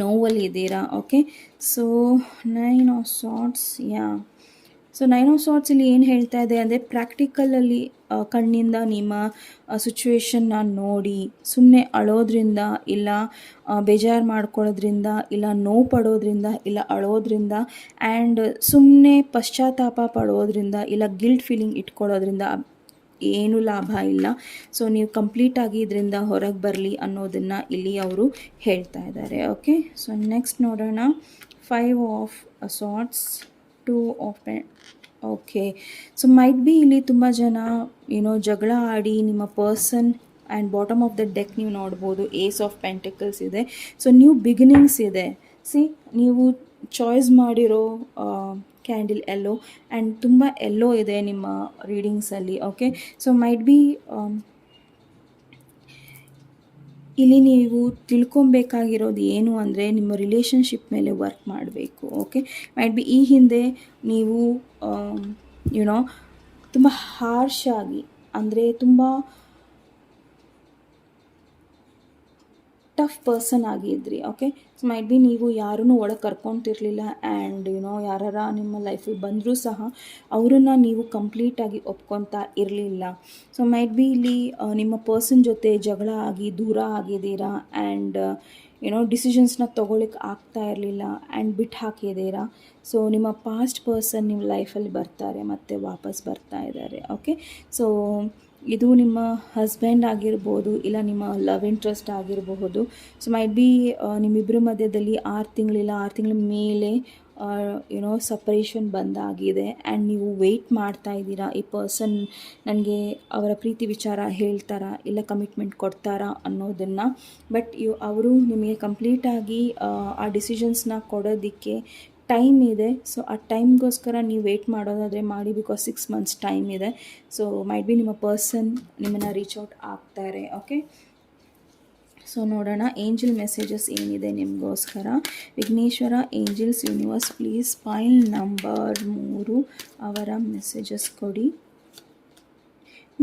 ನೋವಲ್ಲಿದ್ದೀರಾ. Okay. So 9 of swords. So 9 of swords ಇಲ್ಲಿ ಏನು ಹೇಳ್ತಾ ಇದೆ ಅಂದರೆ ಪ್ರಾಕ್ಟಿಕಲಲ್ಲಿ ಕಣ್ಣಿಂದ ನಿಮ್ಮ ಸಿಚುವೇಶನ್ನ ನೋಡಿ ಸುಮ್ಮನೆ ಅಳೋದ್ರಿಂದ, ಇಲ್ಲ ಬೇಜಾರು ಮಾಡ್ಕೊಳ್ಳೋದ್ರಿಂದ, ಇಲ್ಲ ನೋವು ಪಡೋದ್ರಿಂದ, ಇಲ್ಲ ಅಳೋದ್ರಿಂದ ಆ್ಯಂಡ್ ಸುಮ್ಮನೆ ಪಶ್ಚಾತ್ತಾಪ ಪಡೋದ್ರಿಂದ, ಇಲ್ಲ ಗಿಲ್ಟ್ ಫೀಲಿಂಗ್ ಇಟ್ಕೊಳ್ಳೋದ್ರಿಂದ ಏನೂ ಲಾಭ ಇಲ್ಲ. ಸೊ ನೀವು ಕಂಪ್ಲೀಟಾಗಿ ಇದರಿಂದ ಹೊರಗೆ ಬರಲಿ ಅನ್ನೋದನ್ನು ಇಲ್ಲಿ ಅವರು ಹೇಳ್ತಾ ಇದ್ದಾರೆ. ಓಕೆ. ಸೊ ನೆಕ್ಸ್ಟ್ ನೋಡೋಣ. 5 of swords, 2 of okay. So might be ಇಲ್ಲಿ ತುಂಬ ಜನ ಜಗಳ ಆಡಿ ನಿಮ್ಮ person and bottom of the deck ನೀವು ನೋಡ್ಬೋದು ಏಸ್ ಆಫ್ ಪೆಂಟಿಕಲ್ಸ್ ಇದೆ. ಸೊ ನ್ಯೂ ಬಿಗಿನಿಂಗ್ಸ್ ಇದೆ. ನೀವು ಚಾಯ್ಸ್ ಮಾಡಿರೋ ಕ್ಯಾಂಡಲ್ ಎಲ್ಲೋ ಆ್ಯಂಡ್ ತುಂಬ ಎಲ್ಲೋ ಇದೆ ನಿಮ್ಮ ರೀಡಿಂಗ್ಸಲ್ಲಿ. ಓಕೆ. ಸೊ ಮೈಟ್ ಬಿ ಇಲ್ಲಿ ನೀವು ತಿಳ್ಕೊಬೇಕಾಗಿರೋದು ಏನು ಅಂದರೆ ನಿಮ್ಮ ರಿಲೇಷನ್ಶಿಪ್ ಮೇಲೆ ವರ್ಕ್ ಮಾಡಬೇಕು. ಓಕೆ. ಮೈಟ್ ಬಿ ಈ ಹಿಂದೆ ನೀವು ತುಂಬ ಹಾರ್ಶಾಗಿ, ಅಂದರೆ ತುಂಬ ಟಫ್ ಪರ್ಸನ್ ಆಗಿದ್ರಿ. ಓಕೆ. ಸೊ ಮೈಟ್ ಬಿ ನೀವು ಯಾರನ್ನೂ ಒಳಗೆ ಕರ್ಕೊತಿರ್ಲಿಲ್ಲ ಆ್ಯಂಡ್ ಯಾರ ನಿಮ್ಮ ಲೈಫಿಗೆ ಬಂದರೂ ಸಹ ಅವರನ್ನು ನೀವು ಕಂಪ್ಲೀಟಾಗಿ ಒಪ್ಕೊತಾ ಇರಲಿಲ್ಲ. ಸೊ ಮೈಟ್ ಬಿ ಇಲ್ಲಿ ನಿಮ್ಮ ಪರ್ಸನ್ ಜೊತೆ ಜಗಳ ಆಗಿ ದೂರ ಆಗಿದ್ದೀರಾ ಆ್ಯಂಡ್ ಡಿಸಿಷನ್ಸ್ನ ತೊಗೊಳಿಕ್ಕೆ ಆಗ್ತಾ ಇರಲಿಲ್ಲ ಆ್ಯಂಡ್ ಬಿಟ್ಟು ಹಾಕಿದ್ದೀರಾ. ಸೊ ನಿಮ್ಮ ಪಾಸ್ಟ್ ಪರ್ಸನ್ ನಿಮ್ಮ ಲೈಫಲ್ಲಿ ಬರ್ತಾರೆ ಮತ್ತು ವಾಪಸ್ ಬರ್ತಾ ಇದ್ದಾರೆ. ಓಕೆ. ಸೊ ಇದು ನಿಮ್ಮ ಹಸ್ಬೆಂಡ್ ಆಗಿರ್ಬೋದು, ಇಲ್ಲ ನಿಮ್ಮ ಲವ್ ಇಂಟ್ರೆಸ್ಟ್ ಆಗಿರಬಹುದು. ಸೊ ಮೈಟ್ ಬಿ ನಿಮ್ಮಿಬ್ಬರ ಮಧ್ಯದಲ್ಲಿ 6 ತಿಂಗಳಿಲ್ಲ 6 ತಿಂಗಳ ಮೇಲೆ ಸಪ್ರೇಷನ್ ಬಂದಾಗಿದೆ ಆ್ಯಂಡ್ ನೀವು ವೆಯ್ಟ್ ಮಾಡ್ತಾ ಇದ್ದೀರಾ ಈ ಪರ್ಸನ್ ನನಗೆ ಅವರ ಪ್ರೀತಿ ವಿಚಾರ ಹೇಳ್ತಾರಾ, ಇಲ್ಲ ಕಮಿಟ್ಮೆಂಟ್ ಕೊಡ್ತಾರಾ ಅನ್ನೋದನ್ನು. ಬಟ್ ಅವರು ನಿಮಗೆ ಕಂಪ್ಲೀಟಾಗಿ ಆ ಡಿಸಿಷನ್ಸ್ನ ಕೊಡೋದಕ್ಕೆ ಟೈಮ್ ಇದೆ. ಸೊ ಆ ಟೈಮ್ಗೋಸ್ಕರ ನೀವು ವೆಯ್ಟ್ ಮಾಡೋದಾದರೆ ಮಾಡಿ, ಬಿಕಾಸ್ 6 ಮಂತ್ಸ್ ಟೈಮ್ ಇದೆ. ಸೊ ಮೈಟ್ ಬಿ ನಿಮ್ಮ ಪರ್ಸನ್ ನಿಮ್ಮನ್ನು ರೀಚ್ ಔಟ್ ಆಗ್ತಾರೆ. ಓಕೆ. ಸೊ ನೋಡೋಣ ಏಂಜಲ್ ಮೆಸೇಜಸ್ ಏನಿದೆ ನಿಮಗೋಸ್ಕರ. Vighneshwara, angels, universe, please file number 3 ಅವರ ಮೆಸೇಜಸ್ ಕೊಡಿ.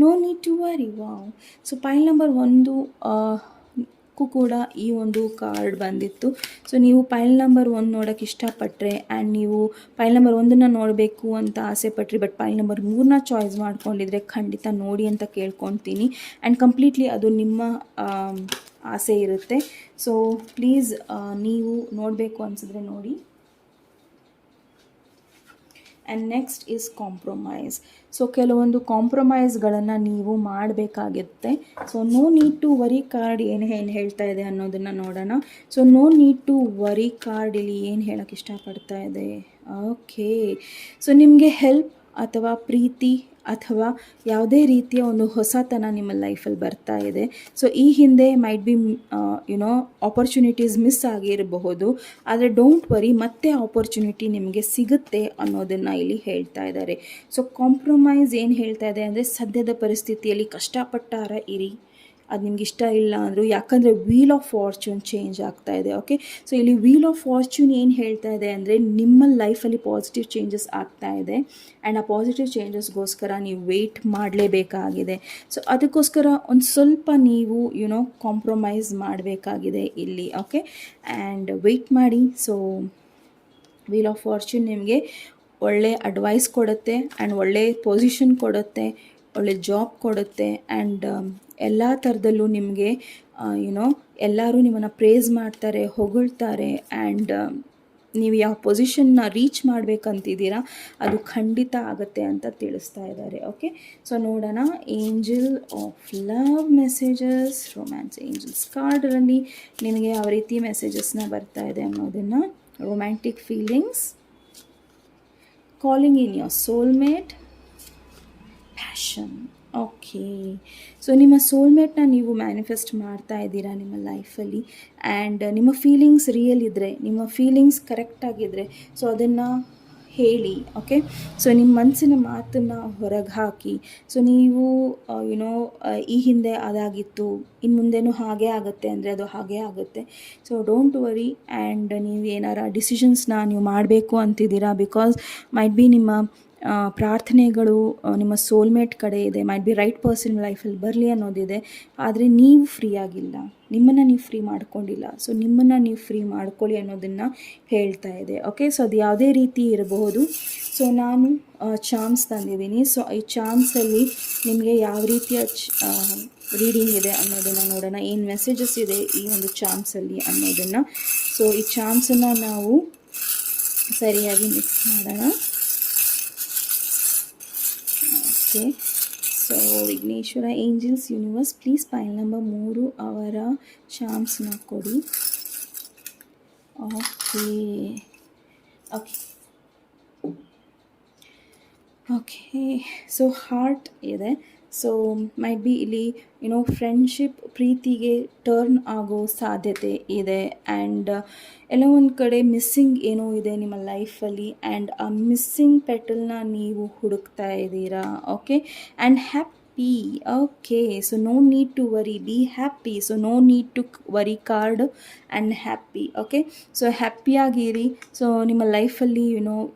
No need to worry. Wow. So file number 1 ಕೂಡ ಈ ಒಂದು ಕಾರ್ಡ್ ಬಂದಿತ್ತು. ಸೊ ನೀವು ಫೈಲ್ ನಂಬರ್ 1 ನೋಡೋಕ್ಕೆ ಇಷ್ಟಪಟ್ಟರೆ ಆ್ಯಂಡ್ ನೀವು ಫೈಲ್ ನಂಬರ್ 1ನ್ನು ನೋಡಬೇಕು ಅಂತ ಆಸೆ ಪಟ್ರಿ, ಬಟ್ ಫೈಲ್ ನಂಬರ್ 3ನ ಚಾಯ್ಸ್ ಮಾಡ್ಕೊಂಡಿದ್ರೆ ಖಂಡಿತ ನೋಡಿ ಅಂತ ಕೇಳ್ಕೊತೀನಿ ಆ್ಯಂಡ್ ಕಂಪ್ಲೀಟ್ಲಿ ಅದು ನಿಮ್ಮ ಆಸೆ ಇರುತ್ತೆ. ಸೊ ಪ್ಲೀಸ್ ನೀವು ನೋಡಬೇಕು ಅನಿಸಿದ್ರೆ ನೋಡಿ. And next is compromise. So ಕೆಲವೊಂದು ಕಾಂಪ್ರಮೈಸ್ಗಳನ್ನು ನೀವು ಮಾಡಬೇಕಾಗುತ್ತೆ. So no need to worry card ಏನು ಹೇಳ್ತಾ ಇದೆ ಅನ್ನೋದನ್ನು ನೋಡೋಣ. So no need to worry card ಇಲ್ಲಿ ಏನು ಹೇಳೋಕ್ಕೆ ಇಷ್ಟಪಡ್ತಾ ಇದೆ. ಓಕೆ. ಸೊ ನಿಮಗೆ ಹೆಲ್ಪ್ ಅಥವಾ ಪ್ರೀತಿ ಅಥವಾ ಯಾವುದೇ ರೀತಿಯ ಒಂದು ಹೊಸತನ ನಿಮ್ಮ ಲೈಫಲ್ಲಿ ಬರ್ತಾ ಇದೆ. ಸೊ ಈ ಹಿಂದೆ ಮೈಟ್ ಬಿ ಆಪರ್ಚುನಿಟೀಸ್ ಮಿಸ್ ಆಗಿರಬಹುದು, ಆದರೆ ಡೋಂಟ್ ವರಿ, ಮತ್ತೆ ಆಪರ್ಚುನಿಟಿ ನಿಮಗೆ ಸಿಗುತ್ತೆ ಅನ್ನೋದನ್ನು ಇಲ್ಲಿ ಹೇಳ್ತಾ ಇದ್ದಾರೆ. ಸೊ ಕಾಂಪ್ರಮೈಸ್ ಏನು ಹೇಳ್ತಾ ಇದೆ ಅಂದರೆ ಸದ್ಯದ ಪರಿಸ್ಥಿತಿಯಲ್ಲಿ ಕಷ್ಟಪಟ್ಟಾರ ಇರಿ, ಅದು ನಿಮ್ಗೆ ಇಷ್ಟ ಇಲ್ಲ ಅಂದರು, ಯಾಕಂದರೆ ವೀಲ್ ಆಫ್ ಫಾರ್ಚೂನ್ ಚೇಂಜ್ ಆಗ್ತಾ ಇದೆ. ಓಕೆ. ಸೊ ಇಲ್ಲಿ ವೀಲ್ ಆಫ್ ಫಾರ್ಚೂನ್ ಏನು ಹೇಳ್ತಾ ಇದೆ ಅಂದರೆ ನಿಮ್ಮ ಲೈಫಲ್ಲಿ ಪಾಸಿಟಿವ್ ಚೇಂಜಸ್ ಆಗ್ತಾ ಇದೆ ಆ್ಯಂಡ್ ಆ ಪಾಸಿಟಿವ್ ಚೇಂಜಸ್ಗೋಸ್ಕರ ನೀವು ವೆಯ್ಟ್ ಮಾಡಲೇಬೇಕಾಗಿದೆ. ಸೊ ಅದಕ್ಕೋಸ್ಕರ ಒಂದು ಸ್ವಲ್ಪ ನೀವು ಕಾಂಪ್ರಮೈಸ್ ಮಾಡಬೇಕಾಗಿದೆ ಇಲ್ಲಿ. ಓಕೆ. ಆ್ಯಂಡ್ ವೆಯ್ಟ್ ಮಾಡಿ. ಸೊ ವೀಲ್ ಆಫ್ ಫಾರ್ಚೂನ್ ನಿಮಗೆ ಒಳ್ಳೆ ಅಡ್ವೈಸ್ ಕೊಡುತ್ತೆ ಆ್ಯಂಡ್ ಒಳ್ಳೆ ಪೊಸಿಷನ್ ಕೊಡುತ್ತೆ, ಒಳ್ಳೆ ಜಾಬ್ ಕೊಡುತ್ತೆ ಆ್ಯಂಡ್ ಎಲ್ಲ ಥರದಲ್ಲೂ ನಿಮಗೆ ಎಲ್ಲರೂ ನಿಮ್ಮನ್ನು ಪ್ರೇಸ್ ಮಾಡ್ತಾರೆ, ಹೊಗಳ್ತಾರೆ ಆ್ಯಂಡ್ ನೀವು ಯಾವ ಪೊಸಿಷನ್ನ ರೀಚ್ ಮಾಡಬೇಕಂತಿದ್ದೀರಾ ಅದು ಖಂಡಿತ ಆಗುತ್ತೆ ಅಂತ ತಿಳಿಸ್ತಾ ಇದ್ದಾರೆ. ಓಕೆ. ಸೊ ನೋಡೋಣ angel of love messages, romance angels ಕಾರ್ಡಲ್ಲಿ ನಿಮಗೆ ಯಾವ ರೀತಿ ಮೆಸೇಜಸ್ನ ಬರ್ತಾ ಇದೆ ಅನ್ನೋದನ್ನು. Romantic feelings, calling in your soulmate, passion, okay. So ನಿಮ್ಮ ಸೋಲ್ಮೇಟ್ನ ನೀವು ಮ್ಯಾನಿಫೆಸ್ಟ್ ಮಾಡ್ತಾ ಇದ್ದೀರಾ ನಿಮ್ಮ ಲೈಫಲ್ಲಿ. ಆ್ಯಂಡ್ ನಿಮ್ಮ ಫೀಲಿಂಗ್ಸ್ ರಿಯಲ್ ಇದ್ದರೆ, ನಿಮ್ಮ ಫೀಲಿಂಗ್ಸ್ ಕರೆಕ್ಟಾಗಿದ್ದರೆ, ಸೊ ಅದನ್ನು ಹೇಳಿ. ಓಕೆ. ಸೊ ನಿಮ್ಮ ಮನಸ್ಸಿನ ಮಾತನ್ನು ಹೊರಗೆ ಹಾಕಿ. ಸೊ ನೀವು ಯುನೋ ಈ ಹಿಂದೆ ಅದಾಗಿತ್ತು, ಇನ್ನು ಮುಂದೆನೂ ಹಾಗೇ ಆಗುತ್ತೆ ಅಂದರೆ ಅದು ಹಾಗೇ ಆಗುತ್ತೆ. So don't worry. ಆ್ಯಂಡ್ ನೀವು ಏನಾರ ಡಿಸಿಷನ್ಸ್ನ ನೀವು ಮಾಡಬೇಕು ಅಂತಿದ್ದೀರಾ, ಬಿಕಾಸ್ ಮೈಟ್ ಬಿ ನಿಮ್ಮ ಪ್ರಾರ್ಥನೆಗಳು ನಿಮ್ಮ ಸೋಲ್ಮೇಟ್ ಕಡೆ ಇದೆ, ಮೈಟ್ ಬಿ ರೈಟ್ ಪರ್ಸನ್ ಲೈಫಲ್ಲಿ ಬರಲಿ ಅನ್ನೋದಿದೆ. ಆದರೆ ನೀವು ಫ್ರೀ ಆಗಿಲ್ಲ, ನಿಮ್ಮನ್ನು ನೀವು ಫ್ರೀ ಮಾಡ್ಕೊಂಡಿಲ್ಲ. ಸೊ ನಿಮ್ಮನ್ನು ನೀವು ಫ್ರೀ ಮಾಡ್ಕೊಳ್ಳಿ ಅನ್ನೋದನ್ನು ಹೇಳ್ತಾ ಇದೆ. ಓಕೆ. ಸೊ ಅದು ಯಾವುದೇ ರೀತಿ ಇರಬಹುದು. ಸೊ ನಾನು ಚಾನ್ಸ್ ತಂದಿದ್ದೀನಿ. ಸೊ ಈ ಚಾನ್ಸಲ್ಲಿ ನಿಮಗೆ ಯಾವ ರೀತಿಯ ರೀಡಿಂಗ್ ಇದೆ ಅನ್ನೋದನ್ನು ನೋಡೋಣ, ಏನು ಮೆಸೇಜಸ್ ಇದೆ ಈ ಒಂದು ಚಾನ್ಸಲ್ಲಿ ಅನ್ನೋದನ್ನು. ಸೊ ಈ ಚಾನ್ಸನ್ನು ನಾವು ಸರಿಯಾಗಿ ಮಿಕ್ಸ್ ಮಾಡೋಣ. Okay. So Vighneshwara angels universe please ಪೈಲ್ number 3 ಅವರ ಚಾನ್ಸ್ನ ಕೊಡಿ. Okay. Okay. Okay. So heart ಇದೆ. ಸೊ ಮೈಟ್ ಬಿ ಇಲ್ಲಿ ಫ್ರೆಂಡ್ಶಿಪ್ ಪ್ರೀತಿಗೆ ಟರ್ನ್ ಆಗೋ ಸಾಧ್ಯತೆ ಇದೆ. ಆ್ಯಂಡ್ ಎಲ್ಲ ಒಂದು ಕಡೆ ಮಿಸ್ಸಿಂಗ್ ಏನೋ ಇದೆ ನಿಮ್ಮ ಲೈಫಲ್ಲಿ. ಆ್ಯಂಡ್ ಆ ಮಿಸ್ಸಿಂಗ್ ಪೆಟಲ್ನ ನೀವು ಹುಡುಕ್ತಾ ಇದ್ದೀರಾ. Okay. And happy. Okay. So no need to worry, be happy. So no need to worry card and happy. Okay. So ಹ್ಯಾಪಿಯಾಗಿರಿ. ಸೊ ನಿಮ್ಮ ಲೈಫಲ್ಲಿ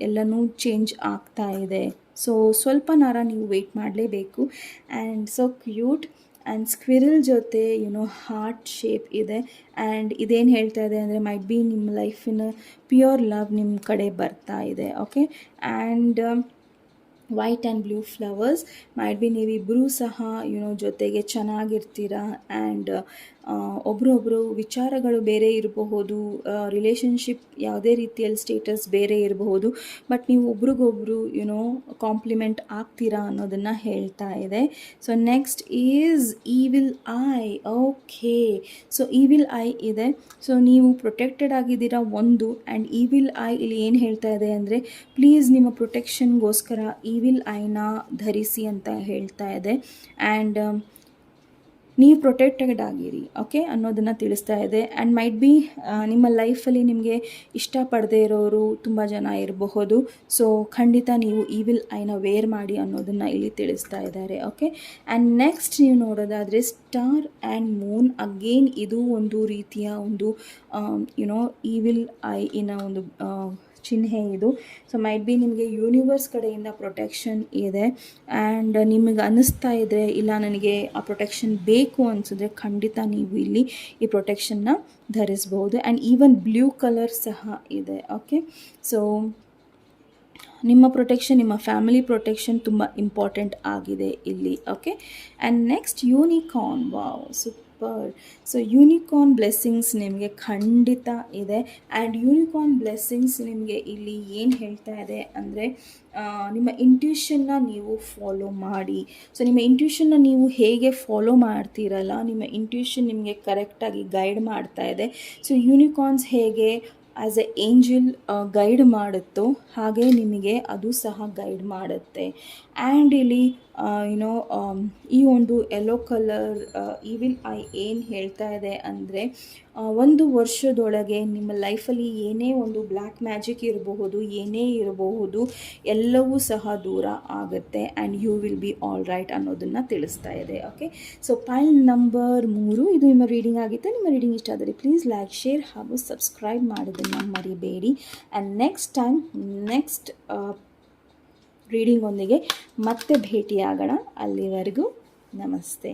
ಎಲ್ಲನೂ ಚೇಂಜ್ ಆಗ್ತಾ ಇದೆ. ಸೊ ಸ್ವಲ್ಪನಾರ ನೀವು ವೆಯ್ಟ್ ಮಾಡಲೇಬೇಕು. And so cute. And squirrel ಜೊತೆ ಹಾರ್ಟ್ ಶೇಪ್ ಇದೆ. ಆ್ಯಂಡ್ ಇದೇನು ಹೇಳ್ತಾ ಇದೆ ಅಂದರೆ ಮೈಟ್ ಬಿ ನಿಮ್ಮ ಲೈಫಿನ ಪ್ಯೂರ್ ಲವ್ ನಿಮ್ಮ ಕಡೆ ಬರ್ತಾ ಇದೆ. Okay. And white and blue flowers might be ನೀವಿಬ್ಬರೂ ಸಹ ಜೊತೆಗೆ ಚೆನ್ನಾಗಿರ್ತೀರಾ. ಆ್ಯಂಡ್ ಒಬ್ರೊಬ್ಬರು ವಿಚಾರಗಳು ಬೇರೆ ಇರಬಹುದು, ರಿಲೇಷನ್ಶಿಪ್ ಯಾವುದೇ ರೀತಿಯಲ್ಲಿ ಸ್ಟೇಟಸ್ ಬೇರೆ ಇರಬಹುದು, ಬಟ್ ನೀವು ಒಬ್ರಿಗೊಬ್ರು ಕಾಂಪ್ಲಿಮೆಂಟ್ ಆಗ್ತೀರಾ ಅನ್ನೋದನ್ನು ಹೇಳ್ತಾ ಇದೆ. So next is evil I. Okay. So evil I ಇದೆ. ಸೊ ನೀವು ಪ್ರೊಟೆಕ್ಟೆಡ್ ಆಗಿದ್ದೀರಾ ಒಂದು. ಆ್ಯಂಡ್ ಈವಿಲ್ ಐ ಇಲ್ಲಿ ಏನು ಹೇಳ್ತಾ ಇದೆ ಅಂದರೆ ಪ್ಲೀಸ್ ನಿಮ್ಮ ಪ್ರೊಟೆಕ್ಷನ್ಗೋಸ್ಕರ ಈವಿಲ್ ಐನ ಧರಿಸಿ ಅಂತ ಹೇಳ್ತಾ ಇದೆ. ಆ್ಯಂಡ್ ನೀವು ಪ್ರೊಟೆಕ್ಟೆಡ್ ಆಗಿರಿ. ಓಕೆ ಅನ್ನೋದನ್ನು ತಿಳಿಸ್ತಾ ಇದೆ. ಆ್ಯಂಡ್ ಮೈಟ್ ಬಿ ನಿಮ್ಮ ಲೈಫಲ್ಲಿ ನಿಮಗೆ ಇಷ್ಟಪಡದೇ ಇರೋರು ತುಂಬ ಜನ ಇರಬಹುದು. ಸೊ ಖಂಡಿತ ನೀವು ಈವಿಲ್ ಐನ ವೇರ್ ಮಾಡಿ ಅನ್ನೋದನ್ನು ಇಲ್ಲಿ ತಿಳಿಸ್ತಾ ಇದ್ದಾರೆ. ಓಕೆ. ಆ್ಯಂಡ್ ನೆಕ್ಸ್ಟ್ ನೀವು ನೋಡೋದಾದರೆ ಸ್ಟಾರ್ ಆ್ಯಂಡ್ ಮೂನ್. ಅಗೇನ್ ಇದು ಒಂದು ರೀತಿಯ ಒಂದು ಈವಿಲ್ ಐನ ಒಂದು ಚಿಹ್ನೆ ಇದು. ಸೊ ಮೈಟ್ ಬಿ ನಿಮಗೆ ಯೂನಿವರ್ಸ್ ಕಡೆಯಿಂದ ಪ್ರೊಟೆಕ್ಷನ್ ಇದೆ. ಆ್ಯಂಡ್ ನಿಮಗೆ ಅನ್ನಿಸ್ತಾ ಇದ್ದರೆ ಇಲ್ಲ ನನಗೆ ಆ ಪ್ರೊಟೆಕ್ಷನ್ ಬೇಕು ಅನಿಸಿದ್ರೆ ಖಂಡಿತ ನೀವು ಇಲ್ಲಿ ಈ ಪ್ರೊಟೆಕ್ಷನ್ನ ಧರಿಸ್ಬೋದು. ಆ್ಯಂಡ್ ಈವನ್ ಬ್ಲೂ ಕಲರ್ ಸಹ ಇದೆ. ಓಕೆ. ಸೊ ನಿಮ್ಮ ಪ್ರೊಟೆಕ್ಷನ್, ನಿಮ್ಮ ಫ್ಯಾಮಿಲಿ ಪ್ರೊಟೆಕ್ಷನ್ ತುಂಬ ಇಂಪಾರ್ಟೆಂಟ್ ಆಗಿದೆ ಇಲ್ಲಿ. Okay. And next unicorn. Wow, super. So unicorn blessings ನಿಮಗೆ ಖಂಡಿತ ಇದೆ. ಆ್ಯಂಡ್ ಯೂನಿಕಾರ್ನ್ ಬ್ಲೆಸ್ಸಿಂಗ್ಸ್ ನಿಮಗೆ ಇಲ್ಲಿ ಏನು ಹೇಳ್ತಾ ಇದೆ ಅಂದರೆ ನಿಮ್ಮ ಇಂಟ್ಯೂಷನ್ನ ನೀವು ಫಾಲೋ ಮಾಡಿ. ಸೊ ನಿಮ್ಮ ಇಂಟ್ಯೂಷನ್ನ ನೀವು ಹೇಗೆ ಫಾಲೋ ಮಾಡ್ತೀರಲ್ಲ, ನಿಮ್ಮ ಇಂಟ್ಯೂಷನ್ ನಿಮಗೆ ಕರೆಕ್ಟಾಗಿ ಗೈಡ್ ಮಾಡ್ತಾ ಇದೆ. ಸೊ ಯೂನಿಕಾರ್ನ್ಸ್ ಹೇಗೆ ಆ್ಯಸ್ ಎ ಏಂಜಲ್ ಗೈಡ್ ಮಾಡುತ್ತೋ ಹಾಗೆ ನಿಮಗೆ ಅದು ಸಹ ಗೈಡ್ ಮಾಡುತ್ತೆ. ಆ್ಯಂಡ್ ಇಲ್ಲಿ ಈ ಒಂದು ಯೆಲ್ಲೋ ಕಲರ್ ಈವಿಲ್ ಐ ಏನು ಹೇಳ್ತಾ ಇದೆ ಅಂದರೆ ಒಂದು ವರ್ಷದೊಳಗೆ ನಿಮ್ಮ ಲೈಫಲ್ಲಿ ಏನೇ ಒಂದು ಬ್ಲ್ಯಾಕ್ ಮ್ಯಾಜಿಕ್ ಇರಬಹುದು, ಏನೇ ಇರಬಹುದು, ಎಲ್ಲವೂ ಸಹ ದೂರ ಆಗುತ್ತೆ. And you will be all right ಅನ್ನೋದನ್ನು ತಿಳಿಸ್ತಾ ಇದೆ. ಓಕೆ. ಸೊ ಪೈಲ್ ನಂಬರ್ 3 ಇದು ನಿಮ್ಮ ರೀಡಿಂಗ್ ಆಗಿತ್ತು. ನಿಮ್ಮ ರೀಡಿಂಗ್ ಇಷ್ಟ ಆದರೆ ಪ್ಲೀಸ್ ಲೈಕ್, ಶೇರ್ ಹಾಗೂ ಸಬ್ಸ್ಕ್ರೈಬ್ ಮಾಡೋದನ್ನು ಮರಿಬೇಡಿ. And next time next reading ಒಂದಿಗೆ ಮತ್ತೆ ಭೇಟಿಯಾಗೋಣ. ಅಲ್ಲಿವರೆಗೂ ನಮಸ್ತೆ.